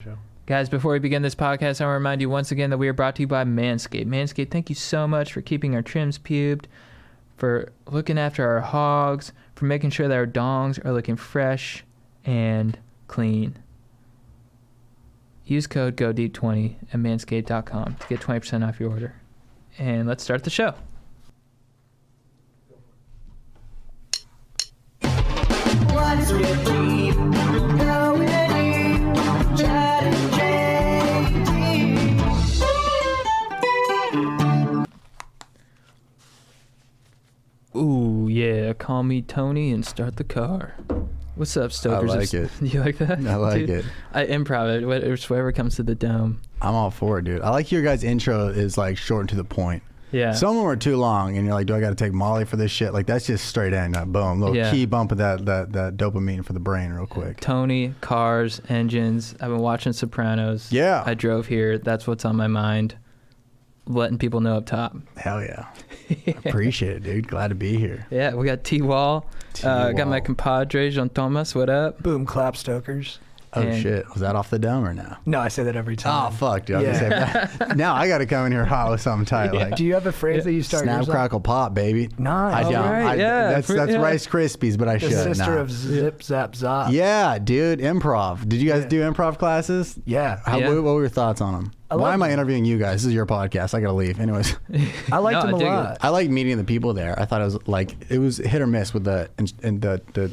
show. Guys, before we begin this podcast, I want to remind you once again that we are brought to you by Manscaped. Manscaped, thank you so much for keeping our trims pubed, for looking after our hogs, for making sure that our dongs are looking fresh and clean. Use code GODEEP20 at manscaped.com to get 20% off your order. And let's start the show. What's with deep? Going deep. Chad and JD. Ooh, yeah. Call me Tony and start the car. What's up, Stokers? I like it. You like that? I like Dude, it. I improv it, whatever comes to the dome. I'm all for it, dude. I like your guys' intro is like short and to the point. Yeah. Some of them are too long, and you're like, do I got to take Molly for this shit? Like, that's just straight in. Boom. Little key bump of that dopamine for the brain real quick. Tony, cars, engines. I've been watching Sopranos. Yeah. I drove here. That's what's on my mind. Letting people know up top. Hell yeah. Appreciate it, dude. Glad to be here. Yeah, we got T-Wall. Got my compadre, Jean Thomas. What up? Boom, clap, Stokers. Oh, And- shit. Was that off the dome or no? No, I say that every Oh, time. fuck, dude. I was gonna say that. Now I got to come in here hot with something tight. Yeah. Like, Do you have a phrase that you start snap, yours off? crackle, pop, baby. Nice. I Oh, don't. right, yeah. That's Yeah. Rice Krispies, but I The should. sister Nah. of Zip Zap Zop. Yeah, dude. Improv. Did you guys Yeah. do improv classes? Yeah. Yeah. What were your thoughts on them? I Why loved am I them. interviewing you guys? This is your podcast. I gotta leave. Anyways, I liked No, him I a dig it. lot. I like meeting the people there. I thought it was hit or miss with the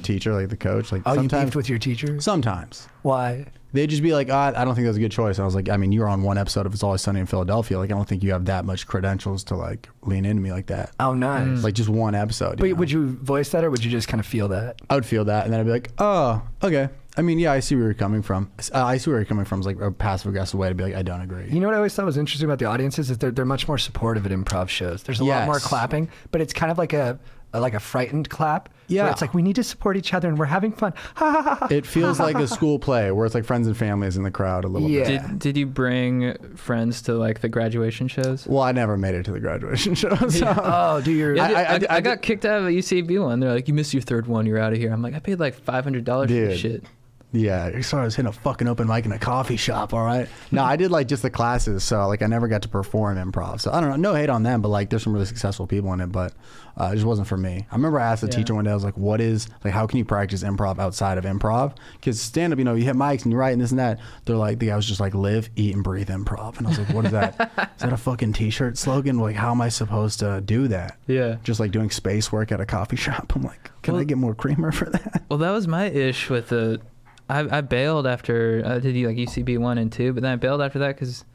teacher, like the coach. Like Oh, you sometimes, beefed with your teacher? sometimes Why? they'd just be like, I don't think that was a good choice. I was like, I mean, you were on one episode of It's Always Sunny in Philadelphia. Like, I don't think you have that much credentials to like lean into me like that. Oh, nice. Like just one episode. But you know? would you voice that, or would you just kind of feel that? I would feel that, and then I'd be like, oh, okay. I mean, yeah, I see where you're coming from. I see where you're coming from. It's like a passive aggressive way to be like, I don't agree. You know what I always thought was interesting about the audiences is they're much more supportive at improv shows. There's a lot more Yes. clapping, but it's kind of like a frightened clap. Yeah. Where it's like, we need to support each other and we're having fun. Ha ha ha ha. It feels like a school play where it's like friends and families in the crowd a little Yeah. bit. Did you bring friends to like the graduation shows? Well, I never made it to the graduation show. So. Oh, do your... Yeah, I I got kicked out of a UCB one. They're like, you missed your third one. You're out of here. I'm like, I paid like $500 for this Dude. shit. Yeah, sorry, I was hitting a fucking open mic in a coffee shop, all right? No, I did like just the classes, so like I never got to perform improv. So I don't know, no hate on them, but like there's some really successful people in it, but it just wasn't for me. I remember I asked the teacher one day, I was like, how can you practice improv outside of improv? Because stand up, you hit mics and you write and this and that. They're like, the guy was just like, live, eat, and breathe improv. And I was like, what is that? Is that a fucking t-shirt slogan? Like, how am I supposed to do that? Yeah. Just like doing space work at a coffee shop. I'm like, can I get more creamer for that? Well, that was my ish with the... I bailed after I did like UCB 1 and 2, but then I bailed after that because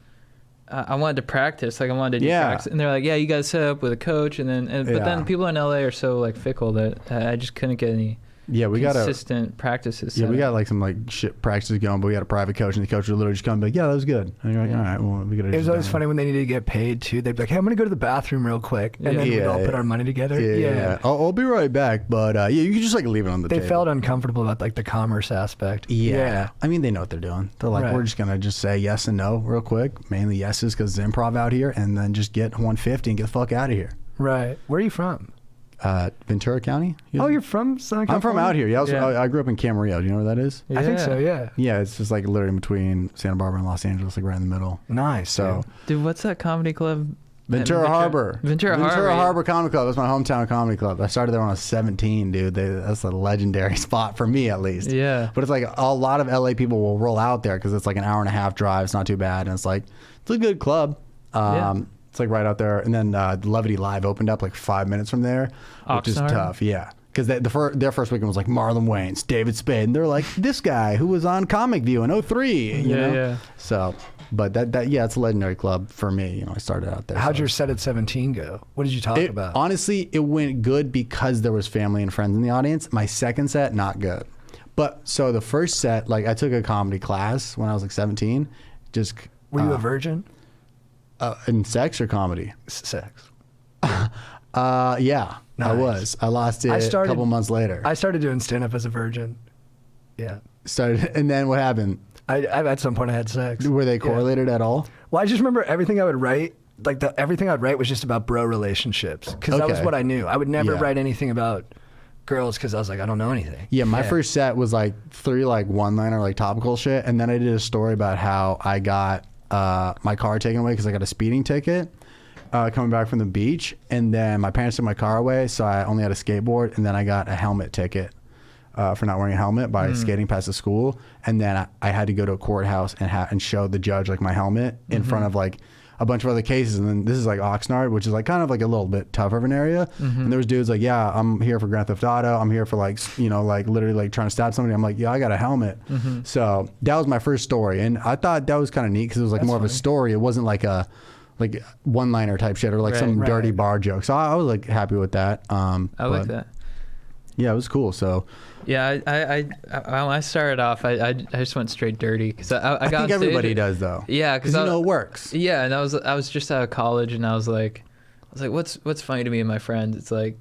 I wanted to practice. Like I wanted to do practice, and they're like, "Yeah, you guys set up with a coach," but then people in LA are so like fickle that I just couldn't get any consistent practices. Yeah, we got like some like shit practices going, but we had a private coach, and the coach would literally just come and be like, "Yeah, that was good." And you're like, "All right, well, we got to." It was always funny when they needed to get paid too. They'd be like, "Hey, I'm gonna go to the bathroom real quick," and then we'd all put our money together. Yeah. I'll be right back, but yeah, you can just like leave it on the table. They felt uncomfortable about like the commerce aspect. Yeah. I mean, they know what they're doing. They're like, we're just gonna just say yes and no real quick, mainly yeses because it's improv out here, and then just get 150 and get the fuck out of here. Right. Where are you from? Ventura County. Oh, you're from Southern California? I'm from out here. Yeah, I grew up in Camarillo. Do you know where that is? I think so, yeah. Yeah, it's just like literally in between Santa Barbara and Los Angeles, like right in the middle. Nice. So, dude, what's that comedy club? Ventura Harbor. Ventura Harbor Comedy Club. That's my hometown comedy club. I started there when I was 17, dude. That's a legendary spot for me, at least. Yeah. But it's like a lot of LA people will roll out there because it's like an hour and a half drive. It's not too bad, and it's like it's a good club. It's like right out there. And then Levity Live opened up like 5 minutes from there, which is tough. Yeah. Because their first weekend was like Marlon Wayans, David Spade. And they're like, this guy who was on Comic View in 03. You know? Yeah. So, but it's a legendary club for me. I started out there. How'd your set at 17 go? What did you talk about? Honestly, it went good because there was family and friends in the audience. My second set, not good. But so the first set, like I took a comedy class when I was like 17. Were you a virgin? In sex or comedy? Sex. Yeah, nice. I was. I lost it a couple months later. I started doing stand-up as a virgin. Yeah. And then what happened? I at some point I had sex. Were they correlated at all? Well, I just remember everything I would write, everything I'd write was just about bro relationships, because that was what I knew. I would never write anything about girls because I was like, I don't know anything. Yeah, my first set was like 3 like one-liner like topical shit, and then I did a story about how I got my car taken away because I got a speeding ticket coming back from the beach, and then my parents took my car away, so I only had a skateboard, and then I got a helmet ticket for not wearing a helmet by skating past the school, and then I had to go to a courthouse and show the judge like my helmet in front of like a bunch of other cases. And then this is like Oxnard, which is like kind of like a little bit tougher of an area. And there was dudes like, yeah, I'm here for Grand Theft Auto. I'm here for like, you know, like literally like trying to stab somebody. I'm like, yeah, I got a helmet. So that was my first story. And I thought that was kind of neat because it was like more of a story. It wasn't like a like one-liner type shit or like some dirty bar joke. So I was like happy with that. I like that. Yeah, it was cool. So yeah, when I started off, I just went straight dirty because I got think everybody does though. Yeah, because you know it works. Yeah, and I was just out of college, and I was like, what's funny to me and my friends? It's like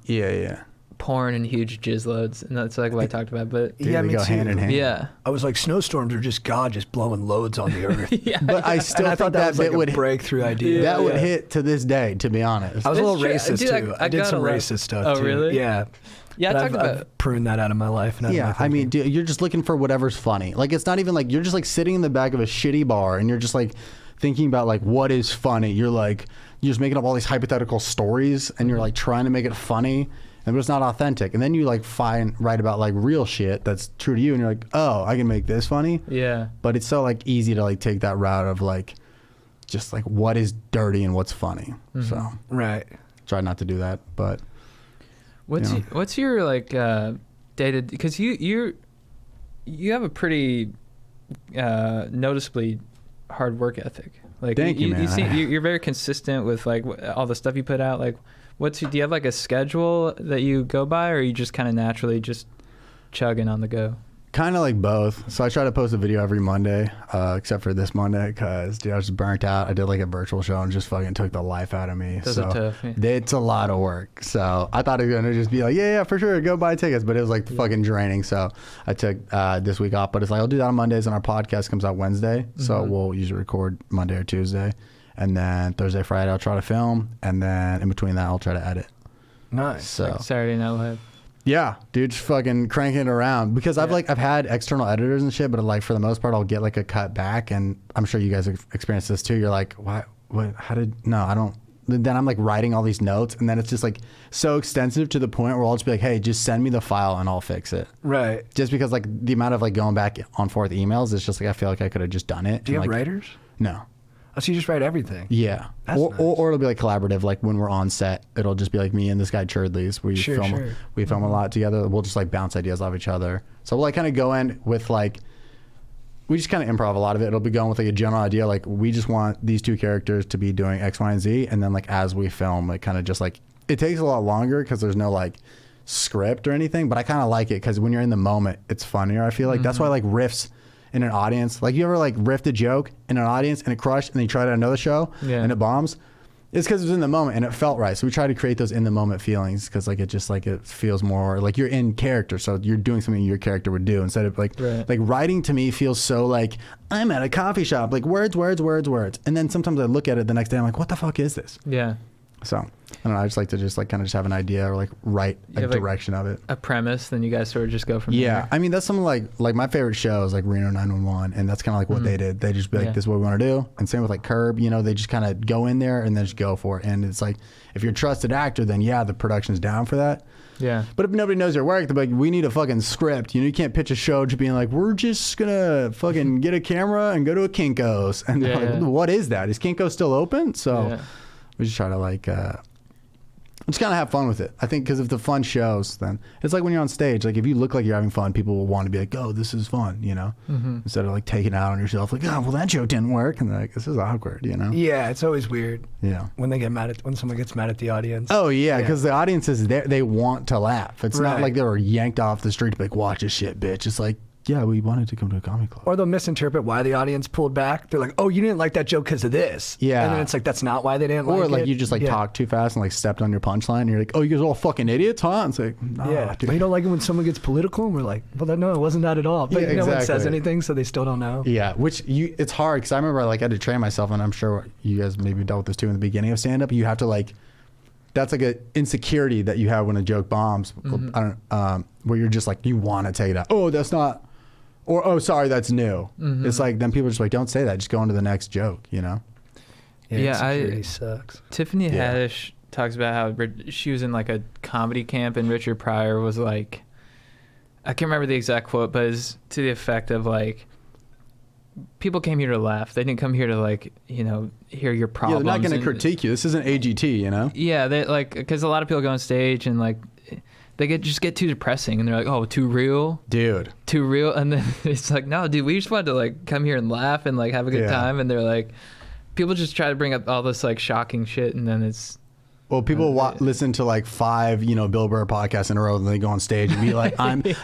porn and huge jizz loads, and that's like what I talked about. But Dude, they go hand in hand. Yeah, I was like, snowstorms are just God just blowing loads on the earth. But I still I thought think that was like would a breakthrough idea. That would hit to this day, to be honest. I was a little That's true. racist Dude, too. I I did got some a lot- racist stuff Oh, too. really? Yeah. yeah. I But talked I've pruned that out of my life. And out of my Yeah, I mean, dude, you're just looking for whatever's funny. Like, it's not even like you're just like sitting in the back of a shitty bar and you're just like thinking about like what is funny. You're just making up all these hypothetical stories and you're like trying to make it funny, and it's not authentic. And then you like write about like real shit that's true to you, and you're like, oh, I can make this funny. Yeah. But it's so like easy to like take that route of like just like what is dirty and what's funny. So Right. try not to do that, but. What's your like dated? Because you have a pretty noticeably hard work ethic. Like Thank you, man. You're very consistent with like all the stuff you put out. Like, do you have like a schedule that you go by, or are you just kind of naturally just chugging on the go? Kind of like both. So I try to post a video every Monday, except for this Monday because dude, I was burnt out. I did like a virtual show and just fucking took the life out of me. Those are tough. Yeah. It's a lot of work. So I thought it was gonna just be like, yeah, for sure, go buy tickets. But it was like fucking draining. So I took this week off. But it's like I'll do that on Mondays, and our podcast comes out Wednesday. So we'll usually record Monday or Tuesday, and then Thursday, Friday I'll try to film, and then in between that I'll try to edit. Nice. So Like Saturday Night Live. yeah, dude, just fucking cranking it around because I've had external editors and shit, but like for the most part, I'll get like a cut back, and I'm sure you guys have experienced this too. You're like, why? What? I don't. Then I'm like writing all these notes, and then it's just like so extensive to the point where I'll just be like, hey, just send me the file and I'll fix it. Right. Just because like the amount of like going back on forth emails, it's just like I feel like I could have just done it. Do you have like, writers? No. Oh, so you just write everything? Yeah. That's or, nice. or it'll be like collaborative. Like when we're on set, it'll just be like me and this guy Churdley's. We film a lot together. We'll just like bounce ideas off each other. So we'll like kind of go in with like, we just kind of improv a lot of it. It'll be going with like a general idea. Like we just want these two characters to be doing X, Y, and Z. And then like as we film, like kind of just like, it takes a lot longer because there's no like script or anything. But I kind of like it because when you're in the moment, it's funnier. I feel like that's why like riffs in an audience, like you ever like riffed a joke in an audience and it crushed, and then you try it at another show and it bombs. It's because it was in the moment and it felt right. So we try to create those in the moment feelings because like it just like it feels more like you're in character. So you're doing something your character would do instead of like like writing to me feels so like I'm at a coffee shop, like words. And then sometimes I look at it the next day, I'm like, what the fuck is this? Yeah. So I don't know. I just like to just like kind of just have an idea or like write a direction of it. A premise, then you guys sort of just go from Yeah, there. I mean that's something like my favorite show is like Reno 911, and that's kind of like what they did. They just be like, this is what we want to do, and same with like Curb. You know, they just kind of go in there and then just go for it. And it's like if you're a trusted actor, then yeah, the production's down for that. Yeah. But if nobody knows your work, they're like, we need a fucking script. You know, you can't pitch a show just being like, we're just gonna fucking get a camera and go to a Kinko's, and they're like, what is that? Is Kinko's still open? So we just try to like. Just kind of have fun with it. I think because if the fun shows, then it's like when you're on stage. Like if you look like you're having fun, people will want to be like, "Oh, this is fun," you know, instead of like taking it out on yourself. Like, "Oh, well, that joke didn't work," and they're like, "This is awkward," you know. Yeah, it's always weird. Yeah. When someone gets mad at the audience. Oh yeah, because the audience is there. They want to laugh. It's not like they were yanked off the street to be like, "Watch this shit, bitch." It's like, yeah, we wanted to come to a comedy club. Or they'll misinterpret why the audience pulled back. They're like, "Oh, you didn't like that joke because of this." Yeah. And then it's like that's not why they didn't like it. Or like you just like talked too fast and like stepped on your punchline. And you're like, "Oh, you guys are all fucking idiots, huh?" And it's like, nah, dude. But you don't like it when someone gets political, and we're like, "Well, no, it wasn't that at all." But no one says anything, so they still don't know. Yeah, it's hard because I remember like I had to train myself, and I'm sure you guys maybe dealt with this too in the beginning of stand-up. You have to like that's like a insecurity that you have when a joke bombs. I don't, where you're just like, you want to take it out. Oh, that's not, or, oh, sorry, that's new. It's like, then people are just like, don't say that. Just go on to the next joke, you know? Insecurity sucks. Tiffany Haddish talks about how she was in like a comedy camp and Richard Pryor was like, I can't remember the exact quote, but it's to the effect of like, people came here to laugh. They didn't come here to like, you know, hear your problems. Yeah, they're not going to critique you. This isn't AGT, you know? Yeah, they like, because a lot of people go on stage and like, they just get too depressing and they're like, oh, too real, dude, too real. And then it's like, no, dude, we just wanted to like come here and laugh and like have a good time. And they're like, people just try to bring up all this like shocking shit, and then it's. Well, people listen to like 5, you know, Bill Burr podcasts in a row, and they go on stage and be like,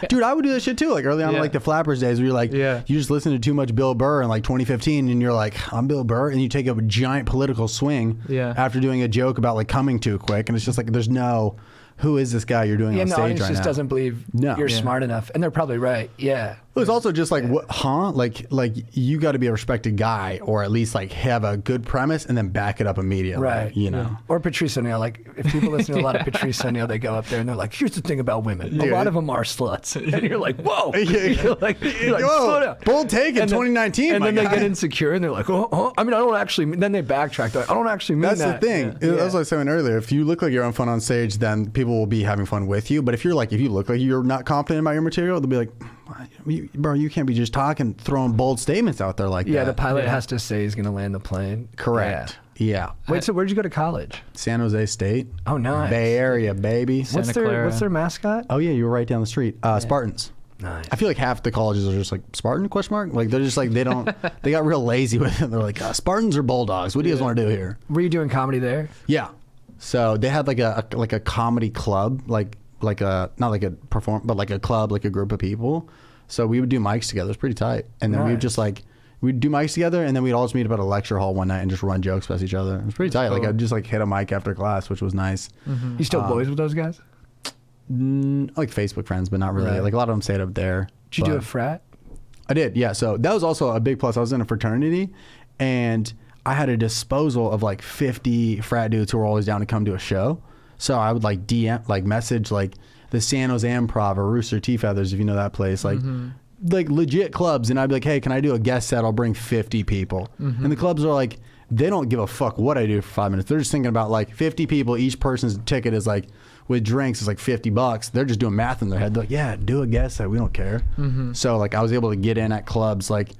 dude, I would do that shit too. Like early on, like the Flappers days, where you're like, you just listen to too much Bill Burr in like 2015, and you're like, I'm Bill Burr, and you take up a giant political swing after doing a joke about like coming too quick, and it's just like, there's no. Who is this guy you're doing on stage right now? The audience just doesn't believe you're smart enough, and they're probably right. Yeah. It was also just like, what, huh? Like you got to be a respected guy, or at least like have a good premise and then back it up immediately. Right. You know. Or Patrice O'Neill. Like if people listen to a lot of Patrice O'Neill, they go up there and they're like, "Here's the thing about women. A lot of them are sluts," and you're like, "Whoa!" You're like slow down. Bold take in 2019. And then they get insecure and they're like, "Oh, I mean, I don't actually." Then they backtrack. They're like, I don't actually mean that. That's the thing. That's what I was saying earlier. If you look like you're having fun on stage, then people will be having fun with you. But if you look like you're not confident about your material, they'll be like, bro, you can't be just throwing bold statements out there like that. Yeah, the pilot has to say he's going to land the plane. Correct. Yeah. Wait, so where'd you go to college? San Jose State. Oh, nice. Bay Area, baby. What's their mascot? Oh, yeah, you were right down the street. Spartans. Nice. I feel like half the colleges are just like, Spartan, ? Like, they're just like, they got real lazy with it. They're like, Spartans or Bulldogs? What do you guys want to do here? Were you doing comedy there? Yeah. So they had like a comedy club, like a, not like a but like a club, like a group of people. So we would do mics together. It was pretty tight. And then we would just like, we'd do mics together, and then we'd all just meet up at a lecture hall one night and just run jokes past each other. It was pretty tight. Cool. Like I'd just like hit a mic after class, which was nice. You still boys with those guys? Like Facebook friends, but not really. Right. Like a lot of them stayed up there. Did you do a frat? I did, yeah. So that was also a big plus. I was in a fraternity, and I had a disposal of like 50 frat dudes who were always down to come to a show. So I would like message like the San Jose Improv or Rooster Tea Feathers, if you know that place, like legit clubs, and I'd be like, hey, can I do a guest set? I'll bring 50 people. And the clubs are like, they don't give a fuck what I do for 5 minutes. They're just thinking about like 50 people. Each person's ticket is like, with drinks, is like $50. They're just doing math in their head. They're like, yeah, do a guest set. We don't care. So like I was able to get in at clubs like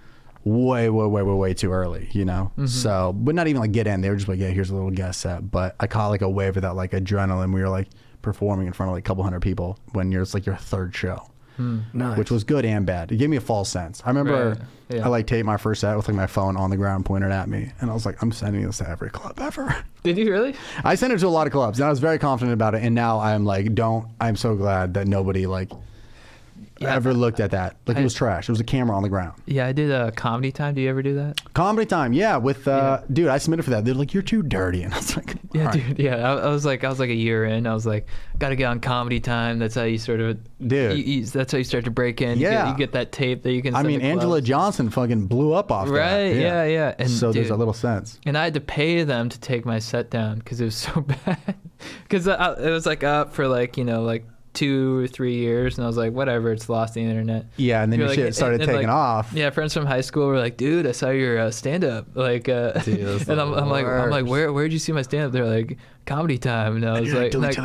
way too early, you know? So, but not even like get in. They were just like, yeah, here's a little guest set. But I caught like a wave of that like adrenaline. We were like performing in front of like a couple hundred people when it's like your third show. Nice. Which was good and bad. It gave me a false sense. I remember I like taped my first set with like my phone on the ground pointed at me, and I was like, I'm sending this to every club ever. Did you really? I sent it to a lot of clubs, and I was very confident about it. And now I'm like, I'm so glad that nobody like ever looked at that. Like it was trash. It was a camera on the ground. Yeah, I did a Comedy Time. Do you ever do that? Comedy Time, yeah. With dude, I submitted for that. They're like, you're too dirty, and I was like, yeah, dude. Yeah, I was like a year in. I was like, got to get on Comedy Time. That's how you sort of, dude. That's how you start to break in. Yeah, you get that tape that you can. I mean, Angela Johnson fucking blew up off that. Right? Yeah. And so dude, there's a little sense. And I had to pay them to take my set down because it was so bad. Because it was like up for like 2 or 3 years, and I was like, whatever, it's lost the internet. Yeah, and then your shit started taking off. Yeah, friends from high school were like, dude, I saw your stand-up. Like, and I'm like, where'd you see my stand-up? They're like, Comedy Time. And I was like, delete.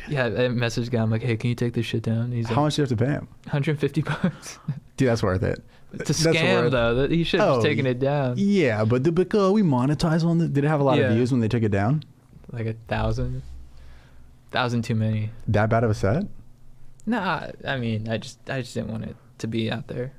Yeah, I messaged guy. I'm like, hey, can you take this shit down? He's How much do you have to pay him? $150. Dude, that's worth it. It's a scam, though. He should have taken it down. Yeah, but we monetize on it. Did it have a lot of views when they took it down? Like 1,000. 1,000 too many. That bad of a set? Nah, I mean, I just didn't want it to be out there.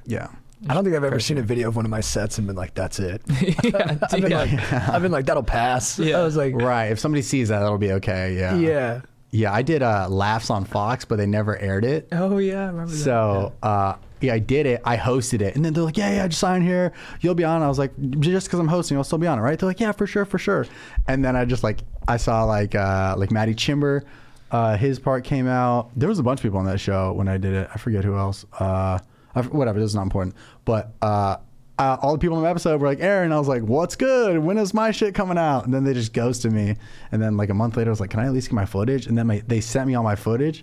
Yeah. I don't think I've ever seen a video of one of my sets and been like, that's it. I've been like, that'll pass. Yeah. I was like, right. If somebody sees that, that'll be okay. Yeah. Yeah. Yeah. I did Laughs on Fox, but they never aired it. Oh, yeah. I remember that. So, I did it. I hosted it. And then they're like, yeah, just sign here. You'll be on. I was like, just because I'm hosting, I'll still be on it, right? They're like, yeah, for sure. And then I saw like Maddie Chimber. His part came out. There was a bunch of people on that show when I did it. I forget who else. Whatever, this is not important. But I all the people in the episode were like, Aaron. I was like, what's good? When is my shit coming out? And then they just ghosted me. And then like a month later, I was like, can I at least get my footage? And then they sent me all my footage.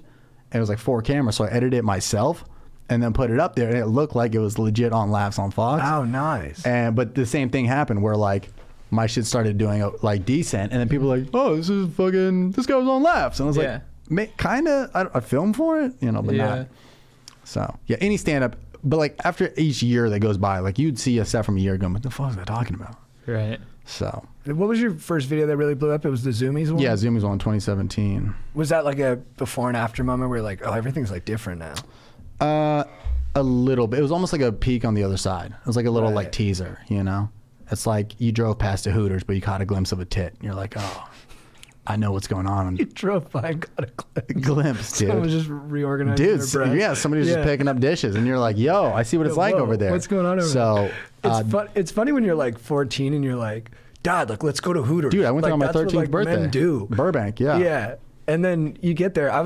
And it was like 4 cameras. So I edited it myself and then put it up there. And it looked like it was legit on Laughs on Fox. Oh, nice. But the same thing happened where like my shit started doing like decent. And then people were like, oh, this guy was on Laughs. And I was like, kind of, I filmed for it, you know, but not. So yeah, any stand-up. But like after each year that goes by, like you'd see a set from a year ago, what the fuck was I talking about? Right. So. What was your first video that really blew up? It was the Zoomies one? Yeah, Zoomies one in 2017. Was that like a before and after moment where you're like, oh, everything's like different now? A little bit. It was almost like a peek on the other side. It was like a little like teaser, you know? It's like you drove past a Hooters, but you caught a glimpse of a tit. And you're like, oh, I know what's going on. You drove by and got a glimpse, dude. Someone was just reorganizing their breath. Yeah, somebody was just picking up dishes, and you're like, yo, I see what it's like over there. What's going on over there? It's funny when you're like 14 and you're like, Dad, like, let's go to Hooters. Dude, I went there on my 13th birthday. Men do. Burbank, yeah. Yeah. And then you get there. I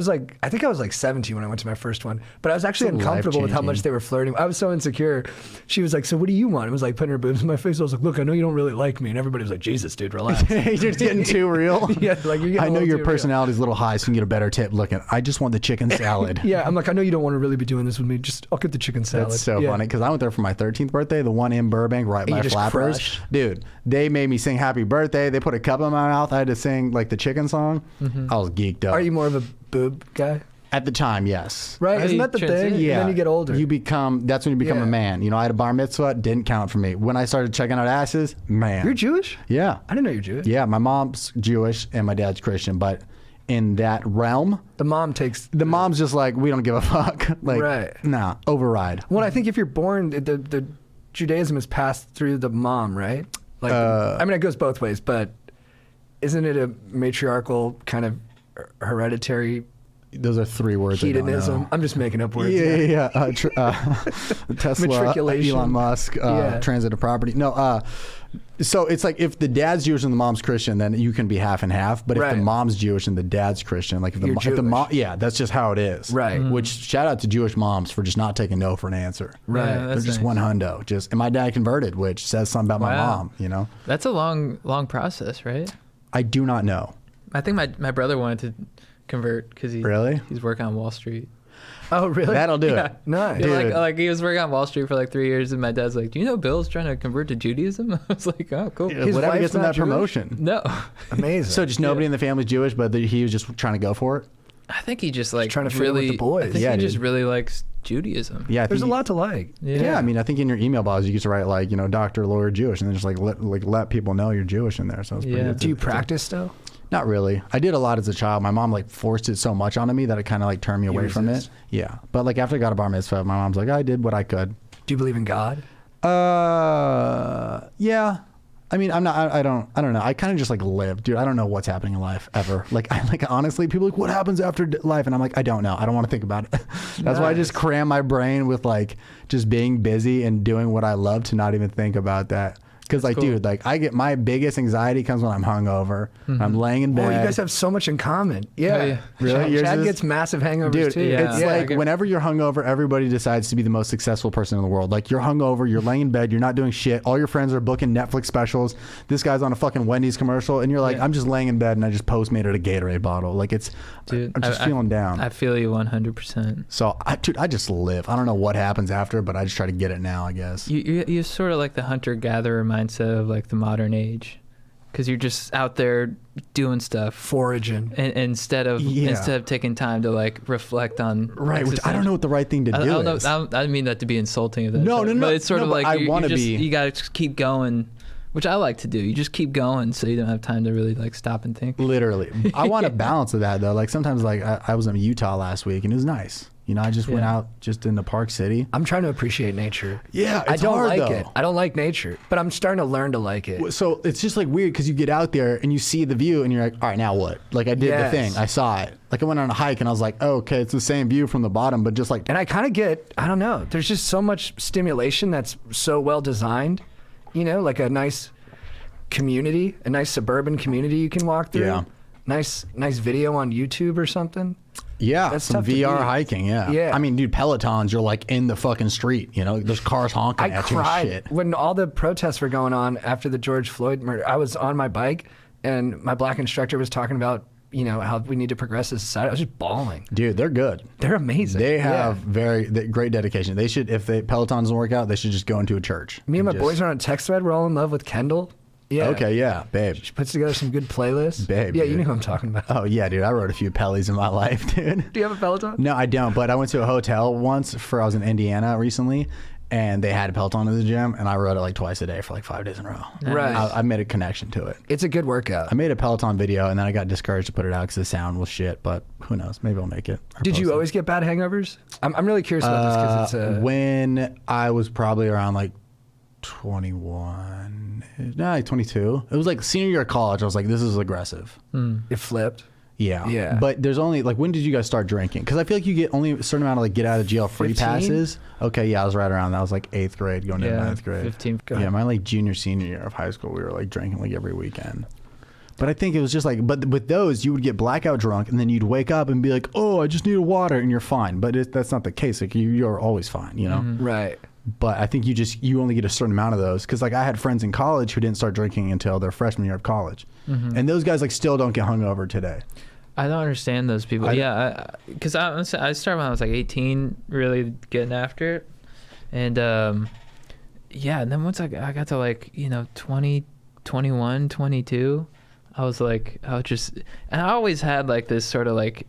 think I was like 17 when I went to my first one, but I was actually uncomfortable with how much they were flirting. I was so insecure. She was like, so what do you want? It was like putting her boobs in my face. I was like, look, I know you don't really like me. And everybody was like, Jesus, dude, relax. You're just getting too real. Yeah, like you're getting I know your too personality's a little high, so you can get a better tip looking. I just want the chicken salad. Yeah, I'm like, I know you don't want to really be doing this with me. Just, I'll get the chicken salad. That's so funny, because I went there for my 13th birthday, the one in Burbank, right by Flappers. Crushed. Dude, they made me sing happy birthday. They put a cup in my mouth. I had to sing like the chicken song. I was geeked up. Are you more of a boob guy? At the time, yes. Right? How Isn't do you that the thing? transition? Yeah. And then you get older. That's when you become a man. You know, I had a bar mitzvah, didn't count for me. When I started checking out asses, man. You're Jewish? Yeah. I didn't know you're Jewish. Yeah, my mom's Jewish and my dad's Christian, but in that realm, the mom's just like, we don't give a fuck. Like, right. Nah, override. Well, I think if you're born, the Judaism is passed through the mom, right? Like, I mean, it goes both ways, but isn't it a matriarchal kind of hereditary? Those are 3 words. Hedonism. I'm just making up words. Yeah. Tesla, Matriculation. Elon Musk, transitive property. No, so it's like if the dad's Jewish and the mom's Christian, then you can be half and half. But if the mom's Jewish and the dad's Christian, like if the mom, that's just how it is. Right. Which shout out to Jewish moms for just not taking no for an answer. Right. Yeah, They're just one hundo. And my dad converted, which says something about my mom. You know. That's a long process, right? I do not know. I think my brother wanted to convert because he's working on Wall Street. Oh, really? That'll do Yeah. it. Nice. Yeah, like he was working on Wall Street for like 3 years, and my dad's like, "Do you know Bill's trying to convert to Judaism?" I was like, "Oh, cool." His Whatever wife's gets him not that Jewish? promotion. No, Amazing. So just nobody in the family's Jewish, but he was just trying to go for it. I think he just like trying to fit in with really. the boys. I think Yeah, he just dude. really likes Judaism. Yeah, I think There's a lot to like. Yeah, I mean, I think in your email bios you get to write like, you know, doctor, lawyer, Jewish, and then just let people know you're Jewish in there. So it's pretty good. Do you practice though? Not really. I did a lot as a child. My mom like forced it so much onto me that it kind of like turned me away from it. Yeah, but like after I got a bar mitzvah, my mom's like, I did what I could. Do you believe in God? Yeah. I mean, I'm not. I don't know. I kind of just like live, dude. I don't know what's happening in life ever. Like, honestly, people are like, what happens after life? And I'm like, I don't know. I don't want to think about it. That's why I just cram my brain with like just being busy and doing what I love to not even think about that. Because like, dude, like I get my biggest anxiety comes when I'm hungover. I'm laying in bed. Oh, you guys have so much in common. Yeah. Oh, yeah. Really? Chad gets massive hangovers Dude, too. it's Yeah. like whenever you're hungover, everybody decides to be the most successful person in the world. Like you're hungover, you're laying in bed, you're not doing shit. All your friends are booking Netflix specials. This guy's on a fucking Wendy's commercial, and you're like, I'm just laying in bed and I just Postmated a Gatorade bottle. Like Dude, I'm just feeling down. I feel you 100%. So I just live. I don't know what happens after, but I just try to get it now, I guess. You're sort of like the hunter-gatherer mindset of like the modern age, because you're just out there doing stuff, foraging, and instead of taking time to like reflect on which I don't know what the right thing to do is. I don't mean that to be insulting of that. No, but it's sort of like I want to be. You gotta just keep going, which I like to do. You just keep going, so you don't have time to really like stop and think. Literally, I want a balance of that though. Like sometimes, like I was in Utah last week and it was nice. You know, I just went out just in the Park City. I'm trying to appreciate nature. Yeah, I don't hard, like though. it. I don't like nature, but I'm starting to learn to like it. So it's just like weird because you get out there and you see the view and you're like, all right, now what? Like I did the thing. I saw it. Like I went on a hike and I was like, oh, okay, it's the same view from the bottom, but just like. And I kind of get, I don't know, there's just so much stimulation that's so well designed, you know, like a nice community, a nice suburban community you can walk through. Yeah. Nice video on YouTube or something. Yeah, That's some tough to VR beat. hiking. Yeah. Yeah. I mean, dude, Pelotons, you're like in the fucking street. You know, there's cars honking I at you and cried shit. when all the protests were going on after the George Floyd murder. I was on my bike, and my black instructor was talking about, you know, how we need to progress as a society. I was just bawling. Dude, they're good. They're amazing. They have Yeah. great dedication. They should, if Peloton doesn't work out, they should just go into a church. Me and my just- boys are on a text thread. We're all in love with Kendall. Yeah. Okay, yeah, babe. She puts together some good playlists. Babe, Yeah, dude. you know who I'm talking about. Oh yeah, dude. I rode a few Pellies in my life, dude. Do you have a Peloton? No, I don't. But I went to a hotel once I was in Indiana recently, and they had a Peloton in the gym, and I rode it like twice a day for like 5 days in a row. Right. I made a connection to it. It's a good workout. I made a Peloton video, and then I got discouraged to put it out because the sound was shit. But who knows? Maybe I'll make it. or Did post you it. always get bad hangovers? I'm really curious about this because it's a. When I was probably around like 21, like 22. It was like senior year of college. I was like, this is aggressive. It flipped. Yeah. Yeah. But there's only like, when did you guys start drinking? Because I feel like you get only a certain amount of like get out of jail free 15? passes. Okay. Yeah. I was right around that. I was like 8th grade going into 9th grade. 15. Yeah. My like junior, senior year of high school, we were like drinking like every weekend. But I think it was just like, but with those, you would get blackout drunk and then you'd wake up and be like, oh, I just need a water, and you're fine. But that's not the case. Like you're always fine, you know? Right. But I think you only get a certain amount of those. Because like I had friends in college who didn't start drinking until their freshman year of college. And those guys like still don't get hungover today. I don't understand those people. Because I started when I was like 18, really getting after it, and and then once I got to like 20, 21, 22, I was just, and I always had like this sort of like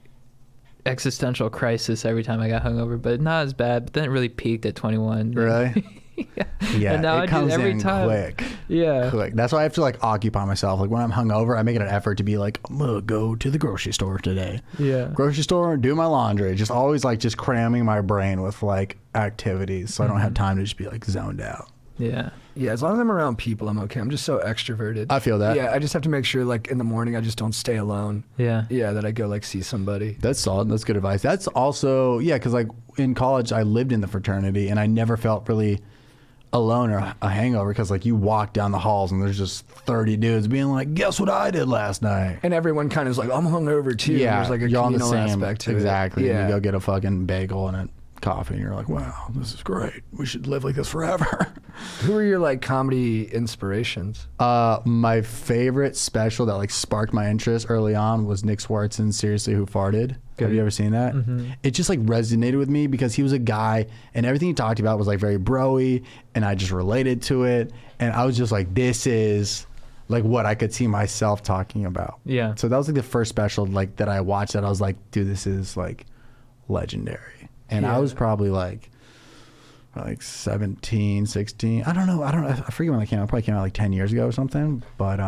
existential crisis every time I got hungover, but not as bad. But then it really peaked at 21. Really? Yeah. Yeah. And now it I do comes every in time. quick. Yeah. Quick. That's why I have to like occupy myself. Like when I'm hungover, I make it an effort to be like, I'm gonna go to the grocery store today. Yeah. Grocery store, do my laundry. Just always like just cramming my brain with like activities, so I don't have time to just be like zoned out. Yeah. Yeah, as long as I'm around people, I'm okay. I'm just so extroverted. I feel that. Yeah, I just have to make sure, like, in the morning, I just don't stay alone. Yeah. Yeah, that I go, like, see somebody. That's solid. That's good advice. That's also, yeah, because like in college, I lived in the fraternity and I never felt really alone or a hangover because like you walk down the halls and there's just 30 dudes being like, guess what I did last night? And everyone kind of is like, I'm hungover, too. Yeah, There's, like, a you're on the communal same, aspect to exactly. it. And Yeah. you go get a fucking bagel and a coffee and you're like, wow, this is great. We should live like this forever. Who are your, like, comedy inspirations? My favorite special that like sparked my interest early on was Nick Swartzen's Seriously Who Farted. Have you ever seen that? It just like resonated with me because he was a guy and everything he talked about was like very bro-y and I just related to it. And I was just like, this is like what I could see myself talking about. Yeah. So that was like the first special like that I watched that I was like, dude, this is like legendary. And I Yeah. was probably like 17, 16. I don't know. I forget when it came out. It probably came out like 10 years ago or something. But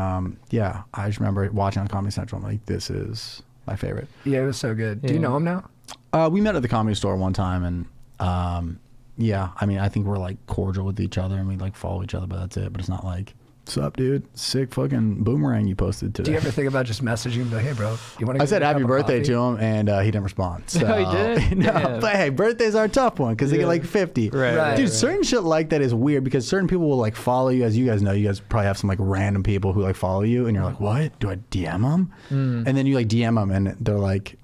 yeah, I just remember watching on Comedy Central. I'm like, this is my favorite. Yeah, it was so good. Do you Yeah. know him now? We met at the Comedy Store one time, and yeah, I mean, I think we're like cordial with each other, and we like follow each other, but that's it. But it's not like, what's up, dude? Sick fucking boomerang you posted today. Do you ever think about just messaging him, like, hey, bro, you want to I said happy birthday to him, and he didn't respond. So. Oh, he didn't? No, Damn. but hey, birthdays are a tough one because they get like 50. Right. Dude, certain shit like that is weird because certain people will like follow you. As you guys know, you guys probably have some like random people who like follow you, and you're like, what? Do I DM them? And then you like DM them, and they're like,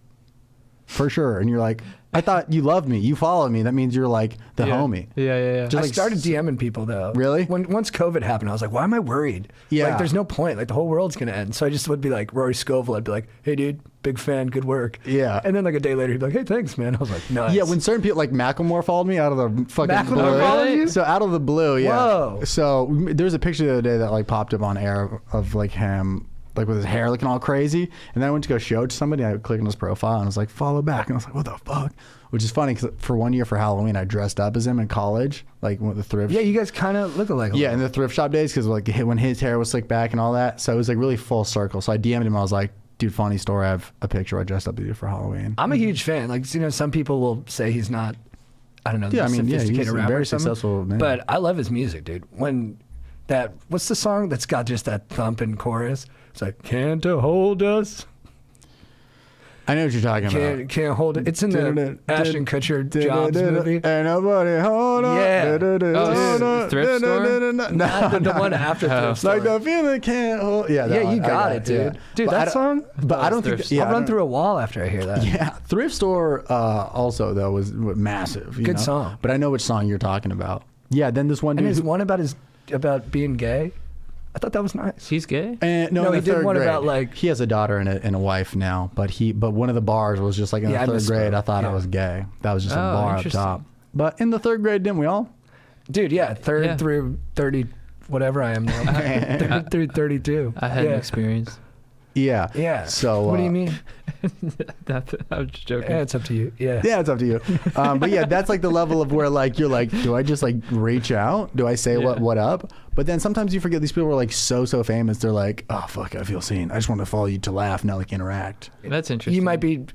for sure. And you're like, I thought you loved me. You follow me. That means you're like the homie. Yeah. Just I like started DMing people, though. Really? Once COVID happened, I was like, why am I worried? Yeah. Like, there's no point. Like, the whole world's going to end. So I just would be like, Rory Scovel, I'd be like, hey, dude, big fan, good work. Yeah. And then, like, a day later, he'd be like, hey, thanks, man. I was like, nice. Yeah, when certain people like Macklemore followed me out of the fucking Macklemore blue. followed you? So out of the blue, yeah. Whoa. So there was a picture the other day that like popped up on air of like him like with his hair looking all crazy, and then I went to go show it to somebody. I clicked on his profile and I was like, follow back, and I was like, what the fuck? Which is funny because for 1 year for Halloween, I dressed up as him in college, like with the thrift. Yeah, you guys kind of look alike. Yeah, in the thrift shop days, because like when his hair was slicked back and all that. So it was like really full circle. So I DM'd him. I was like, dude, funny story. I have a picture I dressed up with you for Halloween. I'm a huge fan. Like, you know, some people will say he's not, I don't know, Yeah, I mean, yeah, sophisticated he's a rapper very or something. successful man. But I love his music, dude. When that, what's the song that's got just that thump and chorus? It's like, can't hold us. I know what you're talking about. Can't hold it. It's in the Ashton Kutcher Jobs movie. Ain't nobody hold up. Yeah. Thrift Store? The one after Thrift Store. Like the feeling can't hold. Yeah, that Yeah, one. you I got it, dude. yeah. Dude, But that song. But I don't think. I'll run through a wall after I hear that. Yeah, Thrift Store also though was massive. You Good know? song. But I know which song you're talking about. Yeah, then this one And dude. his one about being gay. I thought that was nice. He's gay? No, No, in he the did third one grade. about, like- he has a daughter and a wife now, but one of the bars was just like in Yeah, I the third grade. misspoke. I thought I Yeah. was gay. That was just a Oh, bar up interesting. top. But in the third grade, didn't we all? Dude, yeah, third Yeah. through 30, whatever I am now. Third through 32. I had yeah. an experience. Yeah. Yeah. So what do you mean? I was just joking. Yeah, it's up to you. Yeah. Yeah, it's up to you. But yeah, that's like the level of where like you're like, do I just like reach out? Do I say what up? But then sometimes you forget these people are like so famous. They're like, oh fuck, I feel seen. I just want to follow you to laugh, not like interact. That's interesting. You might be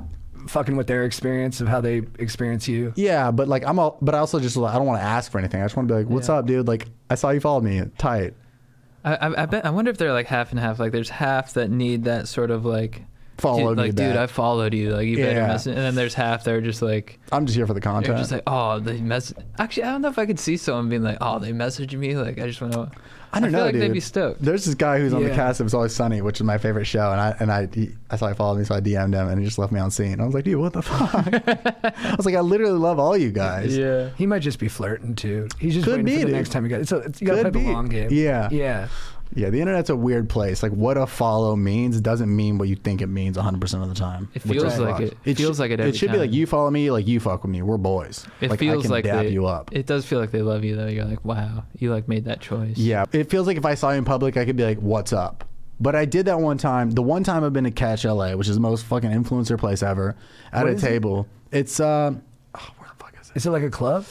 fucking with their experience of how they experience you. Yeah, but like but I also just I don't want to ask for anything. I just want to be like, what's up, dude? Like I saw you followed me. Tight. I wonder if they're like half and half. Like there's half that need that sort of like Followed me like dude, back. I followed you. Like you better Yeah. message. And then there's half that are just like I'm just here for the they're content. just like oh they message. Actually, I don't know if I could see someone being like oh they messaged me. Like I just want to. I don't know, feel like dude. they'd be stoked. There's this guy who's on the Yeah. cast of It's Always Sunny, which is my favorite show, and I saw he followed me, so I DM'd him, and he just left me on scene. I was like, dude, what the fuck? I was like, I literally love all you guys. Yeah. He might just be flirting too. He's just Could waiting be, for the dude. next time you got. You gotta Could play be. the long game. Yeah. Yeah. Yeah, the internet's a weird place. Like, what a follow means doesn't mean what you think it means 100% of the time. It which feels is like fucked. it. It feels like it every It should be like time. you follow me, like you fuck with me. We're boys. It like, feels I can like dap they, you up. It does feel like they love you though. You're like wow, you like made that choice. Yeah, it feels like if I saw you in public, I could be like, "What's up?" But I did that one time. The one time I've been to Catch LA, which is the most fucking influencer place ever, at What a is it? table. It's where the fuck is it? Is it like a club?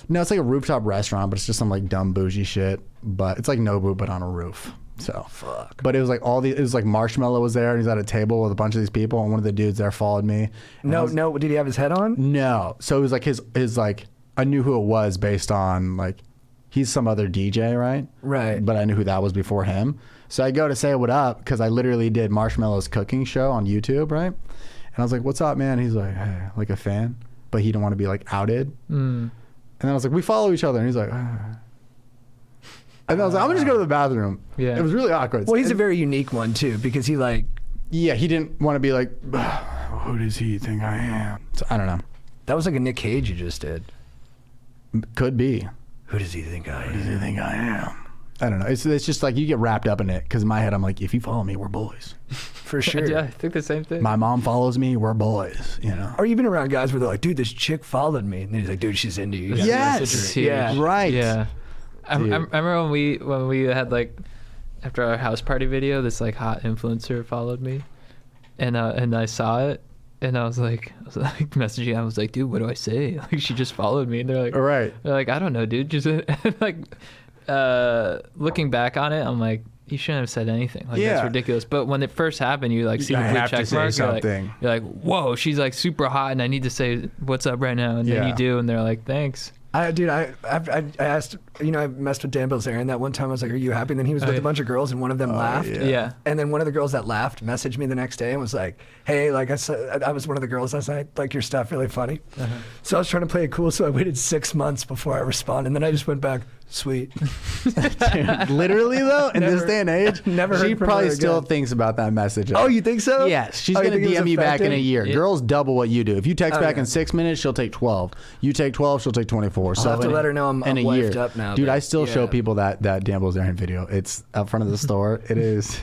No, it's like a rooftop restaurant, but it's just some like dumb bougie shit. But it's like Nobu, but on a roof. So Fuck. But it was like it was like Marshmallow was there, and he's at a table with a bunch of these people, and one of the dudes there followed me. And I was- No. Did he have his head on? no. So it was like his like I knew who it was based on like he's some other DJ, right? Right. But I knew who that was before him. So I go to say what up because I literally did Marshmallow's cooking show on YouTube, right? And I was like, "What's up, man?" He's like, "Hey, like a fan," but he didn't want to be like outed. And then I was like, "We follow each other," and he's like. And I was like, I'm gonna just go to the bathroom. Yeah. It was really awkward. Well, he's a very unique one too because he like Yeah, he didn't want to be like, who does he think I am? So, I don't know. that was like a Nick Cage you just did. Could be. Who does he think I Who does am? he think I am? I don't know. It's just like you get wrapped up in it because in my head I'm like, if you follow me, we're boys. For sure. Yeah, I think the same thing. My mom follows me, we're boys. You know. Or you've been around guys where they're like, dude, this chick followed me, and then he's like, dude, she's into you. You gotta Yes. message her. It's huge. Yeah. Right. Yeah. I Dude. remember when we had like after our house party video, this like hot influencer followed me, and I saw it, and I was like messaging. I was like, dude, what do I say? Like she just followed me, and they're Right. like, I don't know, dude. Just like looking back on it, I'm like, you shouldn't have said anything. Like Yeah. that's ridiculous. But when it first happened, you like see I the blue have to check say mark. something. You're like, whoa, she's like super hot, and I need to say what's up right now. And then Yeah. you do, and they're like, thanks. I asked, I messed with Dan Bilzerian that one time. I was like, are you happy? And then he was with yeah. a bunch of girls and one of them laughed. Yeah. And then one of the girls that laughed messaged me the next day and was like, hey, like I was one of the girls last night, like your stuff really funny. So I was trying to play it cool. So I waited 6 months before I responded. And then I just went back, sweet. Dude, literally though, in this Never- day and age, never she heard from probably her still again. thinks about that message. Oh, you think so? Yes, she's Oh, you gonna think it was DM you back in a effective? year. Yeah. Girls double what you do. If you text Oh, back yeah. in 6 minutes, she'll take 12. You take 12, she'll take 24. So have to in a- let her know I'm in a wifed year. up now, Dude, but- I still show yeah. people that Dan Bilzerian video. It's out front of the store. It is.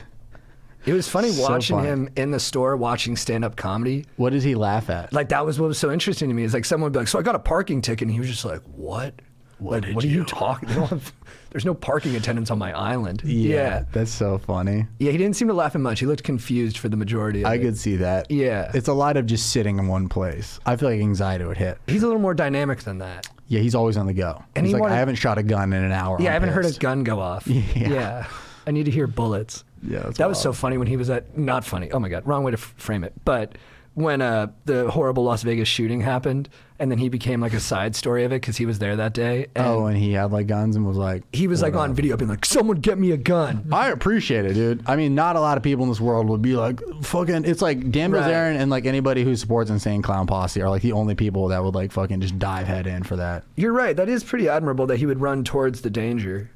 It was funny So watching funny. him in the store watching stand-up comedy. What did he laugh at? Like that was what was so interesting to me. Is like someone would be like, so I got a parking ticket, and he was just like, what? Like, did what are you you? talking? They don't have, there's no parking attendants on my island. Yeah, that's so funny. Yeah, he didn't seem to laugh at much. He looked confused for the majority of I it. could see that. Yeah. It's a lot of just sitting in one place. I feel like anxiety would hit. He's a little more dynamic than that. Yeah, he's always on the go. And He's he like, wanted- I haven't shot a gun in an hour. Yeah, I I'm haven't heard a pissed. gun go off. Yeah. I need to hear bullets. Yeah, that's that was so wild. funny when he was at, not funny. Oh my God, wrong way to frame it. But when the horrible Las Vegas shooting happened, and then he became like a side story of it because he was there that day. And he had like guns and was like, he was like on video being like, someone get me a gun. I appreciate it, dude. I mean, not a lot of people in this world would be like, fucking, it's like Dan Bilzerian and like anybody who supports Insane Clown Posse are like the only people that would like fucking just dive head in for that. You're right. That is pretty admirable that he would run towards the danger.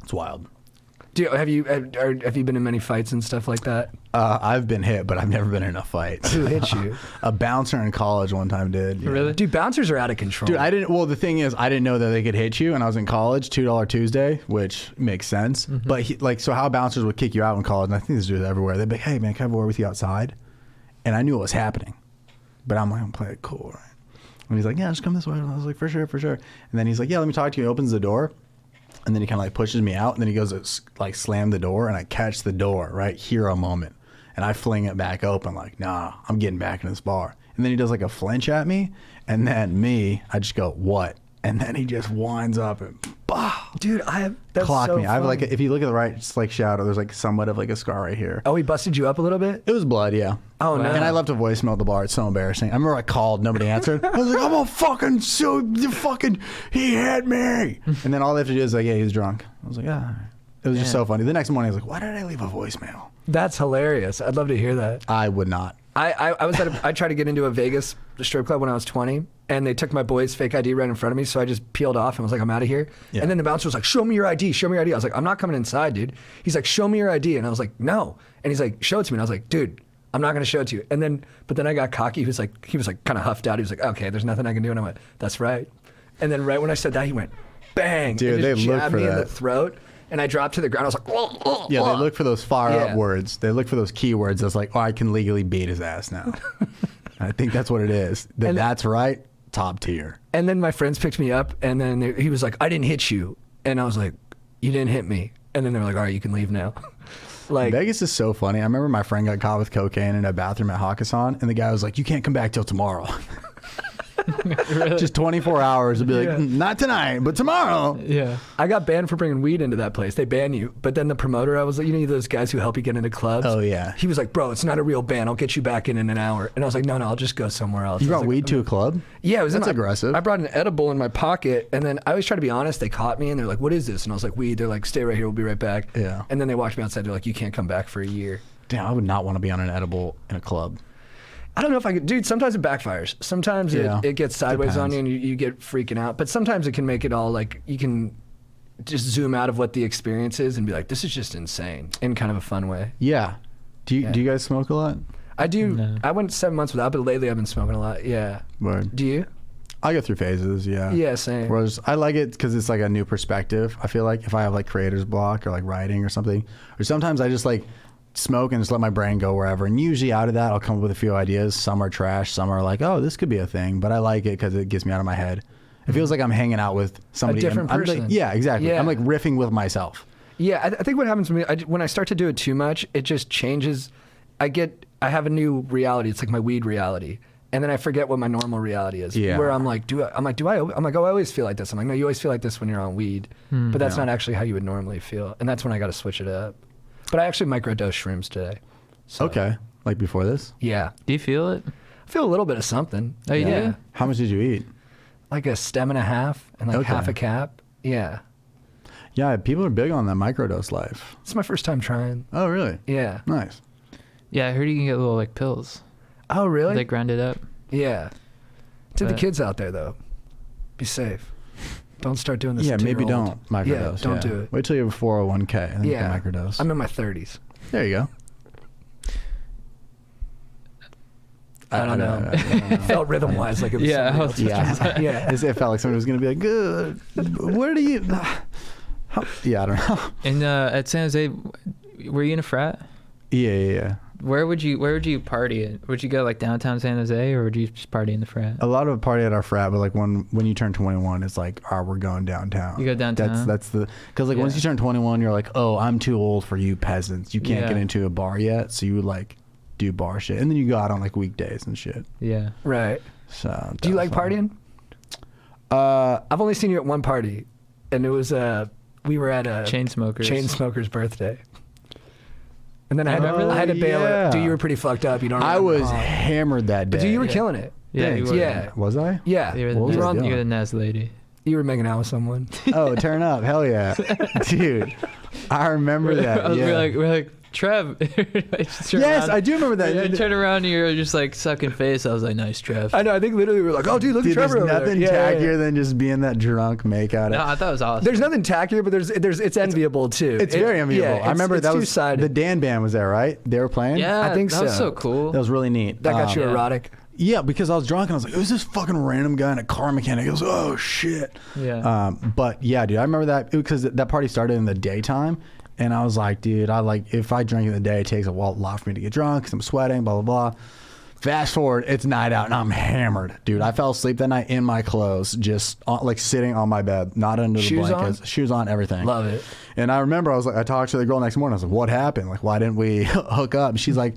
It's wild. Have you been in many fights and stuff like that? I've been hit, but I've never been in a fight. Who hit you? A bouncer in college one time did. Yeah. Really? Dude, bouncers are out of control. Dude, I didn't. Well, the thing is, I didn't know that they could hit you, and I was in college, $2 Tuesday, which makes sense. Mm-hmm. But so how bouncers would kick you out in college, and I think this is everywhere. They'd be like, "Hey, man, can I have a word with you outside?" And I knew what was happening, but I'm like, I'm playing it cool, right? And he's like, "Yeah, just come this way." And I was like, "For sure, for sure." And then he's like, "Yeah, let me talk to you." He opens the door. And then he kind of like pushes me out, and then he goes to like slam the door, and I catch the door, right? Hero moment. And I fling it back open like, nah, I'm getting back in this bar. And then he does like a flinch at me, and then I just go, what? And then he just winds up and bah. Dude, that's clock so me. I have like, funny. if you look at the right like shadow, there's like somewhat of like a scar right here. Oh, he busted you up a little bit? It was blood, yeah. Oh, no. And I left a voicemail at the bar. It's so embarrassing. I remember I called, nobody answered. I was like, I'm gonna fucking he had me. And then all they have to do is like, yeah, he's drunk. I was like, ah. It was just so funny. The next morning, I was like, why did I leave a voicemail? That's hilarious. I'd love to hear that. I would not. I tried to get into a Vegas strip club when I was 20, and they took my boy's fake ID right in front of me, so I just peeled off and was like, I'm out of here. Yeah. And then the bouncer was like, show me your ID, show me your ID. I was like, I'm not coming inside, dude. He's like, show me your ID. And I was like, no. And he's like, show it to me. And I was like, dude, I'm not going to show it to you. But then I got cocky. He was like kind of huffed out. He was like, okay, there's nothing I can do. And I went, that's right. And then right when I said that, he went, bang. Dude, and they just look jabbed for me in that. the throat. And I dropped to the ground. I was like, oh, oh, Yeah, oh. they look for those fire up Yeah. words. They look for those keywords that's like, oh, I can legally beat his ass now. I think that's what it is. That's right. Top tier. And then my friends picked me up, and then he was like, I didn't hit you. And I was like, you didn't hit me. And then they were like, all right, you can leave now. Like, Vegas is so funny. I remember my friend got caught with cocaine in a bathroom at Hakkasan, and the guy was like, you can't come back till tomorrow. Really? Just 24 hours to be like, Yeah. not tonight, but tomorrow. Yeah. I got banned for bringing weed into that place. They ban you. But then the promoter, I was like, you know those guys who help you get into clubs? Oh, yeah. He was like, bro, it's not a real ban. I'll get you back in an hour. And I was like, no, I'll just go somewhere else. You I was brought like, weed to a club? Yeah, it was That's aggressive. I brought an edible in my pocket, and then I always try to be honest. They caught me, and they're like, what is this? And I was like, weed. They're like, stay right here. We'll be right back. Yeah. And then they walked me outside. They're like, you can't come back for a year. Damn, I would not want to be on an edible in a club. I don't know if I could, dude. Sometimes it backfires. Sometimes Yeah. it gets sideways on Depends. you, and you get freaking out. But sometimes it can make it all like you can just zoom out of what the experience is and be like, this is just insane in kind of a fun way. Yeah. Do you guys smoke a lot? I do. No. I went 7 months without, but lately I've been smoking a lot. Yeah. Word. Do you? I go through phases, yeah. Yeah, same. Whereas I like it because it's like a new perspective. I feel like if I have like creator's block or like writing or something, or sometimes I just like smoke and just let my brain go wherever. And usually out of that, I'll come up with a few ideas. Some are trash. Some are like, oh, this could be a thing. But I like it because it gets me out of my head. It feels like I'm hanging out with somebody. different I'm like, person. yeah, exactly. Yeah. I'm like riffing with myself. Yeah, I think what happens to me when I start to do it too much, it just changes. I have a new reality. It's like my weed reality, and then I forget what my normal reality is. Yeah. Where I'm like, I'm like, oh, I always feel like this. I'm like, no, you always feel like this when you're on weed, but that's Yeah. not actually how you would normally feel, and that's when I got to switch it up. But I actually microdose shrooms today. So, Okay. Like before this? Yeah, Do you feel it? I feel a little bit of something. Oh, you yeah. do? How much did you eat? Like a stem and a half, and like Okay. half a cap. Yeah, Yeah, people are big on that microdose life. it's my first time trying. Oh, really? Yeah. Nice. Yeah, I heard you can get little like pills. Oh, really? They grind it up. Yeah. To the But- kids out there, though, be safe. Don't start doing this. Yeah, to maybe 2-year-old. don't microdose. Yeah, don't do it. Wait till you have a 401k and then Yeah, you can microdose. I'm in my 30s. There you go. I don't know. Felt rhythm-wise like it was. Yeah, somebody I was else's. Yeah. Yeah. It felt like somebody was going to be like, good. Where do you... Yeah, I don't know. And at San Jose, were you in a frat? Yeah. Where would you party at? Would you go like downtown San Jose, or would you just party in the frat? A lot of party at our frat, but like when you turn 21, it's like, we're going downtown. You go downtown? That's the... Because like Yeah. once you turn 21, you're like, oh, I'm too old for you peasants. You can't Yeah. get into a bar yet. So you would like do bar shit. And then you go out on like weekdays and shit. Yeah. Right. So Do you like definitely. partying? I've only seen you at one party, and it was we were at a Chain smokers. Chainsmoker's birthday. And then I had to bail yeah. it. Dude, you were pretty fucked up. You don't. I remember. was hammered that day. But dude, you were killing it. Yeah, Thanks. you were. Yeah. Was I? Yeah. You were What was I the, doing? you're the Naz lady. You were making out with someone. Oh, turn up. Hell yeah. Dude, I remember that. Yeah. We're like, Trev. Yes, I do remember that. I turned around and you're just like sucking face. I was like, nice, Trev. I know. I think literally we were like, oh, dude, look at Trevor. There's over nothing there. tackier than just being that drunk makeout. No, I thought it was awesome. There's nothing tackier, but it's enviable too. It's very enviable. Yeah, I remember that was two-sided. the Dan band was there, right? They were playing. yeah, I think that was so. so cool. That was really neat. That got you yeah. erotic. Yeah, because I was drunk and I was like, it was this fucking random guy in a car mechanic. He goes, oh shit. Yeah. But yeah, dude, I remember that because that party started in the daytime. And I was like, dude, if I drink in the day, it takes a lot for me to get drunk because I'm sweating, blah, blah, blah. Fast forward, it's night out and I'm hammered. Dude, I fell asleep that night in my clothes, just like sitting on my bed, not under the Shoes blankets. on? Shoes on, everything. Love it. And I remember I talked to the girl next morning. I was like, what happened? Like, why didn't we hook up? And she's like,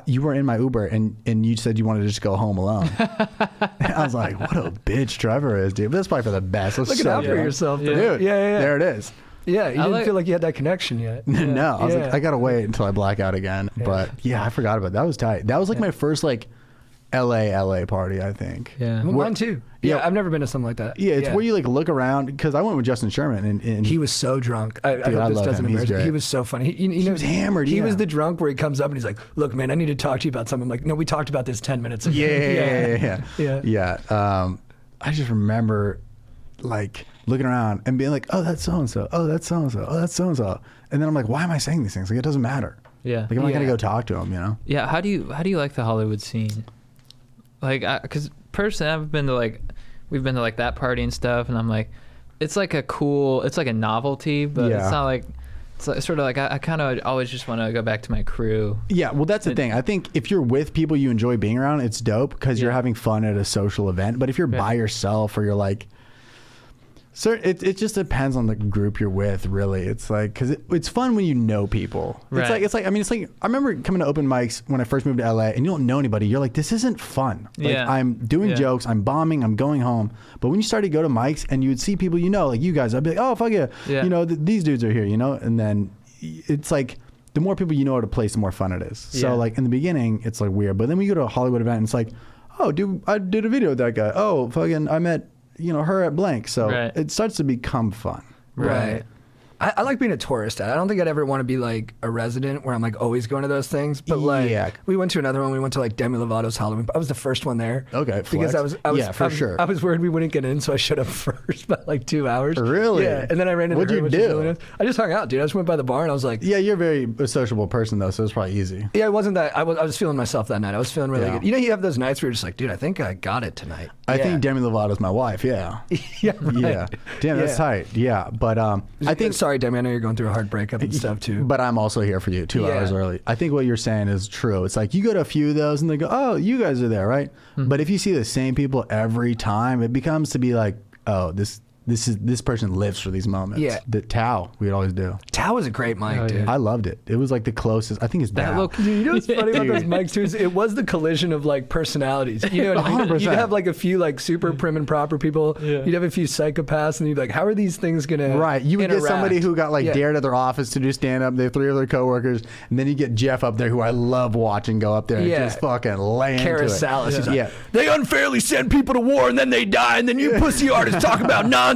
you were in my Uber and you said you wanted to just go home alone. And I was like, what a bitch Trevor is, dude. But that's probably for the best. Looking out for yourself, Yeah. though. Dude, Yeah. there it is. Yeah, you didn't like- feel like you had that connection yet. No, I was like, Yeah. I gotta wait until I black out again. But yeah, I forgot about that. That was tight. That was like my first like LA party, I think. Yeah. Well, Where- mine too. Yeah. Yeah, I've never been to something like that. Yeah, it's where you like look around because I went with Justin Sherman and He was so drunk. I Dude, hope I this love doesn't him. He's embarrass me. great. He was so funny. He was hammered, He yeah. was the drunk where he comes up and he's like, "Look, man, I need to talk to you about something." I'm like, "No, we talked about this 10 minutes ago." yeah. I just remember like looking around and being like, oh, that's so and so. Oh, that's so and so. Oh, that's so and so. And then I'm like, why am I saying these things? Like, it doesn't matter. Yeah. Like, I'm not gonna Yeah. go talk to him, you know? Yeah, how do you like the Hollywood scene? Like, because personally, we've been to like that party and stuff, and I'm like, it's like a novelty, but Yeah. it's not like, it's like, sort of like I kind of always just want to go back to my crew. Yeah, well, that's the thing. I think if you're with people you enjoy being around, it's dope because you're Yeah. having fun at a social event. But if you're by yourself or you're like, sir, it just depends on the group you're with, really. It's like, because it's fun when you know people. Right. It's like, I remember coming to open mics when I first moved to LA and you don't know anybody. You're like, this isn't fun. Like, Yeah. I'm doing Yeah. jokes, I'm bombing, I'm going home. But when you start to go to mics and you would see people, like you guys, I'd be like, oh, fuck yeah. Yeah. These dudes are here, And then it's like, the more people you know at a place, the more fun it is. So Yeah. like in the beginning, it's like weird. But then we go to a Hollywood event and it's like, oh, dude, I did a video with that guy. Oh, fucking, I met, her at blank. So Right. it starts to become fun. Right. I like being a tourist. I don't think I'd ever want to be like a resident where I'm like always going to those things. But like, Yeah. we went to another one. We went to like Demi Lovato's Halloween. I was the first one there. Okay, Because flex. Sure. I was worried we wouldn't get in, so I showed up first by like 2 hours. Really? Yeah. And then I ran into What'd her, you which was do? really nice. I just hung out, dude. I just went by the bar and I was like, Yeah, you're a very sociable person though, so it's probably easy. yeah, it wasn't that. I was feeling myself that night. I was feeling really Yeah. good. You have those nights where you're just like, dude, I think I got it tonight. I Yeah. think Demi Lovato's my wife. Yeah. yeah, right. Yeah. Damn, that's Yeah. tight. Yeah, but I think. Sorry, Demi. I know you're going through a hard breakup and stuff too. But I'm also here for you 2 Yeah. hours early. I think what you're saying is true. It's like you go to a few of those and they go, oh, you guys are there, right? But if you see the same people every time, it becomes to be like, oh, this person lives for these moments. Yeah. The Tao, we'd always do. Tao was a great mic, Oh, dude. yeah. I loved it. It was like the closest. I think it's That Tao. look. Dude, you know what's funny about those Dude. mics too? Is it was the collision of like personalities. You know what I mean? 100%. You'd have like a few like super prim and proper people. Yeah. You'd have a few psychopaths, and you'd be like, how are these things gonna? Right, you would get somebody interact? who got like Yeah. dared at their office to do stand up. They have 3 other coworkers, and then you get Jeff up there, who I love watching go up there and Yeah. just fucking lay into it. Carousalis. He's like, Yeah. they unfairly send people to war and then they die, and then you pussy artists talk about nonsense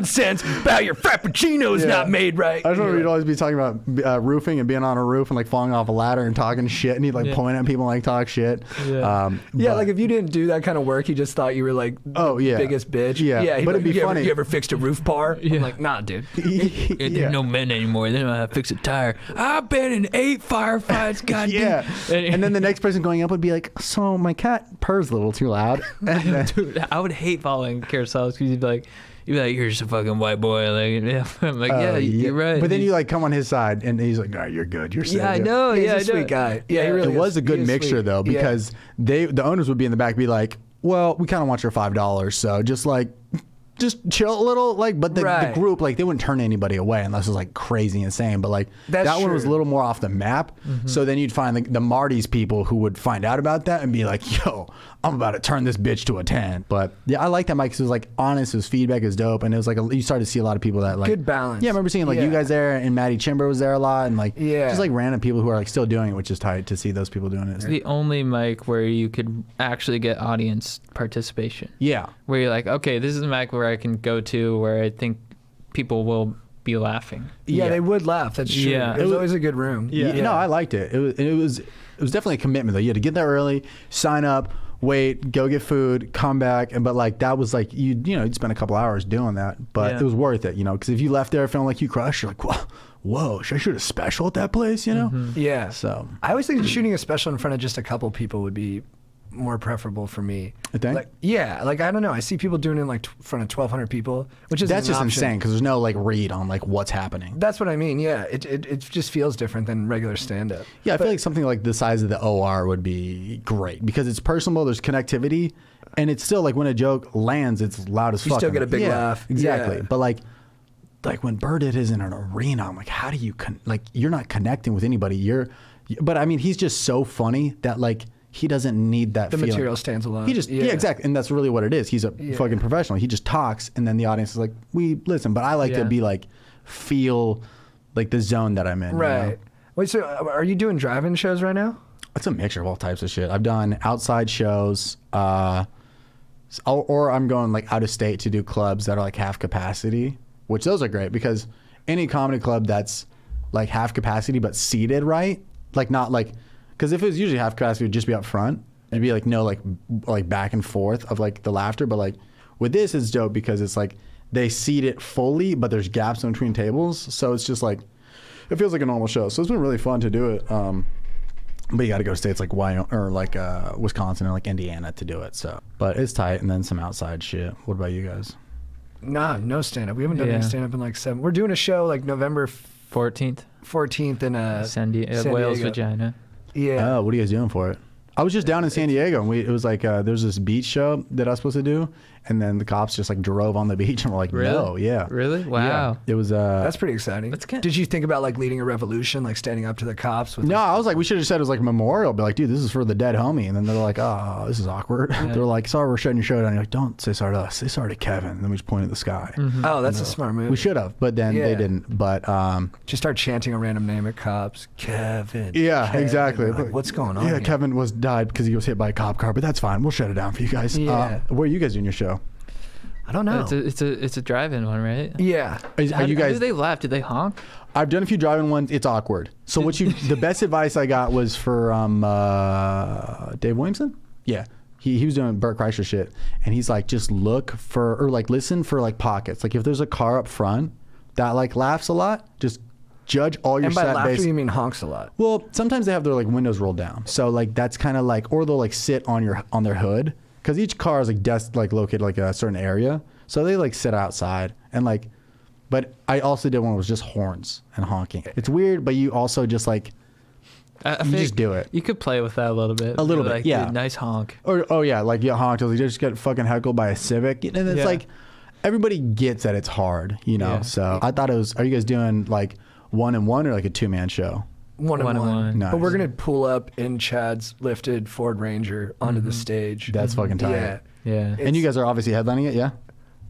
about your frappuccino's Yeah. not made right. I just remember You're he'd always be talking about roofing and being on a roof and like falling off a ladder and talking shit, and he'd like Yeah. point at people and like talk shit. Yeah. yeah, but- like if you didn't do that kind of work, you just thought you were like Oh, yeah. biggest bitch. Yeah, he'd but it'd be you funny. You ever fixed a roof bar? Yeah. I'm like, nah, dude. There's no men anymore. They don't know how to fix a tire. I've been in 8 firefights. God Yeah, damn. and then the next person going up would be like, "So my cat purrs a little too loud." And then- Dude, I would hate following carousels because you'd be like, you're just a fucking white boy. Like, yeah. I'm like, yeah, you're right. But then you like come on his side, and he's like, "All right, you're good. You're safe." yeah, I know. He's yeah, a I know. sweet guy. Yeah, he really It was is. a good He is mixture sweet. though, Yeah. because the owners would be in the back, be like, "Well, we kind of want your $5, so just like just chill a little, like, but the Right. group, like, they wouldn't turn anybody away unless it was like crazy insane. But like That's that one was a true. little more off the map. So then you'd find the Marty's people who would find out about that and be like, yo, I'm about to turn this bitch to a 10. But yeah, I like that Mike, 'cause it was like honest, his feedback is dope, and it was like you started to see a lot of people that like Good balance. Yeah, I remember seeing like you Yeah. guys there, and Maddie Chimber was there a lot, and like Yeah. just like random people who are like still doing it, which is tight to see those people doing it. It's the only mic where you could actually get audience participation. Yeah. Where you're like, okay, this is a mic where I can go to where I think people will be laughing. Yeah, they would laugh. That's true. Yeah. It was always a good room. Yeah. No, I liked it. It was definitely a commitment though. You had to get there early, sign up, wait, go get food, come back, but like that was like you'd spend a couple hours doing that, but Yeah. it was worth it, because if you left there feeling like you crushed, you're like, whoa, should I shoot a special at that place, Yeah. So I always think shooting a special in front of just a couple people would be more preferable for me. I think? Like, yeah, like I don't know. I see people doing it in like front of 1,200 people, which is that's an just option. insane because there's no like read on like what's happening. That's what I mean. Yeah, it just feels different than regular stand-up. Yeah, I feel like something like the size of the OR would be great because it's personal, there's connectivity, and it's still like when a joke lands, it's loud as fuck. You still get a big laugh. Exactly. Yeah. But like when Bird is in an arena, I'm like, how do you you're not connecting with anybody. But I mean, he's just so funny that like he doesn't need that The feeling. material stands alone. He just yeah, exactly, and that's really what it is. He's a fucking professional. He just talks, and then the audience is like, we listen. But I like to be like feel like the zone that I'm in. Right. Wait, so are you doing drive-in shows right now? It's a mixture of all types of shit. I've done outside shows, or I'm going like out of state to do clubs that are like half capacity, which those are great because any comedy club that's like half capacity but seated right, like not like, because if it was usually half capacity, it would just be up front. It'd be like no like back and forth of like the laughter, but like with this it's dope because it's like they seat it fully, but there's gaps in between tables, so it's just like it feels like a normal show. So it's been really fun to do it. But you got to go to states like Wyoming or like Wisconsin and like Indiana to do it. So, but it's tight, and then some outside shit. What about you guys? Nah, no stand-up. We haven't done any stand-up in like 7. We're doing a show like November 14th. 14th in San Diego. Whale's Vagina. Yeah. Oh, what are you guys doing for it? I was just down in San Diego, and it was like there's this beach show that I was supposed to do, and then the cops just like drove on the beach, and we're like, Really? no, yeah, Really? Wow. yeah. It was That's pretty exciting. That's good. Did you think about like leading a revolution, like standing up to the cops? With no, I was like, we should have said it was like memorial, but like, dude, this is for the dead homie, and then they're like, oh, this is awkward. They're like, sorry, we're shutting your show down. You're like, don't say sorry to us, say sorry to Kevin. And then we just point at the sky. Oh, that's a smart move. We should have, but then they Yeah. didn't. But Just start chanting a random name at cops. Kevin. yeah, Kevin. exactly. Like, what's going on? Yeah, here? Kevin died because he was hit by a cop car, but that's fine. We'll shut it down for you guys. Yeah. Where are you guys doing your show? I don't know. It's a drive-in one, right? Yeah. Are How you guys? do they laugh? Did they honk? I've done a few driving ones. It's awkward. So the best advice I got was for Dave Williamson. Yeah, he was doing Burt Kreischer shit, and he's like, just look for or like listen for like pockets. Like if there's a car up front that like laughs a lot, just judge all your And by set laughter, based. you mean honks a lot. Well, sometimes they have their like windows rolled down, so like that's kind of like, or they'll like sit on their hood because each car is like located like a certain area, so they like sit outside and like. But I also did one that was just horns and honking. It's weird, but you also just like I you think just do it. You could play with that a little bit. A little Be bit, like, yeah. "Dude, nice honk." Or oh yeah, like you honked. You just get fucking heckled by a Civic, and it's Yeah. like everybody gets that it's hard, Yeah. So I thought it was. Are you guys doing like 1-on-1 or like a 2-man show? One-on-one. Nice. But we're gonna pull up in Chad's lifted Ford Ranger onto the stage. That's fucking tight. Yeah. Yeah. And you guys are obviously headlining it, yeah?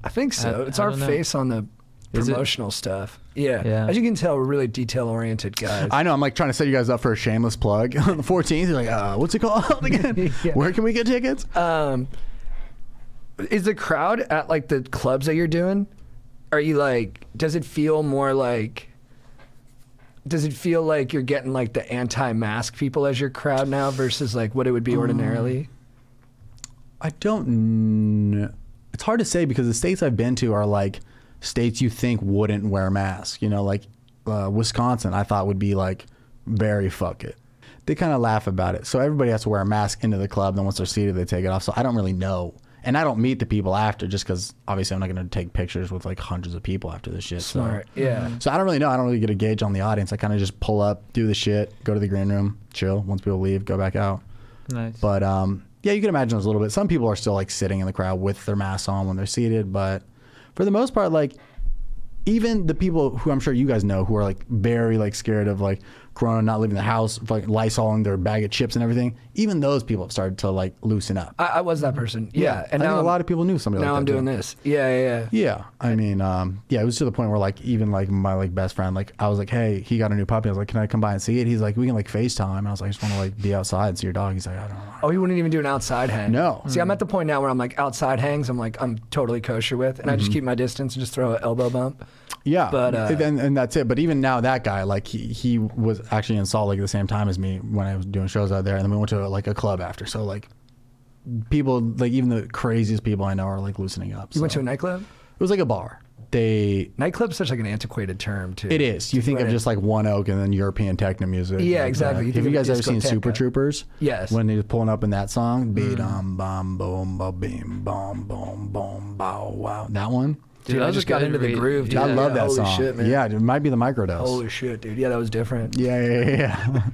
I think so. It's I our don't know. face on the Is it? promotional stuff. Yeah. Yeah. As you can tell, we're really detail-oriented guys. I know. I'm like trying to set you guys up for a shameless plug on the 14th. You're like, what's it called again? Yeah. Where can we get tickets? Is the crowd at like the clubs that you're doing? Are you like? Does it feel more like? Does it feel like you're getting like the anti-mask people as your crowd now versus like what it would be ordinarily? I don't know. It's hard to say because the states I've been to are like states you think wouldn't wear masks. Like Wisconsin, I thought would be like very fuck it. They kind of laugh about it. So everybody has to wear a mask into the club. Then once they're seated, they take it off. So I don't really know. And I don't meet the people after just because obviously I'm not going to take pictures with like hundreds of people after this shit. Smart. So. Yeah. So I don't really know. I don't really get a gauge on the audience. I kind of just pull up, do the shit, go to the green room, chill. Once people leave, go back out. Nice. But yeah, you can imagine there's a little bit. Some people are still like sitting in the crowd with their masks on when they're seated, but for the most part, like even the people who I'm sure you guys know who are like very like scared of like Corona, not leaving the house, like Lysoling their bag of chips and everything, even those people have started to like loosen up. I was that person. Yeah. And now a lot of people knew somebody like that. Now I'm doing this. Yeah. Yeah. I mean, it was to the point where like even like my like best friend, like I was like, hey, he got a new puppy. I was like, can I come by and see it? He's like, we can like FaceTime. I was like, I just want to like be outside and see your dog. He's like, I don't know. Oh, he wouldn't even do an outside hang? No. See, I'm at the point now where I'm like outside hangs, I'm totally kosher with, and I just keep my distance and just throw an elbow bump. Yeah, but and that's it. But even now, that guy, like he was actually in Salt Lake at the same time as me when I was doing shows out there, and then we went to like a club after. So like people, like even the craziest people I know are like loosening up. You went to a nightclub? It was like a bar. Nightclub's such like an antiquated term too. It is. You think of just like One Oak and then European techno music. Yeah, like exactly. Have you guys ever seen Super Troopers? Yes. When they're pulling up in that song, beat bom boom ba beam bom boom boom bow wow. That one. Dude, I just got into the groove. Dude. I love that Holy song. Shit, man. Yeah, it might be the microdose. Holy shit, dude. Yeah, that was different. Yeah.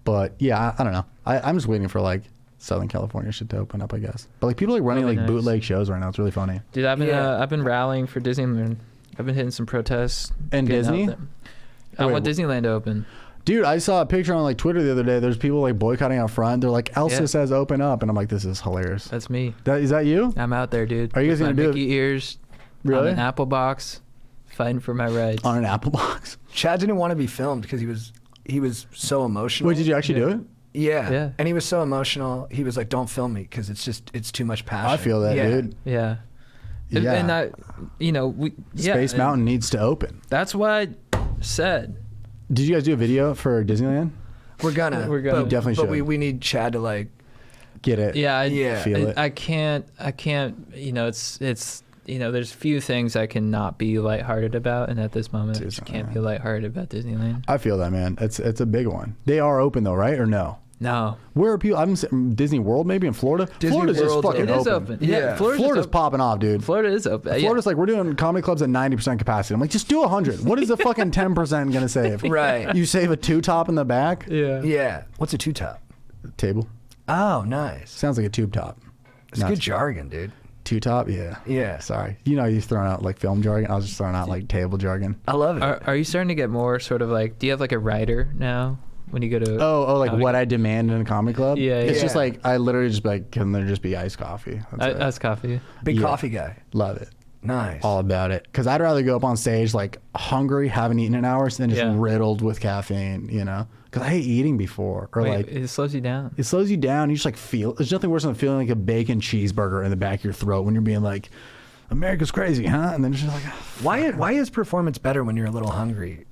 But yeah, I don't know. I'm just waiting for like Southern California shit to open up, I guess. But like people are running like bootleg shows right now. It's really funny. Dude, I've been rallying for Disneyland. I've been hitting some protests. And Disney? I want Disneyland to open. Dude, I saw a picture on like Twitter the other day. There's people like boycotting out front. They're like, Elsa says open up, and I'm like, this is hilarious. That's me. Is that you? I'm out there, dude. Are you guys gonna do Mickey ears? Really? On an Apple box, fighting for my rights. On an Apple box. Chad didn't want to be filmed because he was so emotional. Wait, did you actually do it? Yeah. And he was so emotional. He was like, don't film me because it's too much passion. I feel that, dude. Yeah. Yeah. And I, Space Mountain needs to open. That's what I said. Did you guys do a video for Disneyland? We're gonna. You definitely should. But we need Chad to like get it. Yeah. Feel it. I can't. It's there's few things I cannot be lighthearted about, and at this moment, I just can't be lighthearted about Disneyland. I feel that, man. It's a big one. They are open though, right? Or no? No. Where are people? I'm Disney World, maybe in Florida. Florida's just fucking open. It is open. Yeah. Florida's popping off, dude. Florida is open. Florida's like, we're doing comedy clubs at 90% capacity. I'm like, just do 100. What is the fucking 10% gonna save? Right. You save a 2-top in the back. Yeah. What's a 2-top? Table. Oh, nice. Sounds like a tube top. It's good jargon, dude. 2-top, yeah. Yeah. Sorry. You're throwing out like film jargon. I was just throwing out like table jargon. I love it. Are you starting to get more sort of like? Do you have like a writer now? When you go to like what I demand in a comedy club. It's just like I literally just be like, can there just be iced coffee? Iced coffee. Big coffee guy. Love it. Nice. All about it. Because I'd rather go up on stage like hungry, haven't eaten in hours, than just riddled with caffeine. Because I hate eating before. Or like it slows you down. It slows you down. You just like feel. There's nothing worse than feeling like a bacon cheeseburger in the back of your throat when you're being like, America's crazy, huh? And then it's just like, why is performance better when you're a little hungry?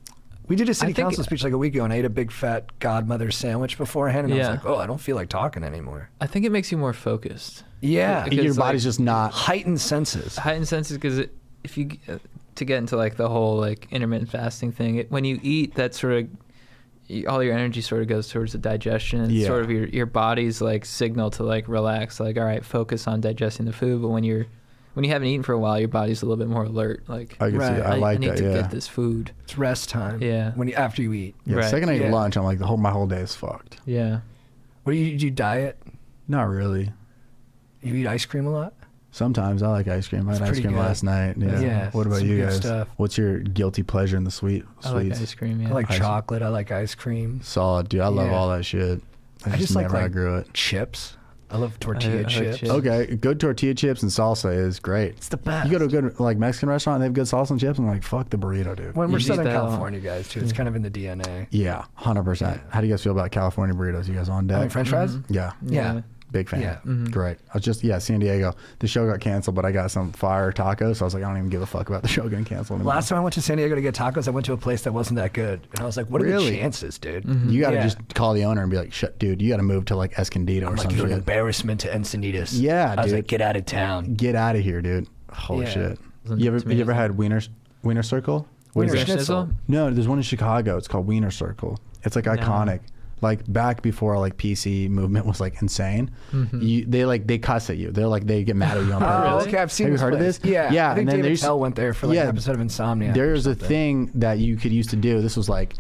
We did a city council speech like a week ago, and I ate a big fat Godmother sandwich beforehand, and I was like, oh, I don't feel like talking anymore. I think it makes you more focused. Yeah. Your body's just not... Heightened senses. Heightened senses, because if you... to get into like the whole like intermittent fasting thing, when you eat, that sort of... all your energy sort of goes towards the digestion, and sort of your body's like signal to like relax, like, all right, focus on digesting the food. But when you haven't eaten for a while, your body's a little bit more alert. Like, I can see. I need to get this food. It's rest time. Yeah. After you eat. Yeah. Second I eat lunch, I'm like my whole day is fucked. Yeah. What do you diet? Not really. You eat ice cream a lot? Sometimes I like ice cream. I had ice cream last night. Yeah. What about you guys? Stuff. What's your guilty pleasure in the sweets? I like ice cream. Yeah. I like chocolate. I like ice cream. Solid, dude. I love all that shit. I just never outgrew it. Chips. I love tortilla chips. Okay, good tortilla chips and salsa is great. It's the best. You go to a good like Mexican restaurant, and they have good salsa and chips. I'm like, fuck the burrito, dude. When we're Southern California guys too, it's kind of in the DNA. Yeah, 100%. How do you guys feel about California burritos? You guys on deck? I mean, French fries? Yeah. Big fan. Yeah. Great. I was just, San Diego. The show got canceled, but I got some fire tacos, so I was like, I don't even give a fuck about the show getting canceled anymore. Last time I went to San Diego to get tacos, I went to a place that wasn't that good. And I was like, what are the chances, dude? You got to just call the owner and be like, shit, dude, you got to move to like Escondido or something. You're an embarrassment to Encinitas. Yeah, dude. I was like, get out of town. Get out of here, dude. Holy shit. You ever had Wiener Circle? Wiener Schnitzel? No, there's one in Chicago. It's called Wiener Circle. It's like iconic. Like back before like PC movement was like insane, they cuss at you. They're like they get mad at you on purpose. Oh, okay, I've seen. Have you heard of this? Yeah. I think David Tell went there for like an episode of Insomnia. There's a thing that you could used to do. This was like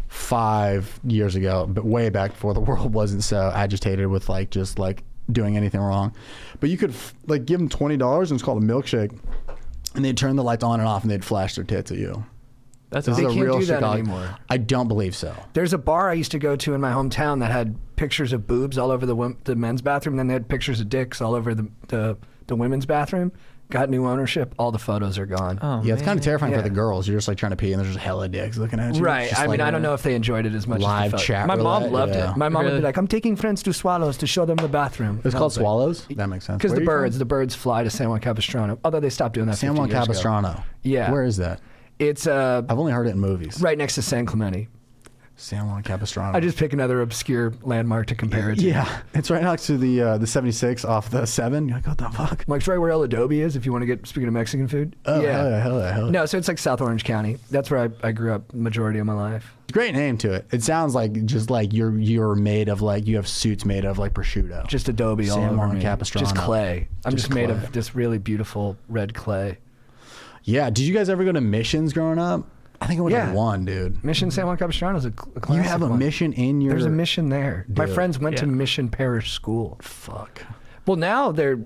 5 years ago, but way back before the world wasn't so agitated with like just like doing anything wrong. But you could like give them $20 and it's called a milkshake, and they'd turn the lights on and off and they'd flash their tits at you. That's They awesome. can't do that anymore. I don't believe so. There's a bar I used to go to in my hometown that had pictures of boobs all over the men's bathroom. And then they had pictures of dicks all over the women's bathroom. Got new ownership. All the photos are gone. Oh, Yeah, it's kind of terrifying for Yeah. the girls. You're just like trying to pee and there's just hella dicks looking at you. Right. It's just I mean, like, I don't know if they enjoyed it as much Live as the chat My mom roulette, loved yeah. it. My mom would Really? be like, I'm taking friends to Swallows to show them the bathroom. It's And I called was like, Swallows? That makes sense. Because Where the are you from? birds fly to San Juan Capistrano. Although they stopped doing that San 50 Juan years ago. Capistrano. Yeah. Where is that? It's I've only heard it in movies. right next to San Clemente. San Juan Capistrano. I just pick another obscure landmark to compare it to. Yeah, it's right next to the 76 off the 7. You're like, what the fuck? Like, it's right where El Adobe is, if you want to get, speaking of Mexican food. Oh, hell yeah. No, so it's like South Orange County. That's where I grew up majority of my life. Great name to it. It sounds like just like you're made of like, you have suits made of like prosciutto. Just Adobe all San over Juan me. Capistrano. Just clay. I'm Just just made clay. of this really beautiful red clay. Yeah, did you guys ever go to missions growing up? I think I went Yeah. to one, dude. Mission San Juan Capistrano is a classic You have a one. mission in your... There's a mission there. My Dude. friends went to Yeah. Mission Parish School. Fuck. Well, now they're,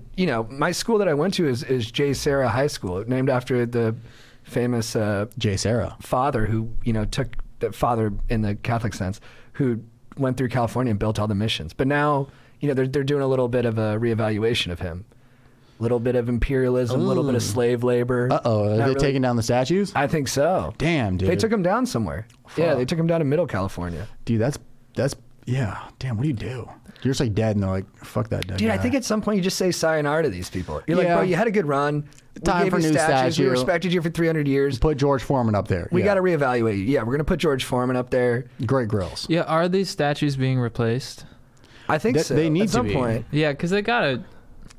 my school that I went to is J. Sarah High School, named after the famous Jay Sarah. father who, took the father in the Catholic sense, who went through California and built all the missions. But now, they're doing a little bit of a reevaluation of him. A little bit of imperialism, a little bit of slave labor. Uh-oh, are Not they really- taking down the statues? I think so. Damn, dude. They took him down somewhere. Yeah, they took him down to Middle California. Dude, that's yeah. Damn, what do you do? You're just like dead and they're like, fuck that dead Dude, guy. I think at some point you just say sayonara to these people. You're Yeah. like, bro, you had a good run. We Time gave for you new statues. We statue. respected you for 300 years. Put George Foreman up there. We Yeah. got to reevaluate you. Yeah, we're going to put George Foreman up there. Great grills. Yeah, are these statues being replaced? I think They- so. they need at to some be. point. Yeah, because they gotta.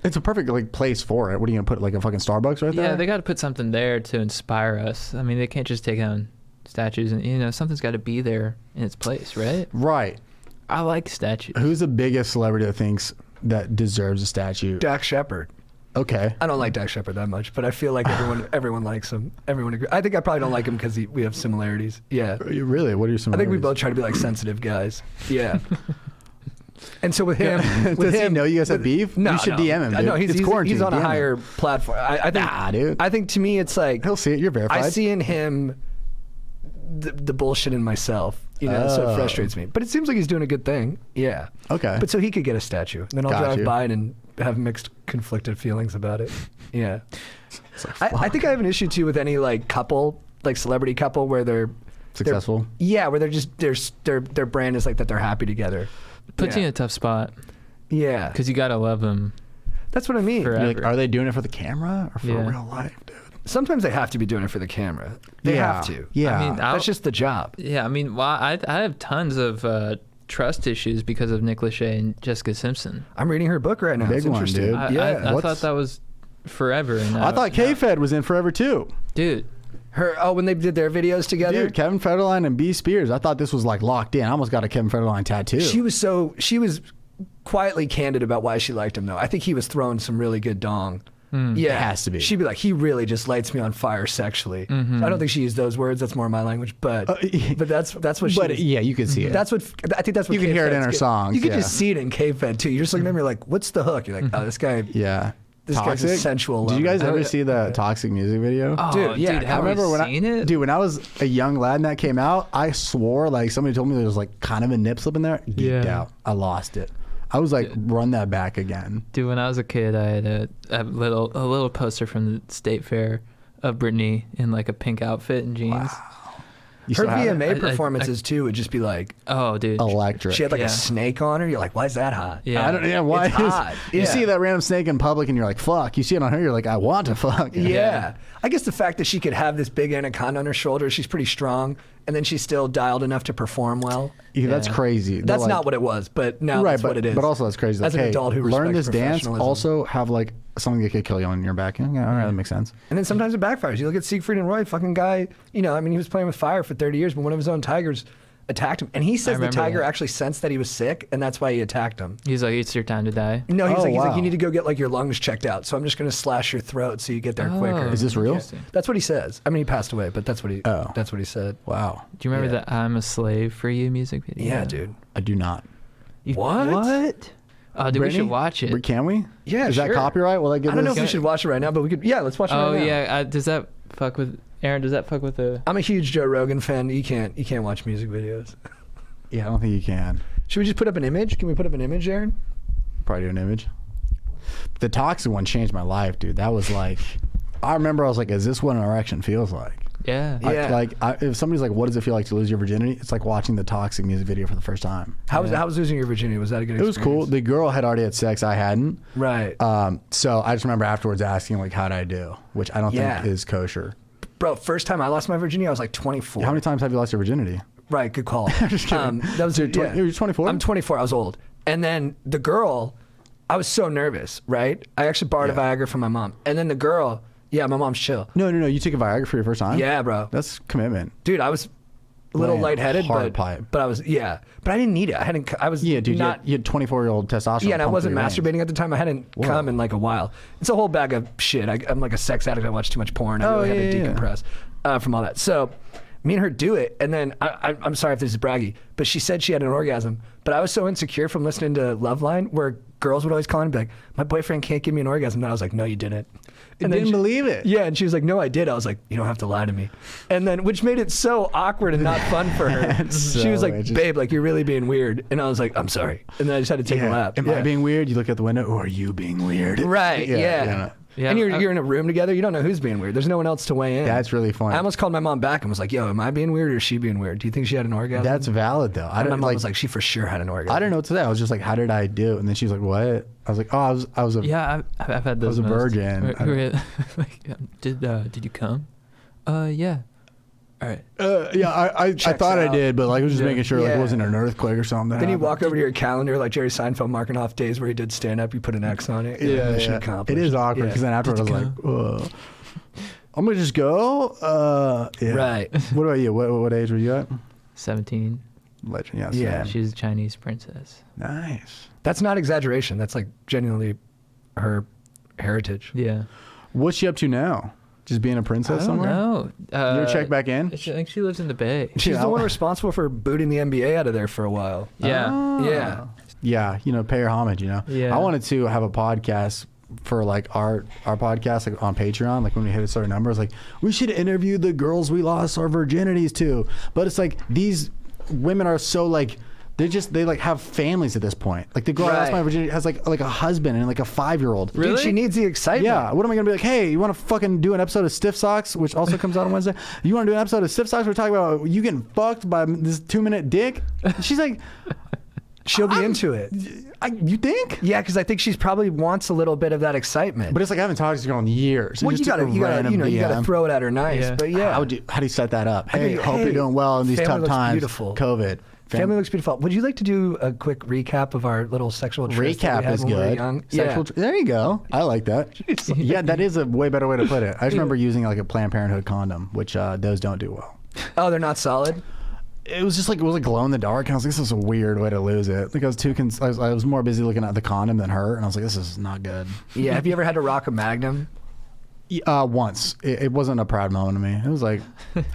It's a perfect like place for it. What are you gonna put, like a fucking Starbucks right there? Yeah, they gotta put something there to inspire us. I mean, they can't just take down statues, and something's got to be there in its place, right? Right. I like statues. Who's the biggest celebrity that thinks that deserves a statue? Dax Shepard. Okay. I don't like Dax Shepard that much, but I feel like everyone likes him. Everyone agree. I think I probably don't like him because we have similarities. Yeah. Really? What are your I similarities? think we both try to be like sensitive guys. Yeah. And so with him, Does he know you guys have beef? No, You should no. DM him, dude. No, It's he's quarantine. on a DM him. higher platform. I think, Nah, dude. I think to me it's like He'll see it. You're verified. I see in him the bullshit in myself. So Oh. it frustrates me. But it seems like he's doing a good thing. Yeah. Okay. But so he could get a statue. And then I'll Got drive you. by it and have mixed, conflicted feelings about it. Yeah. It's like, I fuck. think I have an issue too with any like couple, like celebrity couple, where they're Successful? Yeah, where they're just their brand is like that they're happy together. Puts Yeah. you in a tough spot Yeah. because you gotta love them. That's what I mean. Forever. You're like, are they doing it for the camera or for Yeah. real life, dude? Sometimes they have to be doing it for the camera. They Yeah. have to. Yeah. I mean, That's just the job. Yeah, I mean, well, I have tons of trust issues because of Nick Lachey and Jessica Simpson. I'm reading her book right now. Big It's one, interesting. dude. Yeah. I What's- thought that was forever. And I thought K-Fed was in forever too. dude, When they did their videos together. Dude, Kevin Federline and B. Spears. I thought this was like locked in. I almost got a Kevin Federline tattoo. She was quietly candid about why she liked him though. I think he was throwing some really good dong. Yeah, It has to be. She'd be like, he really just lights me on fire sexually. I don't think she used those words. That's more my language. But that's what she. but was, yeah, you could see it. That's what I think. That's what You can hear it in K-Fed's her good. songs, You could yeah. just see it in K-Fed too. You're just looking at me like, what's the hook? You're like, oh, this guy. yeah. This guy's a sensual Did you guys lover. ever see the Toxic music video? oh, Dude, yeah, dude, I have remember you when seen it? Dude, when I was a young lad and that came out, I swore like somebody told me there was like kind of a nip slip in there. Geeked Yeah. out. I lost it. I was like, run that back again. Dude, when I was a kid, I had a little poster from the state fair of Britney in like a pink outfit and jeans. You Her still have it? VMA I- performances too would just be like, Oh, dude. Electric. she had like Yeah. a snake on her. You're like, why is that hot? Yeah. I don't. Yeah, why? It's hot. You Yeah. see that random snake in public and you're like, fuck. You see it on her, you're like, I want to fuck. Yeah. I guess the fact that she could have this big anaconda on her shoulder, she's pretty strong, and then she's still dialed enough to perform well. Yeah, that's Yeah. crazy. They're That's like- not what it was, but now right, that's but, what it is. But also that's crazy. Like, As an hey, adult who learn respects this dance. professionalism. Also have like something that could kill you on your back. Yeah, all right, that makes sense. And then sometimes it backfires. You look at Siegfried and Roy, fucking guy, he was playing with fire for 30 years, but one of his own tigers attacked him. And he says the remember tiger that. actually sensed that he was sick, and that's why he attacked him. He's like, it's your time to die. No, he's Oh, like, wow. you need to go get like your lungs checked out. So I'm just going to slash your throat so you get there quicker. Is this real? Interesting. That's what he says. I mean, he passed away, but that's what he. Oh. That's what he said. Wow. Do you remember Yeah. that I'm a Slave for You music video? Yeah, dude. I do not. You- What? What? Oh, dude, we should watch it. Can we? Yeah, Is that sure. copyright? Will that get I don't know this? if we should watch it right now, but we could. Yeah, let's watch it Oh right now. yeah, does that fuck with Aaron? Does that fuck with the? I'm a huge Joe Rogan fan. You can't watch music videos. Yeah, I don't think you can. Should we just put up an image? Can we put up an image, Aaron? Probably do an image. The toxic one changed my life, dude. That was like, I remember I was like, is this what an erection feels like? Yeah. If somebody's like, what does it feel like to lose your virginity? It's like watching the Toxic music video for the first time. How was losing your virginity? Was that a good It was experience? cool. The girl had already had sex. I hadn't. Right. So I just remember afterwards asking, like, how'd I do? Which I don't think is kosher. Bro, first time I lost my virginity, I was like 24. How many times have you lost your virginity? Right, good call. I'm just kidding. That was You're 24? I'm 24. I was old. And then the girl, I was so nervous, right? I actually borrowed a Viagra from my mom. And then the girl, my mom's chill. No. You took a Viagra for your first time? Yeah, bro. That's commitment. Dude, I was a little lightheaded, hard pipe. but I was, but I didn't need it. I was Yeah, dude, not, you had 24-year-old testosterone. and I pumped wasn't through your veins. masturbating at the time. I hadn't come in like a while. It's a whole bag of shit. I'm like a sex addict. I watch too much porn. I really had to decompress from all that. So me and her do it, and then I'm sorry if this is braggy, but she said she had an orgasm. But I was so insecure from listening to Loveline, where girls would always call in and be like, "My boyfriend can't give me an orgasm." And I was like, "No, you didn't." And didn't believe it. Yeah, and she was like, "No, I did." I was like, "You don't have to lie to me." And then, which made it so awkward and not fun for her. She was like, "Babe, like you're really being weird." And I was like, "I'm sorry." And then I just had to take a lap. Am I being weird? You look out the window, or are you being weird? Right. Yeah. Yeah, And you're in a room together. You don't know who's being weird. There's no one else to weigh in. That's really funny. I almost called my mom back and was like, "Yo, am I being weird or is she being weird? Do you think she had an orgasm?" That's valid, though. And my mom was like, "She for sure had an orgasm." I didn't know what to say. I was just like, how did I do? And then she was like, what? I was like, oh, I was a... Yeah, I've had those. I was a virgin. Did you come? Yeah. All right. I thought I out. did, but like I was just making sure like Yeah. it wasn't an earthquake or something. Then you walk over to your calendar like Jerry Seinfeld marking off days where he did stand up. You put an X on it. Mission accomplished. It is awkward because then afterwards I was like, ugh. I'm gonna just go. Right. What about you? What age were you at? 17. Legend. Yeah. Yeah. Same. She's a Chinese princess. Nice. That's not exaggeration. That's like genuinely her heritage. Yeah. What's she up to now? Just being a princess I don't somewhere? know. You ever check back in? I think she lives in the Bay. She's the one responsible for booting the NBA out of there for a while. Yeah. Yeah. Yeah, pay her homage, Yeah. I wanted to have a podcast for like our podcast like on Patreon, like when we hit a certain number, it's like we should interview the girls we lost our virginities to. But it's like these women are so like they like have families at this point. Like the girl I lost my virginity has like a husband and like a 5-year-old. Really? Dude, she needs the excitement. Yeah. What am I gonna be like? Hey, you want to fucking do an episode of Stiff Socks, which also comes out on Wednesday? You want to do an episode of Stiff Socks? We're talking about you getting fucked by this 2-minute dick. She's like, she'll be into it. You think? Yeah, because I think she's probably wants a little bit of that excitement. But it's like I haven't talked to this girl in years. Well, you gotta throw it at her nice. Yeah. But yeah, How do you set that up? I Hey, mean, hope you're doing well in these family tough looks times. beautiful. COVID. Family looks beautiful. Would you like to do a quick recap of our little sexual tryst that we Recap had is when we were good. young? There you go. I like that. Yeah, that is a way better way to put it. I just remember using like a Planned Parenthood condom, which those don't do well. Oh, they're not solid. It was just like it was like glow in the dark. And I was like, this is a weird way to lose it. Like I was more busy looking at the condom than her, and I was like, this is not good. Yeah. Have you ever had to rock a Magnum? Once it wasn't a proud moment to me. It was like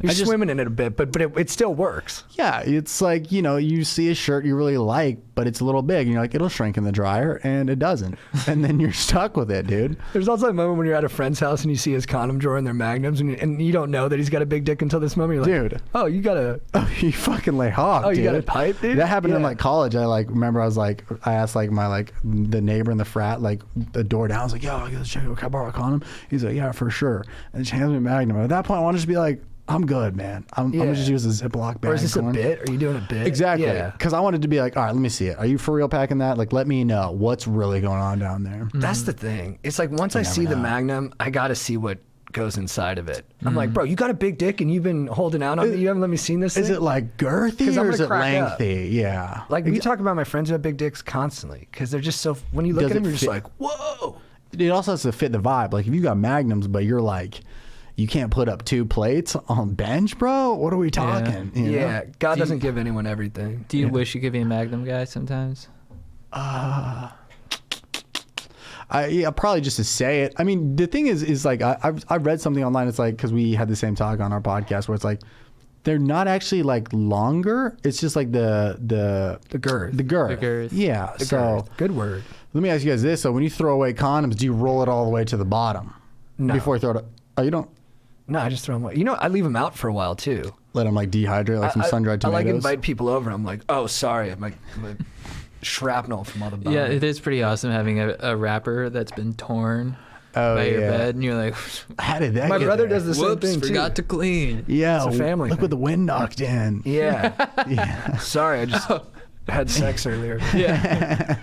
You're swimming in it a bit, but it still works. yeah, it's like you see a shirt you really like, but it's a little big, and you're like, it'll shrink in the dryer, and it doesn't, and then you're stuck with it, dude. There's also a moment when you're at a friend's house and you see his condom drawer and their Magnums, and you don't know that he's got a big dick until this moment. You're like, Dude. Oh, you got a. Oh, you fucking lay hog. Oh, dude. you got a pipe, dude? That happened in Yeah. like college. I like remember I asked like my like the neighbor in the frat like the door down. I was like, yo, I gotta check. Can I borrow a condom? He's like, yeah, for sure. And she hands me a Magnum. At that point, I want to just be like, I'm good, man. I'm gonna just use a Ziploc bag. Or is this a bit? Are you doing a bit? Exactly. Yeah. Because I wanted to be like, all right, let me see it. Are you for real packing that? Like, let me know what's really going on down there. That's the thing. It's like once I see the Magnum, I got to see what goes inside of it. I'm like, bro, you got a big dick and you've been holding out on me. You haven't let me see this thing? Is it like girthy 'Cause I'm or gonna is it crack up. lengthy? Yeah. Like we talk about my friends who have big dicks constantly because they're just so. When you look Does at them, it you're just fit? like, whoa. It also has to fit the vibe. Like if you got Magnums, but you're like, you can't put up 2 plates on bench, bro. What are we talking? You know? Yeah, God doesn't give anyone everything. Do you wish you could be a Magnum guy sometimes? Probably just to say it. I mean, the thing is like I've read something online. It's like because we had the same talk on our podcast where it's like They're not actually like longer. It's just like the girth. The girth. The girth. Yeah. The so girth. Good word. let me ask you guys this. So when you throw away condoms, do you roll it all the way to the bottom? No. Before you throw it? Oh, you don't No, I just throw them away. You know, I leave them out for a while too. let them like dehydrate like some sun-dried tomatoes? I like invite people over. I'm like, oh, sorry, I'm like shrapnel from all the bones. Yeah, it is pretty awesome having a wrapper that's been torn Oh, by your yeah. bed, and you're like, How did that My get brother there? does the same whoops, thing too. forgot to clean. Yeah, It's a family look thing. what the wind knocked in. Yeah. Yeah. Sorry, I just had sex earlier. Yeah.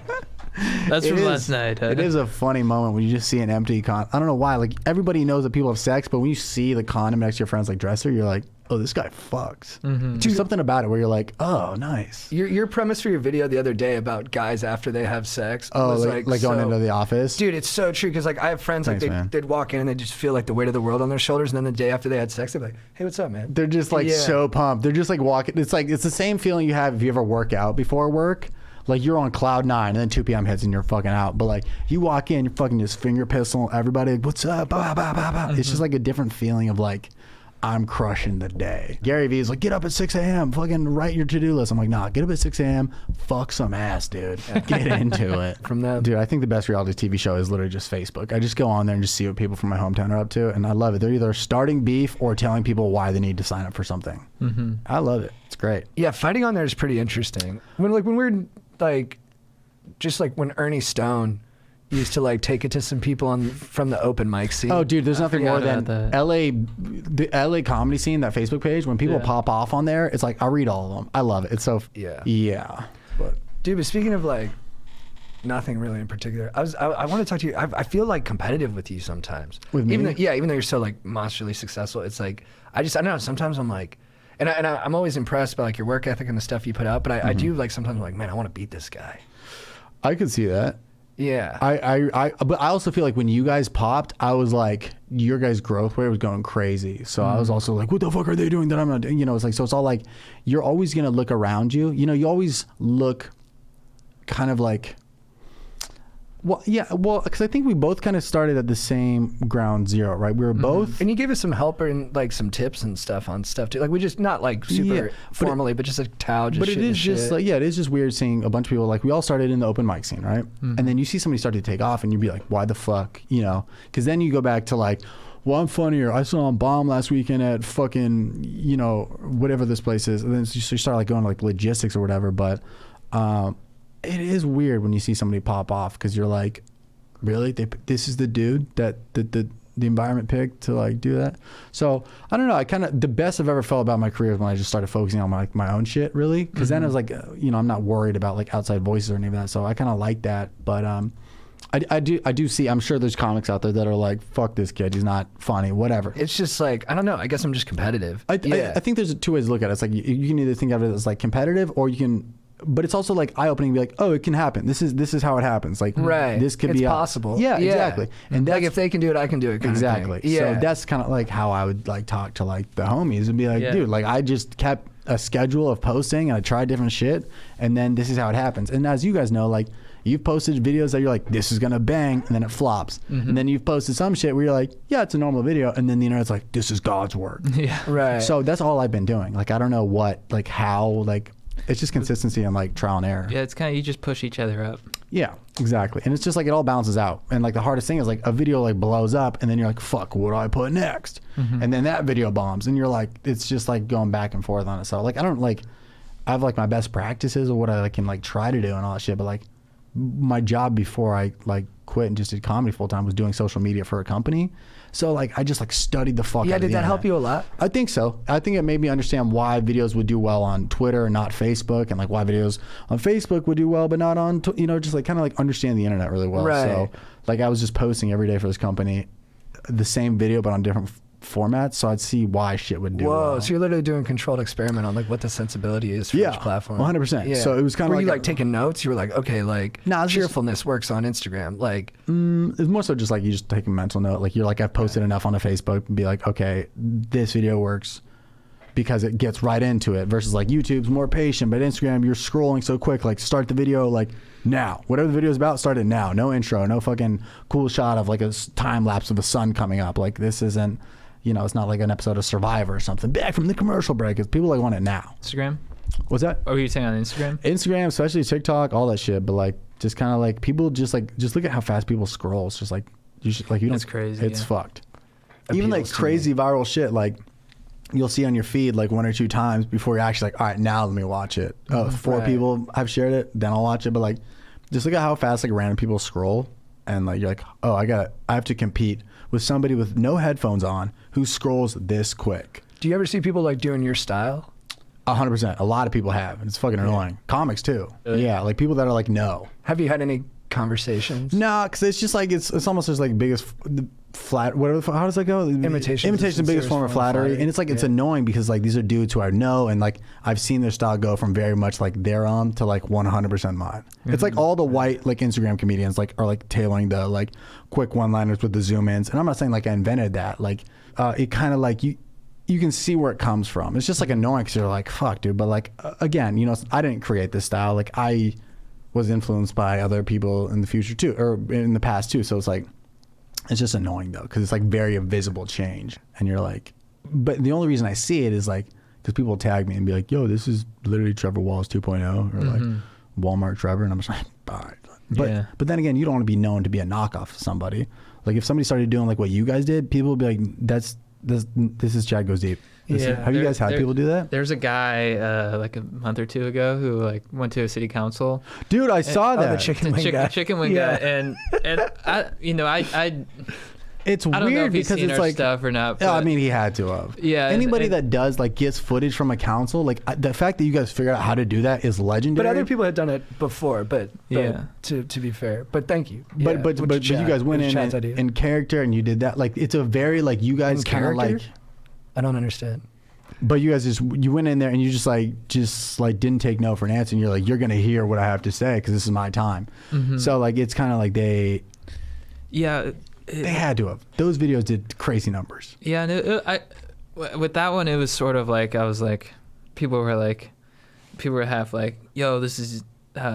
That's It from is- last night. Huh? It is a funny moment when you just see an empty condom. I don't know why. Like everybody knows that people have sex, but when you see the condom next to your friend's like dresser, you're like, oh, this guy fucks. Mm-hmm. There's something about it where you're like, oh, nice. Your premise for your video the other day about guys after they have sex Oh, was like going so- into the office. Dude, it's so true because like I have friends Thanks, like man. they'd walk in and they just feel like the weight of the world on their shoulders, and then the day after they had sex, they'd be like, "Hey, what's up, man?" They're just like Yeah. so pumped. They're just like walking. It's like it's the same feeling you have if you ever work out before work. Like you're on cloud 9 and then 2 p.m. hits and you're fucking out. But like you walk in, you're fucking just finger pistol everybody. Like, what's up? Bah, bah, bah, bah. It's just like a different feeling of like I'm crushing the day. Gary Vee's like, get up at 6 a.m. Fucking write your to-do list. I'm like, nah, get up at 6 a.m. Fuck some ass, dude. Get into it. From them. Dude, I think the best reality TV show is literally just Facebook. I just go on there and just see what people from my hometown are up to, and I love it. They're either starting beef or telling people why they need to sign up for something. Mm-hmm. I love it. It's great. Yeah, fighting on there is pretty interesting. When we're like, just like when Ernie Stone used to like take it to some people from the open mic scene. Oh, dude, there's nothing more forgot than about the LA comedy scene, that Facebook page. When people Yeah. pop off on there, it's like I read all of them. I love it. It's so yeah. But Dude, but speaking of like nothing really in particular, I want to talk to you. I feel like competitive with you sometimes. With me? Even though you're so like monstrally successful, it's like I don't know. Sometimes I'm like, and I'm always impressed by like your work ethic and the stuff you put out. But I do like sometimes I'm like, man, I want to beat this guy. I could see that. Yeah. But I also feel like when you guys popped, I was like, your guys' growth rate was going crazy. So I was also like, what the fuck are they doing that I'm not doing? You know, it's like, so it's all like, you're always going to look around you. You know, you always look kind of like, well, because I think we both kind of started at the same ground zero, right? We were both. And you gave us some help and like some tips and stuff on stuff too. Like we just not like super formally, but just like towel. Just But it shit and is just shit. like, yeah, it is just weird seeing a bunch of people, like we all started in the open mic scene, right? And then you see somebody start to take off and you'd be like, why the fuck, you know? Because then you go back to like, well, I'm funnier. I saw him bomb last weekend at fucking, you know, whatever this place is. And then so you start like going to like logistics or whatever. But it is weird when you see somebody pop off because you're like, really? This is the dude that the environment picked to like do that? So I don't know. I kind of, the best I've ever felt about my career is when I just started focusing on my own shit, really. Because then it was like, you know, I'm not worried about like outside voices or any of that. So I kind of like that. But I do see, I'm sure there's comics out there that are like, fuck this kid, he's not funny, whatever. It's just like, I don't know. I guess I'm just competitive. I think there's two ways to look at it. It's like you can either think of it as like competitive, or you can, but it's also like eye-opening to be like, oh, it can happen. This is how it happens. Like, Right. this could It's be possible. Yeah, Yeah. exactly. And that's like if they can do it, I can do it. Kind exactly. Of thing. Yeah. So that's kind of like how I would like talk to like the homies and be like, Yeah. dude, like I just kept a schedule of posting and I tried different shit, and then this is how it happens. And as you guys know, like you've posted videos that you're like, this is gonna bang, and then it flops. And then you've posted some shit where you're like, yeah, it's a normal video, and then the internet's like, this is God's work. Yeah. Right. So that's all I've been doing. Like I don't know what, like how, like it's just consistency and like trial and error. Yeah, it's kind of, you just push each other up. Yeah, exactly. And it's just like it all balances out. And like the hardest thing is like a video like blows up and then you're like, fuck, what do I put next? And then that video bombs and you're like, it's just like going back and forth on it. So like I don't like, I have like my best practices of what I like, can like try to do and all that shit. But like my job before I like quit and just did comedy full time was doing social media for a company. So like I just like studied the fuck out yeah. of the Did that help internet. you a lot? I think so. I think it made me understand why videos would do well on Twitter and not Facebook, and like why videos on Facebook would do well but not on, you know, just like kind of like understand the internet really well. Right. So like I was just posting every day for this company, the same video but on different formats, so I'd see why shit would do Whoa. well. So you're literally doing a controlled experiment on like what the sensibility is for each platform. 100%. So it was kind of Were like you like taking notes? You were like, okay, like No, it's just- cheerfulness works on Instagram. Like, it's more so just like you just take a mental note. Like you're like, I've posted enough on a Facebook and be like, okay, this video works because it gets right into it, versus like YouTube's more patient, but Instagram, you're scrolling so quick. Like start the video like now. Whatever the video is about, start it now. No intro, no fucking cool shot of like a time lapse of the sun coming up. Like this isn't, you know, it's not like an episode of Survivor or something. Back from the commercial break. It's people like want it now. Instagram? What's that? What were you saying on Instagram? Instagram, especially TikTok, all that shit. But like, just kind of like people just look at how fast people scroll. It's just like you don't. It's crazy. It's yeah. fucked. Even like crazy viral shit, like you'll see on your feed like 1 or 2 times before you're actually like, all right, now let me watch it. Oh, 4 people have shared it, then I'll watch it. But like, just look at how fast like random people scroll, and like you're like, oh, I have to compete with somebody with no headphones on who scrolls this quick. Do you ever see people like doing your style? 100%. A lot of people have. It's fucking annoying. Comics too. Yeah, like people that are like, no. Have you had any conversations? No, because it's just like it's almost just like biggest flat. Whatever. How does that go? Imitation is the biggest form of flattery, and it's like it's annoying because like these are dudes who I know, and like I've seen their style go from very much like their own to like 100% mine. It's like all the white like Instagram comedians like are like tailoring the like quick one-liners with the zoom ins, and I'm not saying like I invented that. Like it kind of like you can see where it comes from. It's just like annoying because you're like, fuck, dude. But like again, you know, I didn't create this style. Like I was influenced by other people in the future too, or in the past too. So it's like, it's just annoying though, because it's like very visible change, and you're like, but the only reason I see it is like because people tag me and be like, yo, this is literally Trevor Wallace 2.0 or like Walmart Trevor, and I'm just like, all right. But then again, you don't want to be known to be a knockoff of somebody. Like if somebody started doing like what you guys did, people would be like, this is Chad Goes Deep. Have you guys had people do that? There's a guy like a month or 2 ago who like went to a city council. Dude, I saw that. The chicken wing guy. Chicken wing guy, and I, you know, it's I don't know weird if he's because seen it's our like stuff or not. Yeah, I mean, he had to have. Yeah. Anybody that does like gets footage from a council, like the fact that you guys figured out how to do that is legendary. But other people had done it before. But yeah. To be fair, but thank you. But you guys went in character and you did that. Like it's a very like you guys kind of like. I don't understand. But you guys you went in there and you just like didn't take no for an answer, and you're like, you're gonna hear what I have to say because this is my time. So like it's kind of like they had to have. Those videos did crazy numbers. Yeah, no, with that one it was sort of like I was like, people were half like, yo, this is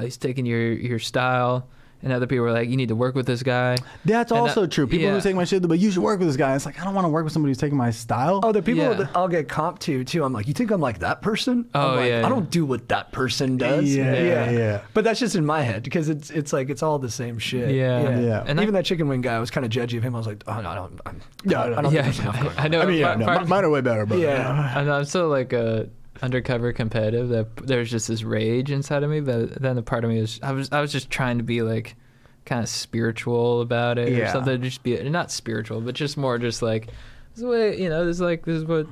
he's taking your style. And other people were like, you need to work with this guy. That's also true. People who take my shit, but you should work with this guy. It's like, I don't want to work with somebody who's taking my style. Oh, the people that I'll get comped to, too. I'm like, you think I'm like that person? Oh, like, yeah. I don't do what that person does. Yeah. But that's just in my head because it's like, it's all the same shit. Yeah. And even that chicken wing guy, I was kind of judgy of him. I was like, oh, no, I don't think I know. I mean, mine are way better, but. Yeah. I'm still like undercover competitive that there's just this rage inside of me, but then the part of me is I was just trying to be like kind of spiritual about it or something, just be not spiritual but just more just like this is what, you know, this is what,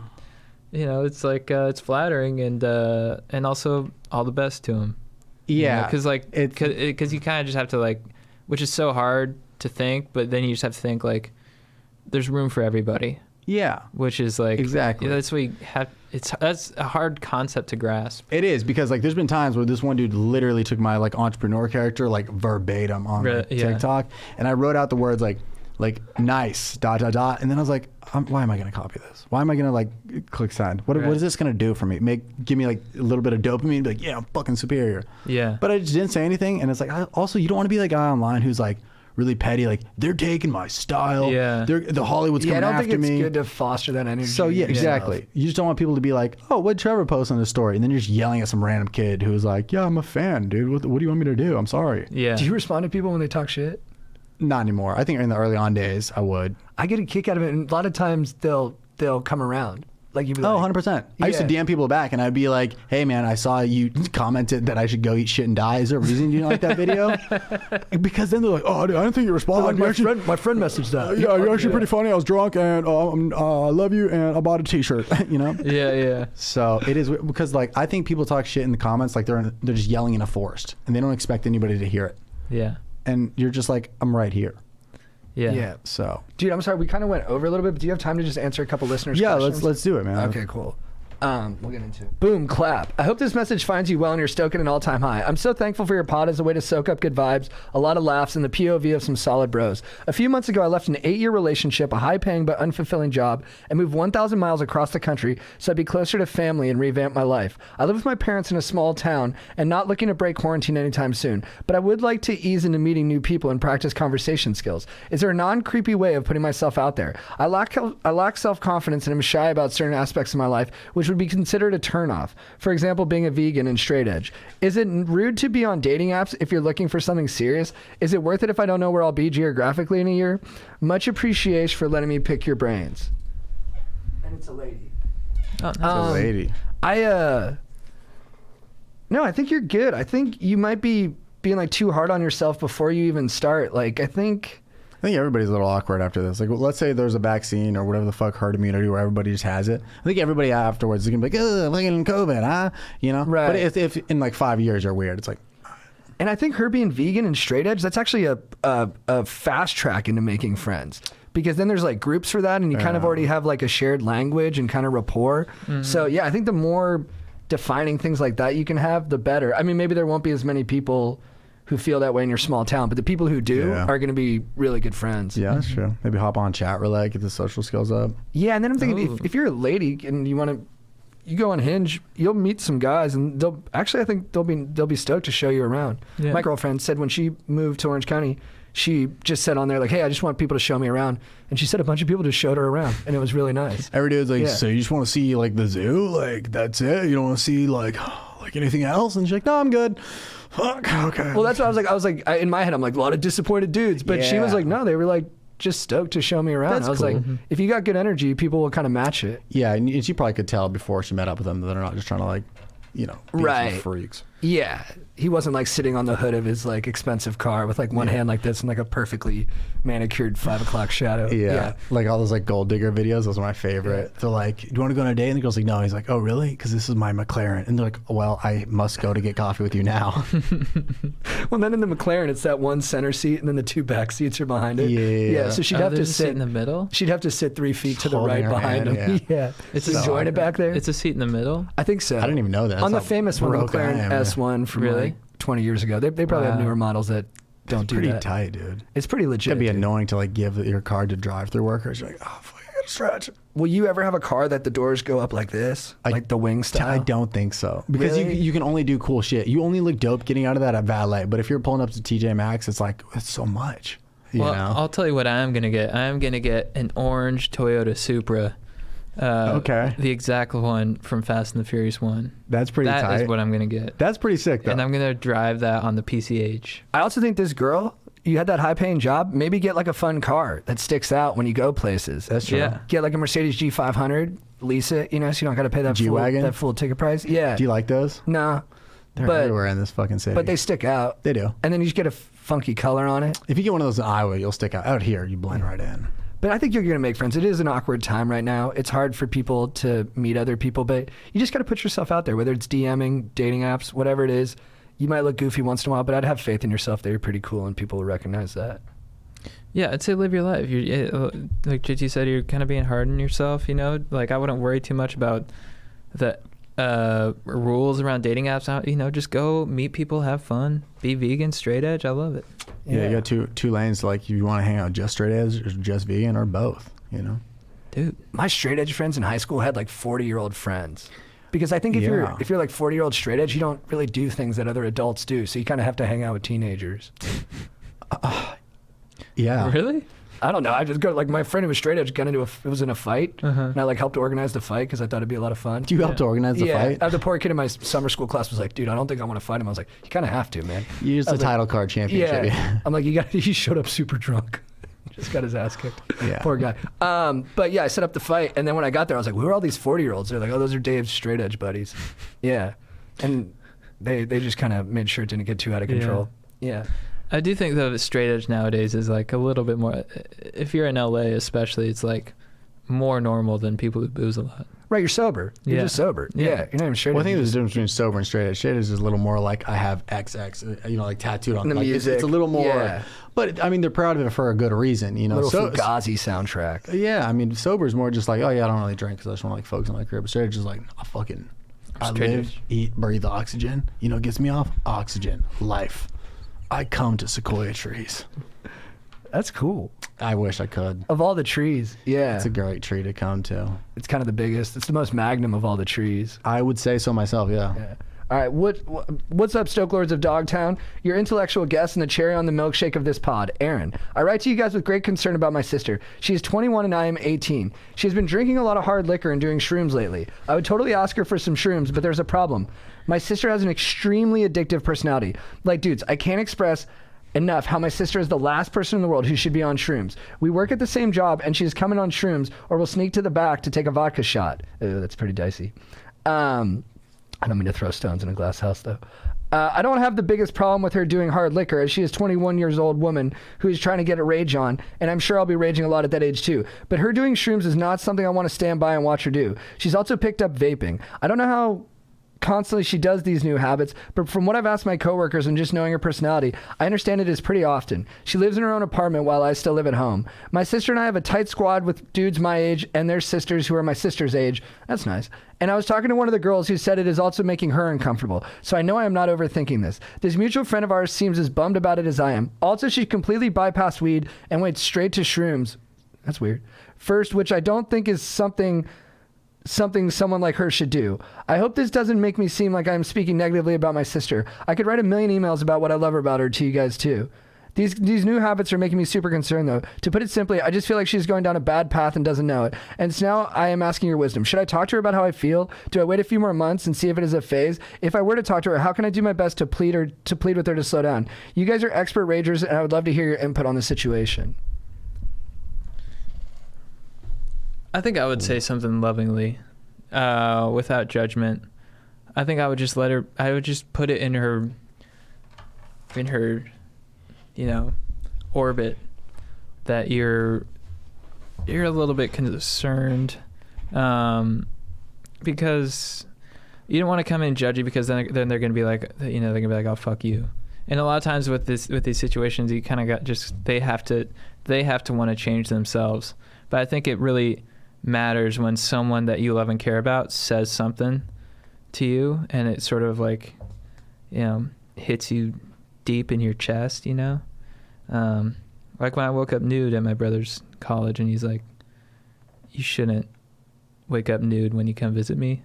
you know, it's like it's flattering and also all the best to him, because like because you kind of just have to like, which is so hard to think, but then you just have to think like there's room for everybody, which is like exactly that's what you have. That's a hard concept to grasp. It is, because like there's been times where this one dude literally took my like entrepreneur character like verbatim on TikTok, and I wrote out the words like nice ... and then I was like, why am I gonna copy this? Why am I gonna like click send? What is this gonna do for me? Give me like a little bit of dopamine, be like, yeah, I'm fucking superior. But I just didn't say anything, and it's like also you don't want to be the guy online who's like really petty, like they're taking my style. The Hollywood's coming after me. I don't think it's good to foster that energy. So exactly. You just don't want people to be like, oh, what'd Trevor post on his story? And then you're just yelling at some random kid who's like, yeah, I'm a fan, dude. What do you want me to do? I'm sorry. Yeah. Do you respond to people when they talk shit? Not anymore. I think in the early on days I would. I get a kick out of it, and a lot of times they'll come around. Like you'd be like, 100%. I used to DM people back, and I'd be like, hey man, I saw you commented that I should go eat shit and die. Is there a reason you didn't like that video? Because then they're like, oh, dude, I didn't think you responded. My friend messaged that. Yeah, you're actually pretty funny. I was drunk, and I love you, and I bought a t-shirt. You know? Yeah. So it is, because like I think people talk shit in the comments like they're just yelling in a forest, and they don't expect anybody to hear it. Yeah. And you're just like, I'm right here. Yeah. So, dude, I'm sorry, we kind of went over a little bit, but do you have time to just answer a couple listeners' questions? let's do it, man. Okay, cool. We'll get into it. Boom, clap. I hope this message finds you well and you're stoked at an all-time high. I'm so thankful for your pod as a way to soak up good vibes, a lot of laughs, and the POV of some solid bros. A few months ago, I left an 8-year relationship, a high-paying but unfulfilling job, and moved 1,000 miles across the country so I'd be closer to family and revamp my life. I live with my parents in a small town and not looking to break quarantine anytime soon, but I would like to ease into meeting new people and practice conversation skills. Is there a non-creepy way of putting myself out there? I lack self-confidence and am shy about certain aspects of my life, which would be considered a turnoff. For example, being a vegan and straight edge. Is it rude to be on dating apps if you're looking for something serious? Is it worth it if I don't know where I'll be geographically in a year? Much appreciation for letting me pick your brains. And it's a lady. Oh, It's a lady. No, I think you're good. I think you might be being like too hard on yourself before you even start. Like, I think everybody's a little awkward after this. Like, let's say there's a vaccine or whatever the fuck herd immunity where everybody just has it. I think everybody afterwards is gonna be like, "Ugh, fucking COVID, huh?" You know. Right. But if in like 5 years you're weird, it's like. And I think her being vegan and straight edge, that's actually a fast track into making friends. Because then there's like groups for that and you kind of already have like a shared language and kind of rapport. Mm-hmm. So yeah, I think the more defining things like that you can have, the better. I mean, maybe there won't be as many people who feel that way in your small town, but the people who do are going to be really good friends. Yeah, that's true. Maybe hop on chat roulette, get the social skills up. Yeah, and then I'm thinking if you're a lady and you go on Hinge, you'll meet some guys, and I think they'll be stoked to show you around. Yeah. My girlfriend said when she moved to Orange County, she just said on there like, "Hey, I just want people to show me around," and she said a bunch of people just showed her around, and it was really nice. Every dude's like, "So you just want to see like the zoo? Like that's it? You don't want to see like anything else?" And she's like, "No, I'm good." Fuck. Okay. Well, that's what I was like. In my head, I'm like a lot of disappointed dudes, but she was like, "No, they were like just stoked to show me around." That's I was cool. like, if you got good energy, people will kind of match it. Yeah, and she probably could tell before she met up with them that they're not just trying to like, be some freaks. Yeah, he wasn't like sitting on the hood of his like expensive car with like one hand like this and like a perfectly manicured 5 o'clock shadow. Yeah, like all those like gold digger videos. Those are my favorite. They're like, "Do you want to go on a date?" And the girl's like, "No." He's like, "Oh, really? Because this is my McLaren." And they're like, "Well, I must go to get coffee with you now." Well, then in the McLaren, it's that one center seat and then the 2 back seats are behind it. Yeah. So she'd have to sit in the middle. She'd have to sit 3 feet to the right behind hand, him. Yeah. It's enjoying it back there. It's a seat in the middle. I think so. I didn't even know that. On That's the famous one, the McLaren S1 from like 20 years ago. They probably have newer models that don't do that. Pretty tight, dude. It's pretty legit. It'd be annoying to like give your car to drive-through workers. You're like, "Oh, fuck, I gotta stretch." Will you ever have a car that the doors go up like this, like the wing style? I don't think so, because you can only do cool shit. You only look dope getting out of that at valet. But if you're pulling up to TJ Maxx, it's like it's so much. You know? I'll tell you what I am gonna get. I am gonna get an orange Toyota Supra. Okay. The exact one from Fast and the Furious 1. That's pretty tight. That is what I'm going to get. That's pretty sick, though. And I'm going to drive that on the PCH. I also think this girl, you had that high-paying job, maybe get like a fun car that sticks out when you go places. That's true. Yeah. Get like a Mercedes G500, lease it, so you don't got to pay that full ticket price. Yeah. Do you like those? No. They're everywhere in this fucking city. But they stick out. They do. And then you just get a funky color on it. If you get one of those in Iowa, you'll stick out. Out here, you blend right in. But I think you're going to make friends. It is an awkward time right now. It's hard for people to meet other people, but you just got to put yourself out there, whether it's DMing, dating apps, whatever it is. You might look goofy once in a while, but I'd have faith in yourself that you're pretty cool and people will recognize that. Yeah, I'd say live your life. Like JT said, you're kind of being hard on yourself, Like, I wouldn't worry too much about the rules around dating apps. Just go meet people, have fun, be vegan, straight edge. I love it. Yeah, you got two lanes. Like, you want to hang out just straight edge or just vegan or both, Dude, my straight edge friends in high school had like 40-year-old friends. Because I think if you're like 40-year-old straight edge, you don't really do things that other adults do. So you kind of have to hang out with teenagers. Yeah. Really? I don't know. I just go like my friend who was straight edge was in a fight, and I like helped organize the fight because I thought it'd be a lot of fun. Do you help to organize the fight? Yeah. The poor kid in my summer school class was like, "Dude, I don't think I want to fight him." I was like, "You kind of have to, man." You used the title card championship. Yeah. I'm like, he showed up super drunk. Just got his ass kicked. Yeah. Poor guy. But yeah, I set up the fight, and then when I got there, I was like, "Who are all these 40-year-olds?" They're like, "Oh, those are Dave's straight edge buddies." Yeah, and they just kind of made sure it didn't get too out of control. Yeah. I do think though straight edge nowadays is like a little bit more. If you're in LA, especially, it's like more normal than people who booze a lot. Right, you're sober. You're just sober. Yeah, you're not even straight. Well, I think there's a difference between sober and straight edge. Straight edge is a little more like I have XX, like tattooed on the like, music. It's a little more, but I mean they're proud of it for a good reason, you know. A little Fugazi soundtrack. Yeah, I mean sober is more just like, oh yeah, I don't really drink because I just want to like focus on my career. But straight edge is like, I live, eat, breathe oxygen. You know what gets me off? Oxygen, life. I come to sequoia trees. That's cool. I wish I could. Of all the trees, yeah. It's a great tree to come to. It's kind of the biggest. It's the most magnum of all the trees. I would say so myself, yeah. All right, what's up, Stoke Lords of Dogtown? Your intellectual guest and the cherry on the milkshake of this pod, Aaron. I write to you guys with great concern about my sister. She is 21 and I am 18. She has been drinking a lot of hard liquor and doing shrooms lately. I would totally ask her for some shrooms, but there's a problem. My sister has an extremely addictive personality. Like, dudes, I can't express enough how my sister is the last person in the world who should be on shrooms. We work at the same job and she's coming on shrooms or will sneak to the back to take a vodka shot. Ooh, that's pretty dicey. I don't mean to throw stones in a glass house, though. I don't have the biggest problem with her doing hard liquor, as she is a 21 years old woman who is trying to get a rage on, and I'm sure I'll be raging a lot at that age too. But her doing shrooms is not something I want to stand by and watch her do. She's also picked up vaping. I don't know how constantly she does these new habits, but from what I've asked my coworkers and just knowing her personality, I understand it is pretty often. She lives in her own apartment while I still live at home. My sister and I have a tight squad with dudes my age and their sisters who are my sister's age. That's nice. And I was talking to one of the girls who said it is also making her uncomfortable. So I know I am not overthinking this. This mutual friend of ours seems as bummed about it as I am. Also, she completely bypassed weed and went straight to shrooms. That's weird. First, which I don't think is something someone like her should do. I hope this doesn't make me seem like I'm speaking negatively about my sister. I could write a million emails about what I love about her to you guys too. These new habits are making me super concerned though. To put it simply, I just feel like she's going down a bad path and doesn't know it. And so now I am asking your wisdom. Should I talk to her about how I feel? Do I wait a few more months and see if it is a phase? If I were to talk to her, how can I do my best to plead with her to slow down? You guys are expert ragers and I would love to hear your input on the situation. I think I would say something lovingly, without judgment. I think I would just I would just put it in her, orbit that you're a little bit concerned, because you don't want to come in judgy, because then they're going to be like, they're going to be like, oh, fuck you. And a lot of times with these situations, you kind of they have to want to change themselves. But I think it really matters when someone that you love and care about says something to you and it sort of like, hits you deep in your chest, like when I woke up nude at my brother's college and he's like, you shouldn't wake up nude when you come visit me.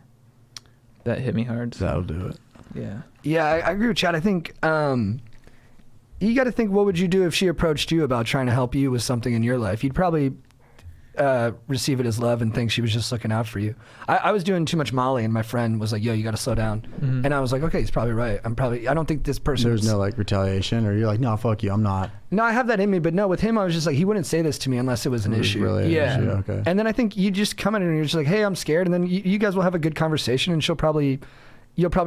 That hit me hard. That'll do it. Yeah, I agree with Chad. I think you got to think, what would you do if she approached you about trying to help you with something in your life? You'd probably receive it as love and think she was just looking out for you. I was doing too much Molly and my friend was like, yo, you got to slow down. Mm-hmm. And I was like, okay, he's probably right. I don't think this person. There's no like retaliation, or you're like, no, fuck you, I'm not. No, I have that in me, but no, with him, I was just like, he wouldn't say this to me unless it was an issue. Really an issue. Okay. And then I think you just come in and you're just like, hey, I'm scared. And then you guys will have a good conversation and you'll probably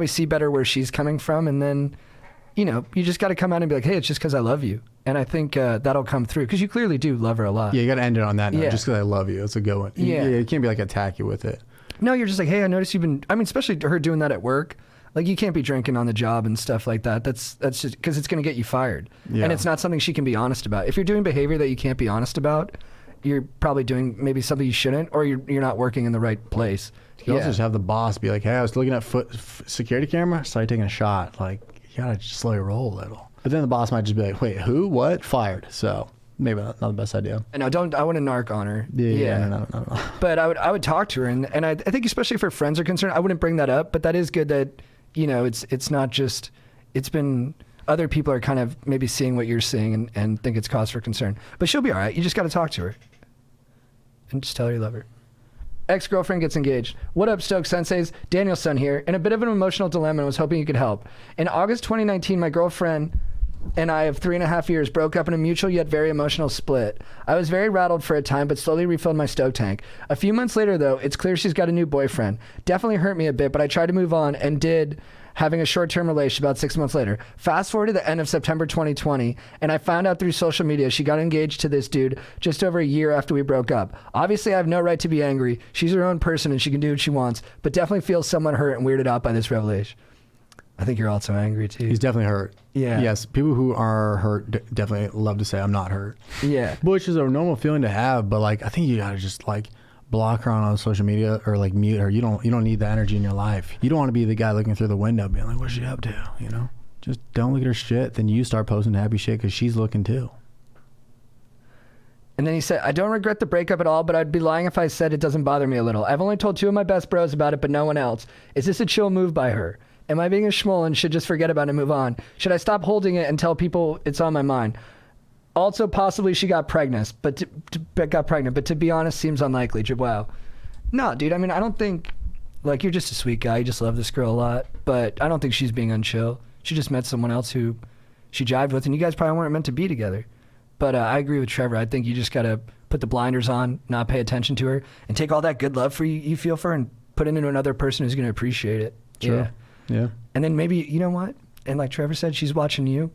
see better where she's coming from. And then, you just got to come out and be like, hey, it's just because I love you. And I think that'll come through because you clearly do love her a lot. Yeah, you got to end it on that note, just because I love you. It's a good one. Yeah. You can't be like attack you with it. No, you're just like, hey, I noticed you've been, especially her doing that at work. Like, you can't be drinking on the job and stuff like that. That's just because it's going to get you fired. Yeah. And it's not something she can be honest about. If you're doing behavior that you can't be honest about, you're probably doing maybe something you shouldn't, or you're not working in the right place. You can also just have the boss be like, hey, I was looking at security camera, started taking a shot. Like, you got to just slow your roll a little. But then the boss might just be like, wait, who? What? Fired. So maybe not the best idea. And I wouldn't narc on her. Yeah. No. But I would talk to her, and I think especially if her friends are concerned, I wouldn't bring that up. But that is good that, it's not just, it's been, other people are kind of maybe seeing what you're seeing and think it's cause for concern. But she'll be all right. You just got to talk to her. And just tell her you love her. Ex-girlfriend gets engaged. What up, Stoke Senseis? Daniel's son here. In a bit of an emotional dilemma and was hoping you could help. In August 2019, my girlfriend and I of 3.5 years broke up in a mutual yet very emotional split. I was very rattled for a time, but slowly refilled my Stoke tank. A few months later, though, it's clear she's got a new boyfriend. Definitely hurt me a bit, but I tried to move on and did having a short-term relationship about 6 months later. Fast forward to the end of September 2020, and I found out through social media she got engaged to this dude just over a year after we broke up. Obviously, I have no right to be angry. She's her own person and she can do what she wants, but definitely feels somewhat hurt and weirded out by this revelation. I think you're also angry too. He's definitely hurt. Yeah. Yes, people who are hurt definitely love to say, I'm not hurt. Yeah. Which is a normal feeling to have, but like, I think you gotta just like block her on all social media or like mute her. You don't need that energy in your life. You don't want to be the guy looking through the window being like, what's she up to? You know, just don't look at her shit. Then you start posting happy shit because she's looking too. And then he said, I don't regret the breakup at all, but I'd be lying if I said it doesn't bother me a little. I've only told 2 of my best bros about it, but no one else. Is this a chill move by her? Am I being a schmoll and should just forget about it and move on? Should I stop holding it and tell people it's on my mind? Also, possibly she got pregnant, but to be honest, seems unlikely. Wow. No, dude, I mean, I don't think, like, you're just a sweet guy. You just love this girl a lot, but I don't think she's being unchill. She just met someone else who she jived with, and you guys probably weren't meant to be together. But I agree with Trevor. I think you just got to put the blinders on, not pay attention to her, and take all that good love for you feel for her and put it into another person who's going to appreciate it. Sure. Yeah. And then maybe, you know what? And like Trevor said, she's watching you.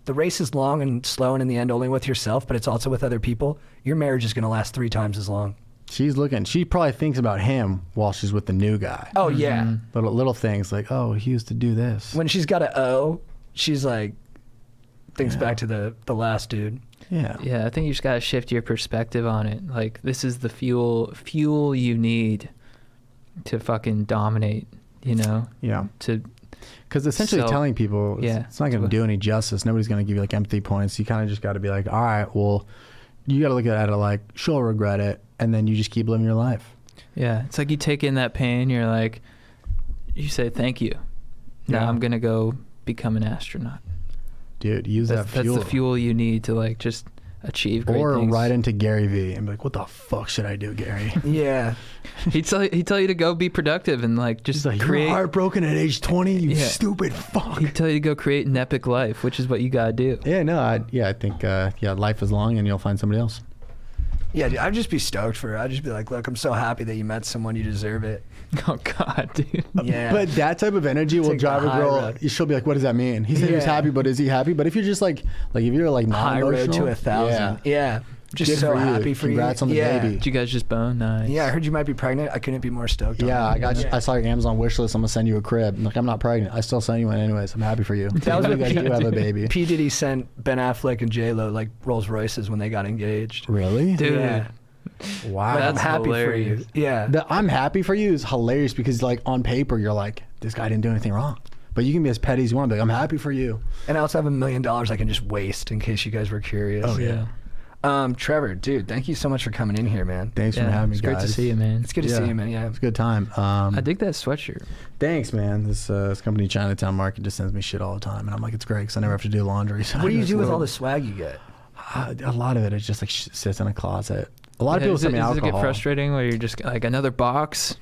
The race is long and slow and in the end only with yourself, but it's also with other people. Your marriage is going to last 3 times as long. She probably thinks about him while she's with the new guy. Oh, yeah. Little things like, oh, he used to do this. When she's got an O, she's like, thinks back to the last dude. Yeah. Yeah, I think you just got to shift your perspective on it. Like, this is the fuel you need to fucking dominate, you know? Yeah. Because essentially So, telling people, yeah. it's not going to do any justice. Nobody's going to give you like empathy points. You kind of just got to be like, all right, well, you got to look at it like, she'll regret it. And then you just keep living your life. Yeah. It's like you take in that pain, you're like, you say, thank you. Now Yeah. I'm going to go become an astronaut. Dude, use that fuel. That's the fuel you need to like just achieve great or things. right into Gary Vee and be like, what the fuck should I do, Gary? Yeah. He'd tell you to go be productive and like just He's like, create. you're heartbroken at age 20, you Yeah. stupid fuck. He'd tell you to go create an epic life, which is what you gotta do. Yeah, no, I think life is long and you'll find somebody else. Yeah, dude, I'd just be stoked for her. I'd just be like, look, I'm so happy that you met someone. You deserve it. Oh God, dude. Yeah. But that type of energy will Take the drive a high girl. road. She'll be like, what does that mean? He said he was Yeah. happy, but is he happy? But if you're just like if you're like High road non-emotional, to 1,000. Yeah. Just Good so for you. happy for Congrats you. on the yeah. baby. Did you guys just bone? Nice. Yeah, I heard you might be pregnant. I couldn't be more stoked. Yeah, on I saw your Amazon wish list. I'm gonna send you a crib. I'm like, I'm not pregnant. I still send you one anyways. I'm happy for you. That was you what guys do have a baby. P. Diddy sent Ben Affleck and J-Lo like Rolls Royces when they got engaged. Really? Dude. Yeah. Wow. But I'm That's happy hilarious. for you. Yeah. The I'm happy for you is hilarious because like on paper you're like, this guy didn't do anything wrong. But you can be as petty as you want to be like, I'm happy for you. And I also have $1 million I can just waste in case you guys were curious. Oh, yeah. Trevor, dude, thank you so much for coming in here, man. Thanks for having me, It's guys. great to see you, man. It's good to see you, man. Yeah. It's a good time. I dig that sweatshirt. Thanks, man. This company, Chinatown Market, just sends me shit all the time. And I'm like, it's great because I never have to do laundry. So What do you do with all the swag you get? A lot of it is just like sits in a closet. A lot of people does send me does it alcohol. get frustrating where you're just like another box?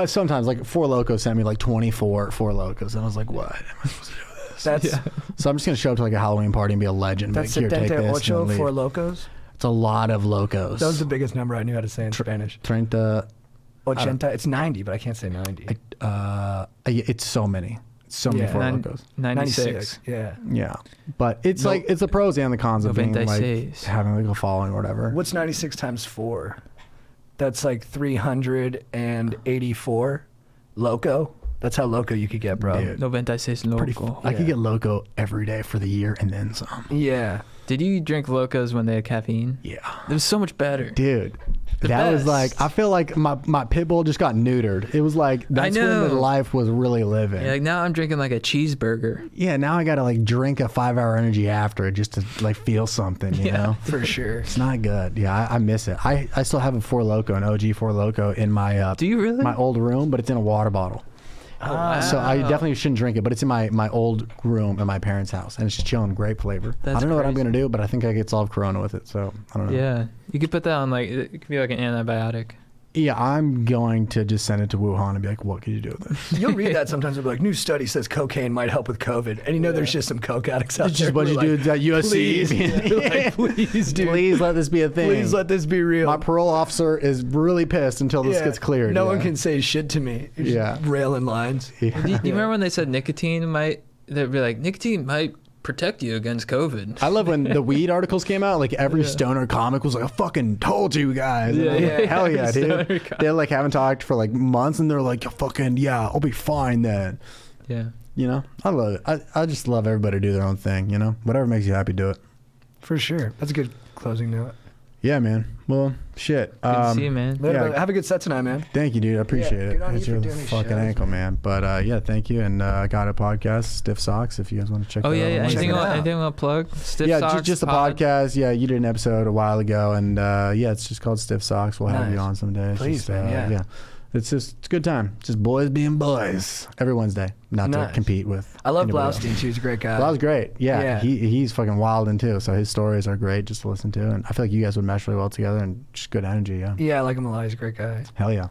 Sometimes, like Four Locos sent me like 24 Four Locos. And I was like, what? Am I supposed to do this? That's So I'm just going to show up to like a Halloween party and be a legend. that's Like, here, take Setenta this. Ocho and leave. for Locos. It's a lot of Locos. That was the biggest number I knew how to say in Spanish. 30. Ochenta. It's 90, but I can't say 90. It's so many. So many Yeah. Four Locos. 96. Yeah. Yeah. But it's like, it's the pros and the cons of being like 96. having like a following or whatever. What's 96 times 4? That's like 384 loco. That's how loco you could get, bro. Dude. 96 Pretty loco. I could get Loco every day for the year and then some. Yeah. Did you drink locos when they had caffeine? Yeah. It was so much better. Dude. The That was best. like, I feel like my pit bull just got neutered. It was like, that's when the know. life was really living. Yeah, like now I'm drinking like a cheeseburger. Yeah, now I gotta like drink a 5-hour energy after it just to like feel something, you know? For sure. It's not good. Yeah, I miss it. I still have a Four Loco, an OG Four Loco in my Do you really? my old room, but it's in a water bottle. Oh, wow. So I definitely shouldn't drink it, but it's in my old room at my parents' house, and it's just chilling, great flavor. That's I don't know what I'm crazy. gonna do, but I think I could solve Corona with it. So I don't know. Yeah, you could put that on like it could be like an antibiotic. Yeah, I'm going to just send it to Wuhan and be like, what can you do with it? You'll read that sometimes. It'll be like, new study says cocaine might help with COVID. And you know there's just some coke addicts out It's there. just a bunch who of are dudes at USC. Please, like, please, dude. Please let this be a thing. Please let this be real. My parole officer is really pissed until this gets cleared. No one can say shit to me. You're just railing lines. Do you remember when they said nicotine might? They'd be like, nicotine might protect you against COVID. I love when the weed articles came out. Like every stoner comic was like, I fucking told you guys. Yeah, And I'm like, yeah. hell yeah, Stoner dude. comic. They like haven't talked for like months and they're like, fucking yeah, I'll be fine then. Yeah. You know, I love it. I just love everybody to do their own thing. You know, whatever makes you happy, do it. For sure. That's a good closing note. Yeah, man. Well, shit. Good to see you, man. Later, Yeah. brother. Have a good set tonight, man. Thank you, dude. I appreciate Yeah, it. good on you It's for your doing these fucking shows, ankle, man. But yeah, thank you. And I got a podcast, Stiff Socks, if you guys want to check Oh that yeah, out. yeah. Check Anything it you want? out. Anything you want to plug? Stiff Yeah, Socks just a pod? podcast. Yeah, you did an episode a while ago, and yeah, it's just called Stiff Socks. We'll have you Nice. on someday. It's Please, just, man, yeah. It's a good time. Just boys being boys every Wednesday. Not to Nice. compete with. I love anybody else. Blaustein, too. He's a great guy. That was great. Yeah, Yeah. he's fucking wild in too. So his stories are great just to listen to, and I feel like you guys would mesh really well together and just good energy. Yeah. Yeah, I like him a lot. He's a great guy. Hell yeah.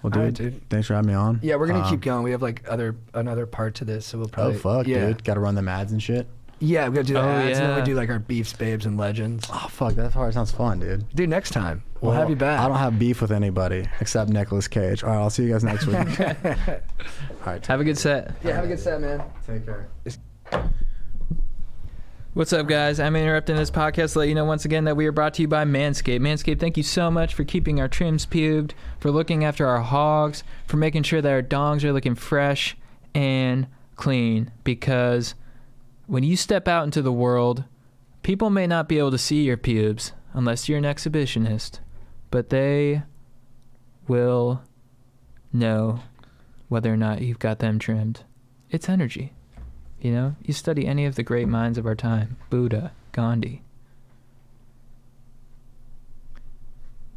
Well, dude, All right, dude. thanks for having me on. Yeah, we're going to keep going. We have like another part to this, so we'll Oh probably. fuck, yeah. dude. Got to run them ads and shit. Yeah, we got to do the Oh, ads, and then we yeah. do like our beefs, babes, and legends. Oh fuck, that part sounds fun, dude. Dude, next time. We'll have you back. I don't have beef with anybody except Nicolas Cage. All right, I'll see you guys next week. All right, Have a good set. Yeah, have a good set, man. take care. What's up, guys? I'm interrupting this podcast to let you know once again that we are brought to you by Manscaped. Manscaped, thank you so much for keeping our trims pubed, for looking after our hogs, for making sure that our dongs are looking fresh and clean. Because when you step out into the world, people may not be able to see your pubes unless you're an exhibitionist, but they will know whether or not you've got them trimmed. It's energy. You know, you study any of the great minds of our time, Buddha, Gandhi,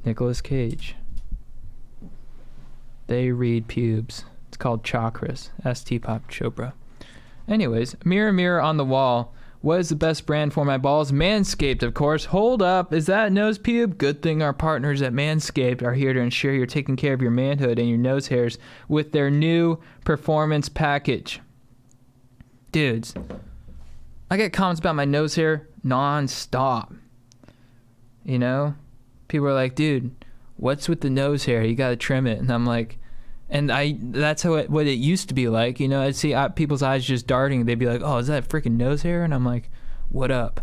Nicolas Cage. They read pubes. It's called chakras. St. Pop Chopra. Anyways, mirror, mirror on the wall. What is the best brand for my balls? Manscaped, of course. Hold up. Is that a nose pube? Good thing our partners at Manscaped are here to ensure you're taking care of your manhood and your nose hairs with their new performance package. Dudes, I get comments about my nose hair non-stop. You know? People are like, dude, what's with the nose hair? You gotta trim it. And I'm like, that's what it used to be like. You know, I'd see people's eyes just darting. They'd be like, oh, is that freaking nose hair? And I'm like, what up?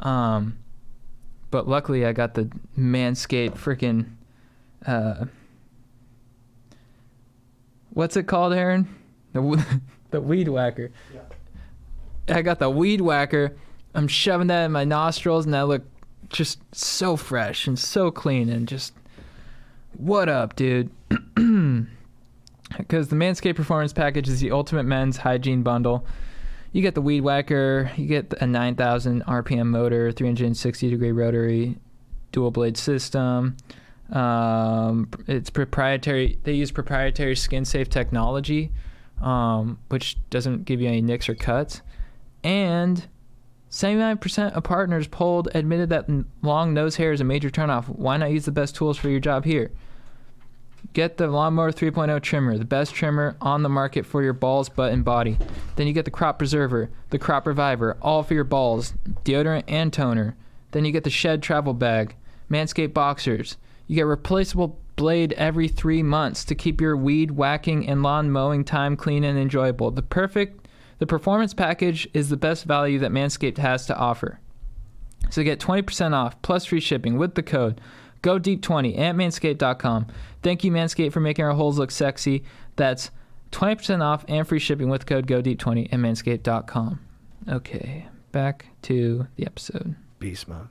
But luckily I got the Manscaped freaking, what's it called, Aaron? The weed whacker. Yeah. I got the weed whacker. I'm shoving that in my nostrils, and I look just so fresh and so clean, and just, what up, dude? Because the Manscaped Performance Package is the ultimate men's hygiene bundle. You get the weed whacker, you get a 9,000 RPM motor, 360-degree rotary dual blade system. It's proprietary. They use proprietary skin-safe technology, which doesn't give you any nicks or cuts. And 79% of partners polled admitted that long nose hair is a major turnoff. Why not use the best tools for your job here? Get the Lawnmower 3.0 trimmer, the best trimmer on the market for your balls, butt, and body. Then you get the Crop Preserver, the Crop Reviver, all for your balls, deodorant and toner. Then you get the Shed Travel Bag, Manscaped Boxers. You get replaceable blade every 3 months to keep your weed whacking and lawn mowing time clean and enjoyable. The performance package is the best value that Manscaped has to offer. So get 20% off plus free shipping with the code GODEEP20 at manscaped.com. Thank you, Manscaped, for making our holes look sexy. That's 20% off and free shipping with code GODEEP20 at manscaped.com. Okay, back to the episode. Beast mode.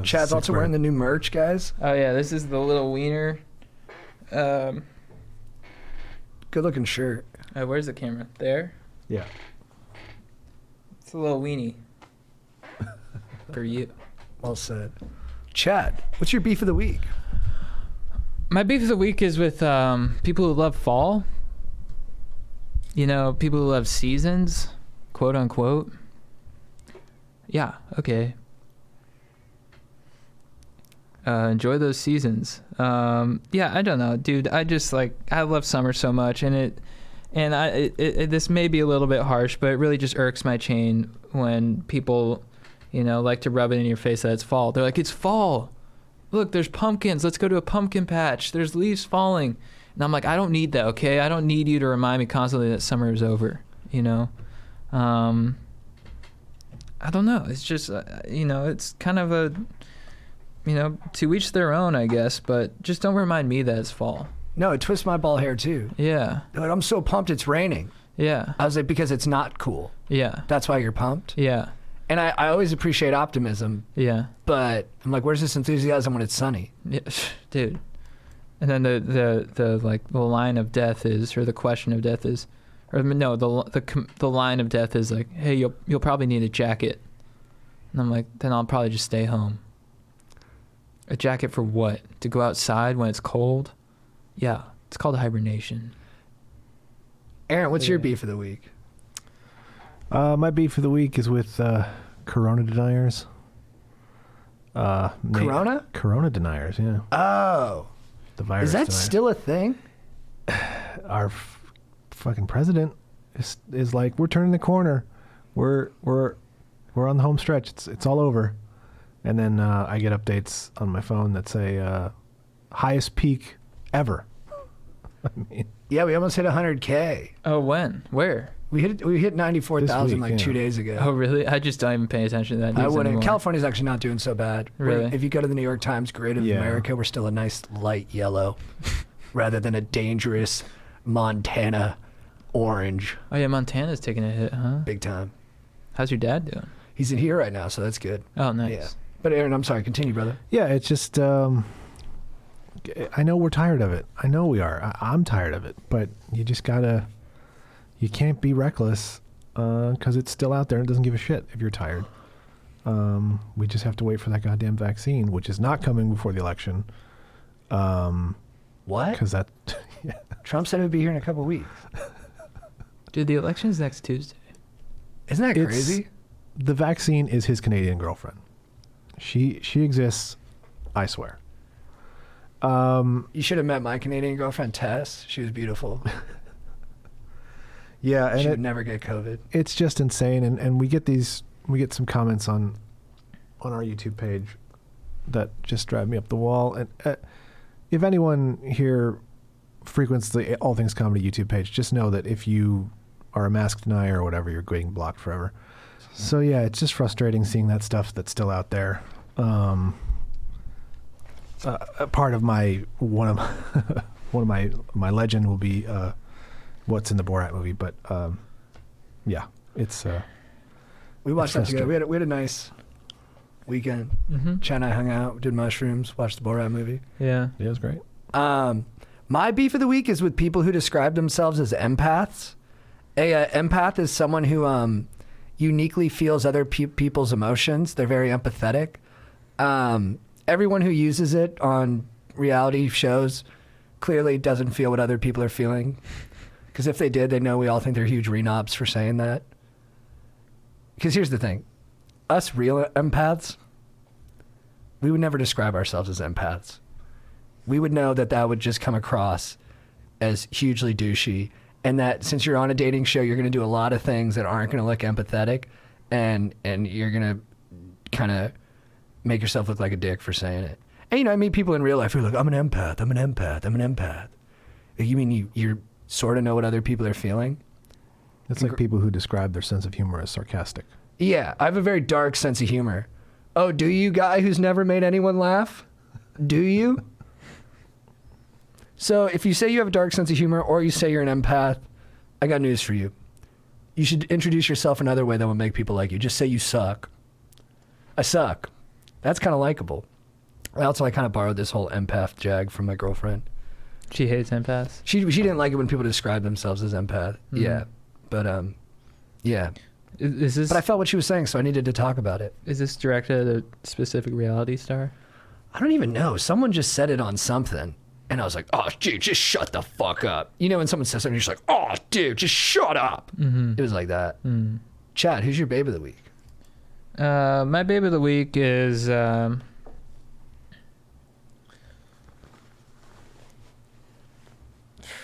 Chad's also wearing the new merch, guys. Oh, yeah, this is the little wiener. Good looking shirt. Where's the camera? There? Yeah. It's a little weenie. For you. Well said. Chad, what's your beef of the week? My beef of the week is with people who love fall. You know, people who love seasons, quote unquote. Yeah, okay. Enjoy those seasons. Yeah, I don't know, dude. I just like I love summer so much, and this may be a little bit harsh, but it really just irks my chain when people, like to rub it in your face that it's fall. They're like, it's fall. Look, there's pumpkins. Let's go to a pumpkin patch. There's leaves falling. And I'm like, I don't need that, okay? I don't need you to remind me constantly that summer is over, I don't know. It's just, it's kind of a, to each their own, I guess, but just don't remind me that it's fall. No, it twists my ball hair too. Yeah. Like, I'm so pumped it's raining. Yeah. I was like, because it's not cool. Yeah. That's why you're pumped. Yeah. And I always appreciate optimism. Yeah. But I'm like, where's this enthusiasm when it's sunny? Yeah, dude. And then the line of death is, or the question of death is, or no, the line of death is like, hey, you'll probably need a jacket. And I'm like, then I'll probably just stay home. A jacket for what? To go outside when it's cold? Yeah, it's called hibernation. Aaron, what's your beef of the week? My beef of the week is with Corona deniers. Corona? Corona deniers, yeah. Oh. The virus Is that deniers. still a thing? Our fucking president is like, we're turning the corner. We're on the home stretch. It's all over. And then I get updates on my phone that say highest peak ever. I mean, Yeah, we almost hit 100K. Oh, when? Where? We hit 94,000 like 2 days ago. Oh, really? I just don't even pay attention to that news I wouldn't. anymore. California's actually not doing so bad. Really? If you go to the New York Times Grid of America, we're still a nice light yellow rather than a dangerous Montana orange. Oh, yeah, Montana's taking a hit, huh? Big time. How's your dad doing? He's in here right now, so that's good. Oh, nice. Yeah. But Aaron, I'm sorry. Continue, brother. yeah, it's just, I know we're tired of it. I know we are. I'm tired of it. But you just gotta, you can't be reckless because it's still out there and it doesn't give a shit if you're tired. We just have to wait for that goddamn vaccine, which is not coming before the election. What? Because that, yeah. Trump said it would be here in a couple weeks. Dude, the election's next Tuesday. Isn't that It's- crazy? The vaccine is his Canadian girlfriend. She exists, I swear. You should have met my Canadian girlfriend, Tess. She was beautiful. Yeah, and She would never get COVID. it's just insane, and we get some comments on our YouTube page that just drive me up the wall. And if anyone here frequents the All Things Comedy YouTube page, just know that if you are a mask denier or whatever, you're getting blocked forever. So yeah, it's just frustrating seeing that stuff that's still out there. A part of one of my legend will be what's in the Borat movie, but yeah, it's We watched It's that together. We had a nice weekend. Mm-hmm. Chad and I hung out, did mushrooms, watched the Borat movie. Yeah. it was great. My beef of the week is with people who describe themselves as empaths. A empath is someone who uniquely feels other people's emotions. They're very empathetic. Everyone who uses it on reality shows clearly doesn't feel what other people are feeling. Because if they did, they know we all think they're huge renobs for saying that. Because here's the thing. Us real empaths, we would never describe ourselves as empaths. We would know that would just come across as hugely douchey, and that since you're on a dating show, you're going to do a lot of things that aren't going to look empathetic, and you're going to kind of make yourself look like a dick for saying it. And I meet people in real life who are like, I'm an empath. You mean you sort of know what other people are feeling? It's like people who describe their sense of humor as sarcastic. Yeah, I have a very dark sense of humor. Oh, do you, guy who's never made anyone laugh? Do you? So if you say you have a dark sense of humor or you say you're an empath, I got news for you. You should introduce yourself another way that will make people like you. Just say you suck. I suck. That's kind of likable. Also, I kind of borrowed this whole empath jag from my girlfriend. She hates empaths. She didn't like it when people describe themselves as empath. Mm-hmm. Yeah, but yeah. Is this? But I felt what she was saying, so I needed to talk about it. Is this directed at a specific reality star? I don't even know. Someone just said it on something. And I was like, oh, dude, just shut the fuck up. You know, when someone says something, you're just like, oh, dude, just shut up. Mm-hmm. It was like that. Mm. Chad, who's your babe of the week? My babe of the week is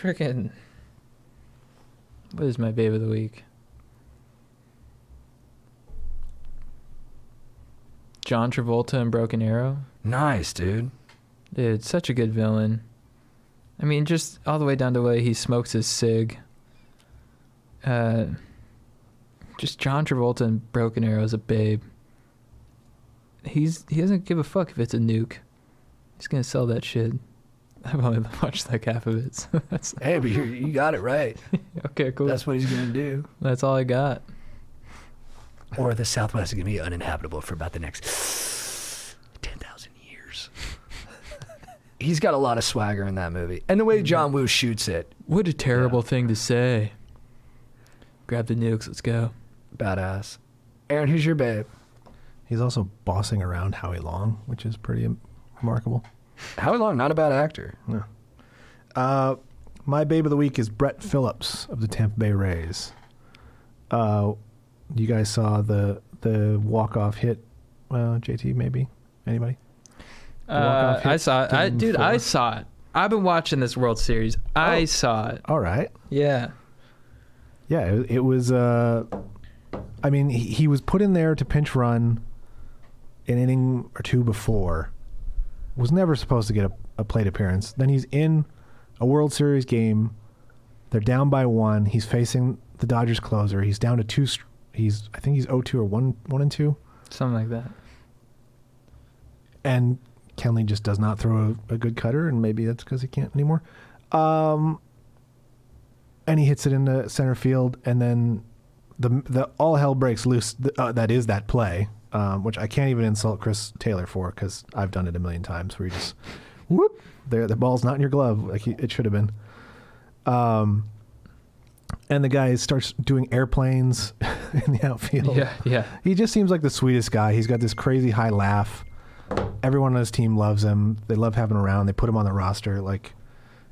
freaking. What is my babe of the week? John Travolta in Broken Arrow. Nice, dude. Dude, such a good villain. I mean, just all the way down to the way he smokes his cig. Just John Travolta in Broken Arrow is a babe. He doesn't give a fuck if it's a nuke. He's gonna sell that shit. I've only watched like half of it. So that's Hey, but you got it right. okay, cool. That's what he's gonna do. That's all I got. Or the Southwest is gonna be uninhabitable for about the next 10,000 years. He's got a lot of swagger in that movie, and the way John Woo shoots it. What a terrible thing to say. Grab the nukes. Let's go. Badass. Aaron, who's your babe? He's also bossing around Howie Long, which is pretty remarkable. Howie Long, not a bad actor. Yeah. My babe of the week is Brett Phillips of the Tampa Bay Rays. You guys saw the walk-off hit? JT, maybe? Anybody? I saw it. I saw it. I've been watching this World Series. I saw it. All right. Yeah. Yeah, it was... I mean, he was put in there to pinch run an inning or two before. Was never supposed to get a plate appearance. Then he's in a World Series game. They're down by 1. He's facing the Dodgers closer. He's down to 2. I think he's 0-2 or 1-2. Something like that. And Kenley just does not throw a good cutter, and maybe that's because he can't anymore. And he hits it into center field, and then the all hell breaks loose. That is that play, which I can't even insult Chris Taylor for, because I've done it a million times, where you just whoop, the ball's not in your glove like it should have been. And the guy starts doing airplanes in the outfield. Yeah. He just seems like the sweetest guy. He's got this crazy high laugh. Everyone on his team loves him. They love having him around. They put him on the roster, like,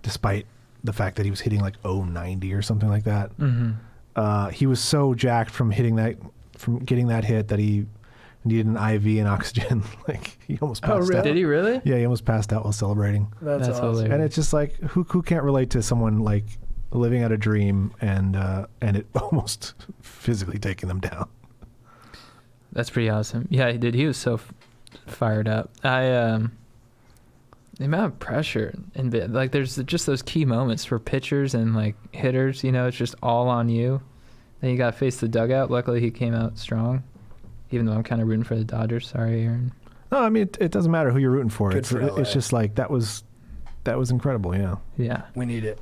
despite the fact that he was hitting like 090 or something like that. Mm-hmm. He was so jacked from getting that hit that he needed an IV and oxygen. Like, he almost passed out. Did he really? Yeah, he almost passed out while celebrating. That's awesome. hilarious. And it's just like, who can't relate to someone like living out a dream and it almost physically taking them down? That's pretty awesome. Yeah, he did. He was so fired up. The amount of pressure and like there's just those key moments for pitchers and like hitters. You know, it's just all on you. Then you got to face the dugout. Luckily, he came out strong. Even though I'm kind of rooting for the Dodgers. Sorry, Aaron. No, I mean it doesn't matter who you're rooting for. Good for LA. It's just like that was incredible. Yeah. Yeah. We need it.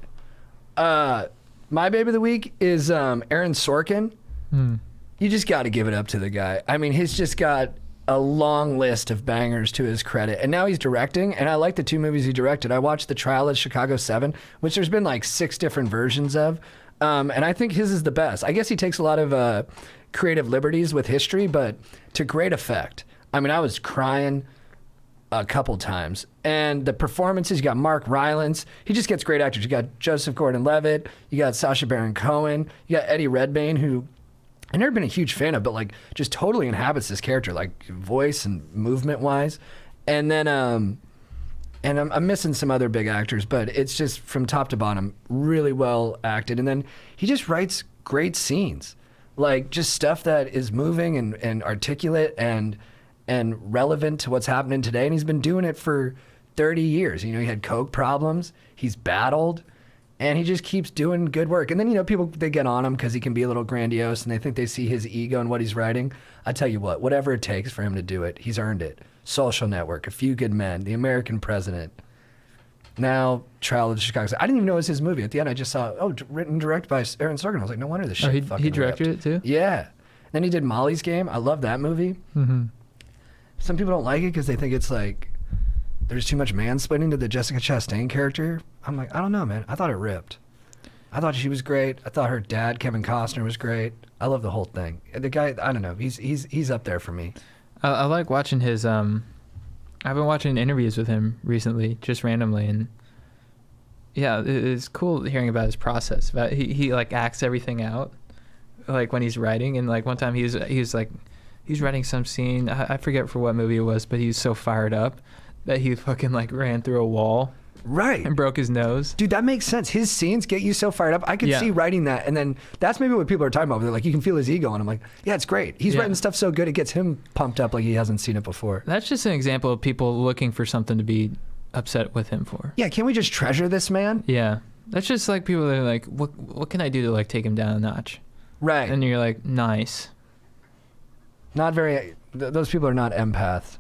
My baby of the week is Aaron Sorkin. You just got to give it up to the guy. I mean, he's just got a long list of bangers to his credit, and now he's directing, and I like the 2 movies he directed. I watched The Trial of Chicago 7, which there's been like 6 different versions of, and I think his is the best. I guess he takes a lot of creative liberties with history, but to great effect. I mean, I was crying a couple times, and the performances, you got Mark Rylance, he just gets great actors. You got Joseph Gordon-Levitt, you got Sacha Baron Cohen, you got Eddie Redmayne, who I've never been a huge fan of, but like just totally inhabits this character, like voice and movement wise. And then, and I'm missing some other big actors, but it's just from top to bottom, really well acted. And then he just writes great scenes, like just stuff that is moving and articulate and relevant to what's happening today. And he's been doing it for 30 years. You know, he had coke problems, he's battled, and he just keeps doing good work. And then, you know, people, they get on him because he can be a little grandiose and they think they see his ego in what he's writing. I tell you what, whatever it takes for him to do it, he's earned it. Social Network, A Few Good Men, The American President, now Trial of Chicago. I didn't even know it was his movie. At the end, I just saw, written and directed by Aaron Sorkin. I was like, no wonder this shit fucking he directed ripped. it too? Yeah. Then he did Molly's Game. I love that movie. Mm-hmm. Some people don't like it because they think it's like, there's too much mansplaining to the Jessica Chastain character. I'm like, I don't know, man. I thought it ripped. I thought she was great. I thought her dad, Kevin Costner, was great. I love the whole thing. The guy, I don't know. He's up there for me. I like watching his. I've been watching interviews with him recently, just randomly, and yeah, it's cool hearing about his process. About he like acts everything out, like when he's writing. And like one time he was writing some scene. I forget for what movie it was, but he was so fired up that he fucking like ran through a wall Right. and broke his nose. Dude, that makes sense. His scenes get you so fired up. I could Yeah. see writing that, and then that's maybe what people are talking about. They're like, you can feel his ego, and I'm like, yeah, it's great. He's Yeah. writing stuff so good, it gets him pumped up like he hasn't seen it before. That's just an example of people looking for something to be upset with him for. Yeah, can we just treasure this man? Yeah. That's just like people that are like, what can I do to like take him down a notch? Right. And you're like, nice. Not very. Those people are not empaths.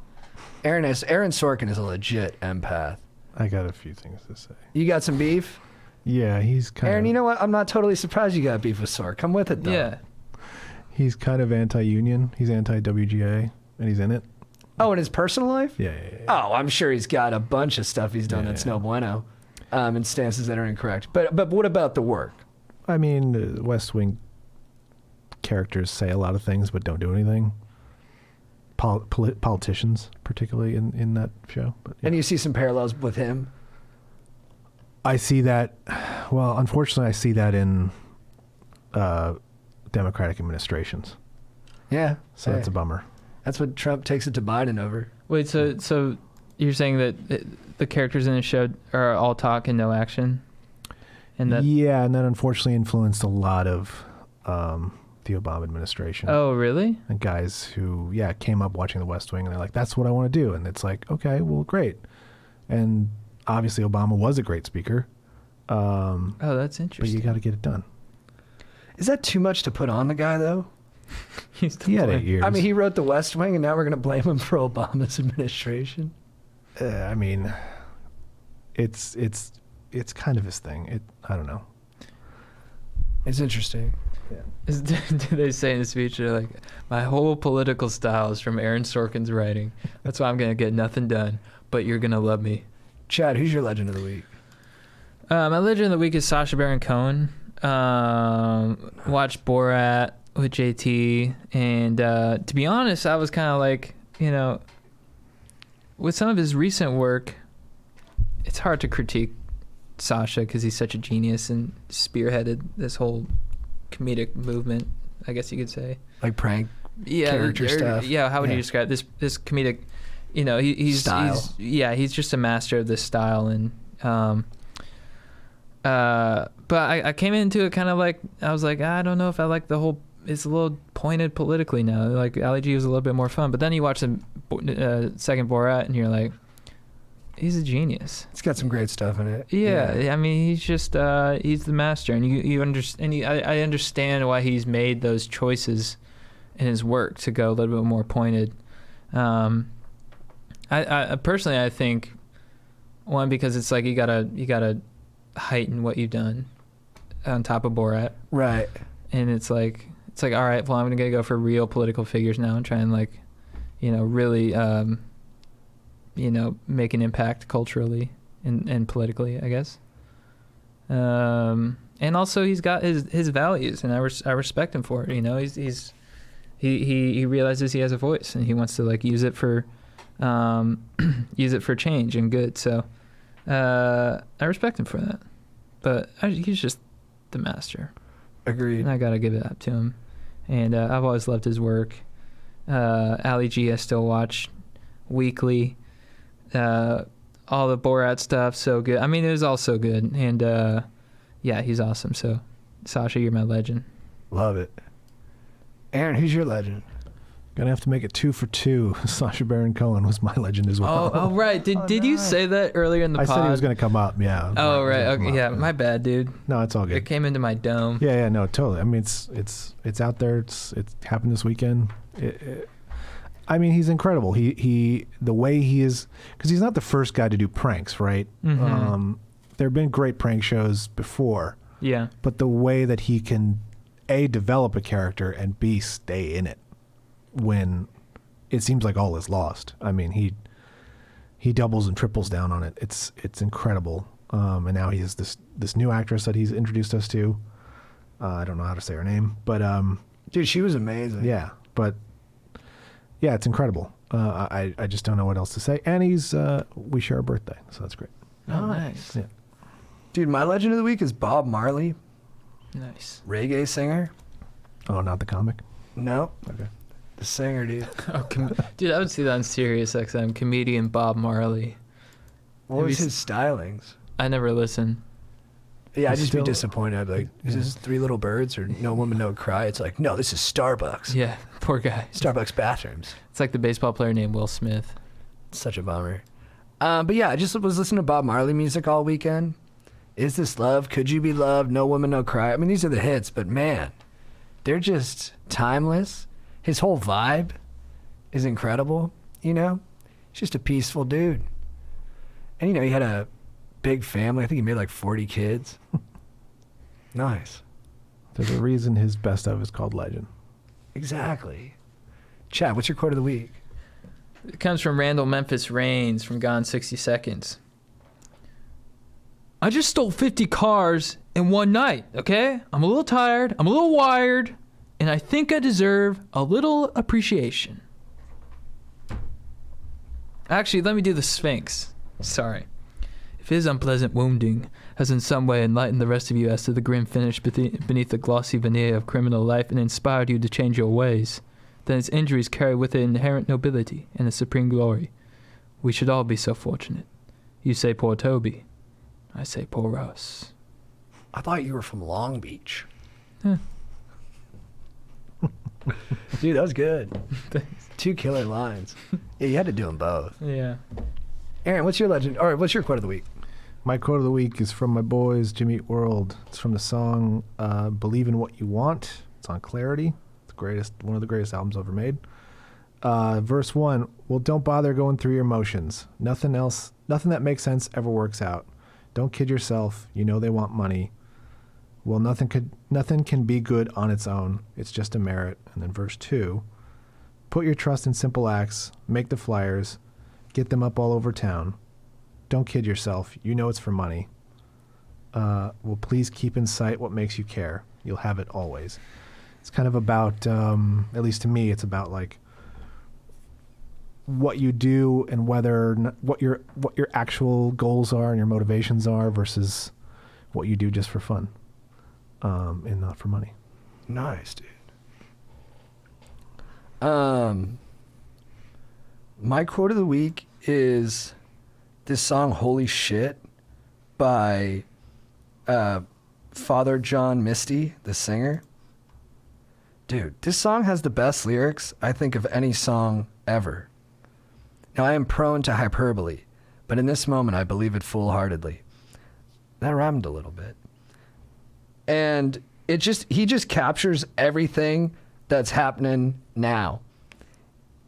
Aaron Sorkin is a legit empath. I got a few things to say. You got some beef? Yeah, he's kind Aaron, of. you know what? I'm not totally surprised you got beef with Sork. Come with it, though. Yeah. He's kind of anti-union. He's anti-WGA, and he's in it. Oh, in his personal life? Yeah. Oh, I'm sure he's got a bunch of stuff he's done that's no bueno, and stances that are incorrect. But what about the work? I mean, West Wing characters say a lot of things but don't do anything. Politicians, particularly in that show. But, yeah. And you see some parallels with him? I see that. Well, unfortunately, I see that in Democratic administrations. Yeah. So that's a bummer. That's what Trump takes it to Biden over. Wait, so you're saying that the characters in the show are all talk and no action? And that Yeah, and that unfortunately influenced a lot of the Obama administration. Oh, really? And guys who, came up watching The West Wing and they're like, that's what I want to do. And it's like, okay, well, great. And obviously Obama was a great speaker. Oh, that's But interesting. you got to get it done. Is that too much to put on the guy, though? He had 8 years. I mean, he wrote The West Wing, and now we're going to blame him for Obama's administration? I mean, it's kind of his thing. I don't know. It's interesting. Do they say in the speech, they're like, my whole political style is from Aaron Sorkin's writing. That's why I'm going to get nothing done, but you're going to love me. Chad, who's your legend of the week? My legend of the week is Sacha Baron Cohen. Watched Borat with JT, and to be honest, I was kind of like, with some of his recent work, it's hard to critique Sacha because he's such a genius and spearheaded this whole comedic movement, I guess you could say. Like prank character stuff. Yeah, how would you describe this comedic? He's style. He's just a master of this style, and but I came into it kind of like, I was like, I don't know if I like the whole. It's a little pointed politically now. Like Ali G was a little bit more fun, but then you watch the second Borat, and you're like, he's a genius. It's got some great stuff in it. Yeah. I mean, he's just he's the master, and you understand. I understand why he's made those choices in his work to go a little bit more pointed. I personally, I think one, because it's like you gotta heighten what you've done on top of Borat, Right. and it's like all right, well, I'm gonna go for real political figures now and try and like, really make an impact culturally and politically, I guess. And also he's got his values, and I respect him for it. He realizes he has a voice, and he wants to like use it for change and good. So I respect him for that. But he's just the master. Agreed. And I gotta give it up to him. And I've always loved his work. Ali G I still watch weekly. All the Borat stuff, so good. I mean, it was all so good. And he's awesome. So Sacha, you're my legend. Love it. Aaron, who's your legend? Gonna have to make it 2 for 2. Sacha Baron Cohen was my legend as well. Oh right. Did you say that earlier in the I pod? said he was gonna come up. Yeah. Oh right. Okay. Yeah. My bad, dude. No, it's all It good. came into my dome. Yeah. No, totally. I mean, it's out there. It's happened this weekend. I mean, he's incredible. He the way he is, because he's not the first guy to do pranks, right? Mm-hmm. There have been great prank shows before, Yeah. but the way that he can A, develop a character, and B, stay in it when it seems like all is lost. I mean, he doubles and triples down on it. It's incredible. And now he has this new actress that he's introduced us to. I don't know how to say her name, but Dude, she was amazing. yeah, but yeah, it's incredible. I just don't know what else to say. And we share a birthday, so that's great. Oh, nice. Yeah. Dude, my legend of the week is Bob Marley, Nice. reggae singer. Oh, not the comic? No, Okay. the singer, dude. Dude, I would see that on Sirius XM. Comedian Bob Marley. What was his stylings? I never listen. Yeah, I'd just be disappointed. Like, is this Three Little Birds or No Woman, No Cry? It's like, no, this is Starbucks. Yeah, poor guy. Starbucks bathrooms. It's like the baseball player named Will Smith. Such a bummer. But yeah, I just was listening to Bob Marley music all weekend. Is This Love? Could You Be Loved? No Woman, No Cry. I mean, these are the hits, but man, they're just timeless. His whole vibe is incredible, you know? He's just a peaceful dude. And, you know, he had a big family. I think he made like 40 kids. Nice. There's a reason his best of is called Legend. Exactly. Chad, what's your quote of the week? It comes from Randall Memphis Reigns from Gone 60 Seconds. I just stole 50 cars in one night, okay? I'm a little tired, I'm a little wired, and I think I deserve a little appreciation. Actually, let me do the Sphinx. Sorry. If his unpleasant wounding has in some way enlightened the rest of you as to the grim finish beneath the glossy veneer of criminal life and inspired you to change your ways, then its injuries carry with it inherent nobility and a supreme glory. We should all be so fortunate. You say poor Toby. I say poor us. I thought you were from Long Beach. Huh. Dude, that was good. 2 killer lines. Yeah, you had to do them both. Yeah. Aaron, what's your legend? Or what's your quote of the week? My quote of the week is from my boys, Jimmy Eat World. It's from the song Believe in What You Want. It's on Clarity. It's one of the greatest albums ever made. Verse 1, well, don't bother going through your motions. Nothing that makes sense ever works out. Don't kid yourself. You know they want money. Well, nothing can be good on its own. It's just a merit. And then verse 2, put your trust in simple acts. Make the flyers. Get them up all over town. Don't kid yourself. You know it's for money. Well, please keep in sight what makes you care. You'll have it always. It's kind of about, at least to me, it's about like what you do and what your actual goals are and your motivations are versus what you do just for fun, and not for money. Nice, dude. My quote of the week is this song "Holy Shit" by Father John Misty, the singer. Dude, this song has the best lyrics, I think, of any song ever. Now, I am prone to hyperbole, but in this moment, I believe it full-heartedly. That rhymed a little bit. And he just captures everything that's happening now.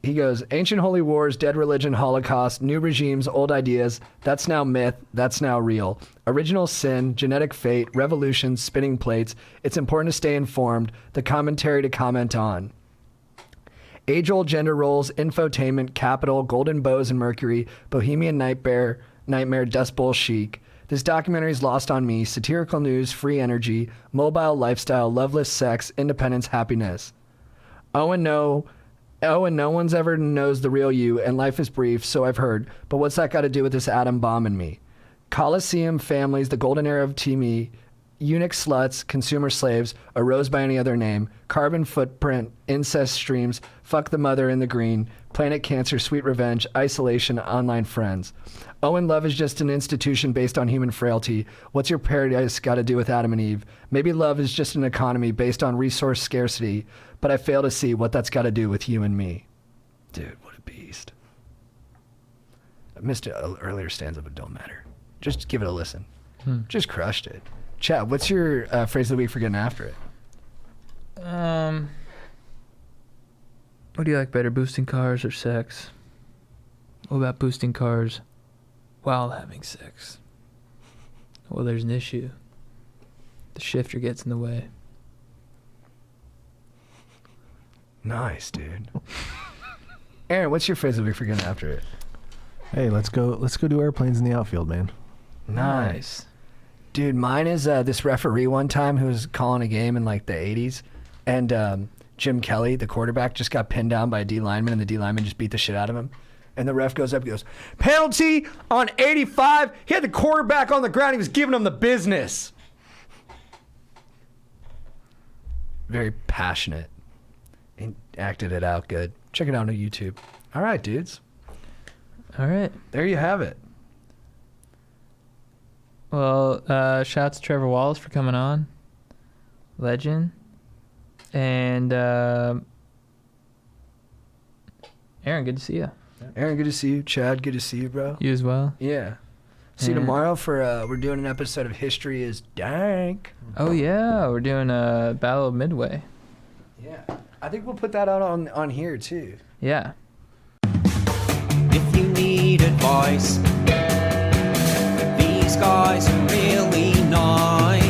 He goes, ancient holy wars, dead religion, Holocaust, new regimes, old ideas, that's now myth, that's now real. Original sin, genetic fate, revolutions, spinning plates, it's important to stay informed, the commentary to comment on. Age-old gender roles, infotainment, capital, golden bows and Mercury, bohemian nightmare, Dust Bowl chic. This documentary is lost on me, satirical news, free energy, mobile lifestyle, loveless sex, independence, happiness. Oh, and no one's ever knows the real you, and life is brief, so I've heard. But what's that got to do with this atom bomb in me? Coliseum families, the golden era of TV, eunuch sluts, consumer slaves, a rose by any other name, carbon footprint, incest streams, fuck the mother in the green, planet cancer, sweet revenge, isolation, online friends. Oh, and love is just an institution based on human frailty. What's your paradise got to do with Adam and Eve? Maybe love is just an economy based on resource scarcity, but I fail to see what that's got to do with you and me. Dude, what a beast. I missed an earlier stanza, but don't matter. Just give it a listen. Just crushed it. Chad, what's your phrase of the week for getting after it? What do you like better, boosting cars or sex? What about boosting cars while having sex? Well, there's an issue. The shifter gets in the way. Nice, dude. Aaron, what's your phrase of the week for getting after it? Hey, let's go do airplanes in the outfield, man. Nice. Dude, mine is this referee one time who was calling a game in like the 80s, and Jim Kelly, the quarterback, just got pinned down by a D lineman, and the D lineman just beat the shit out of him. And the ref goes up and goes, penalty on 85. He had the quarterback on the ground. He was giving him the business. Very passionate. He acted it out good. Check it out on YouTube. All right, dudes. All right. There you have it. Well, shouts to Trevor Wallace for coming on. Legend. And Aaron, good to see you. Aaron, good to see you. Chad, good to see you, bro. You as well. Yeah. See you tomorrow for we're doing an episode of History is Dank. Oh yeah, we're doing a Battle of Midway. Yeah. I think we'll put that out on here too. Yeah. If you need advice, these guys are really nice.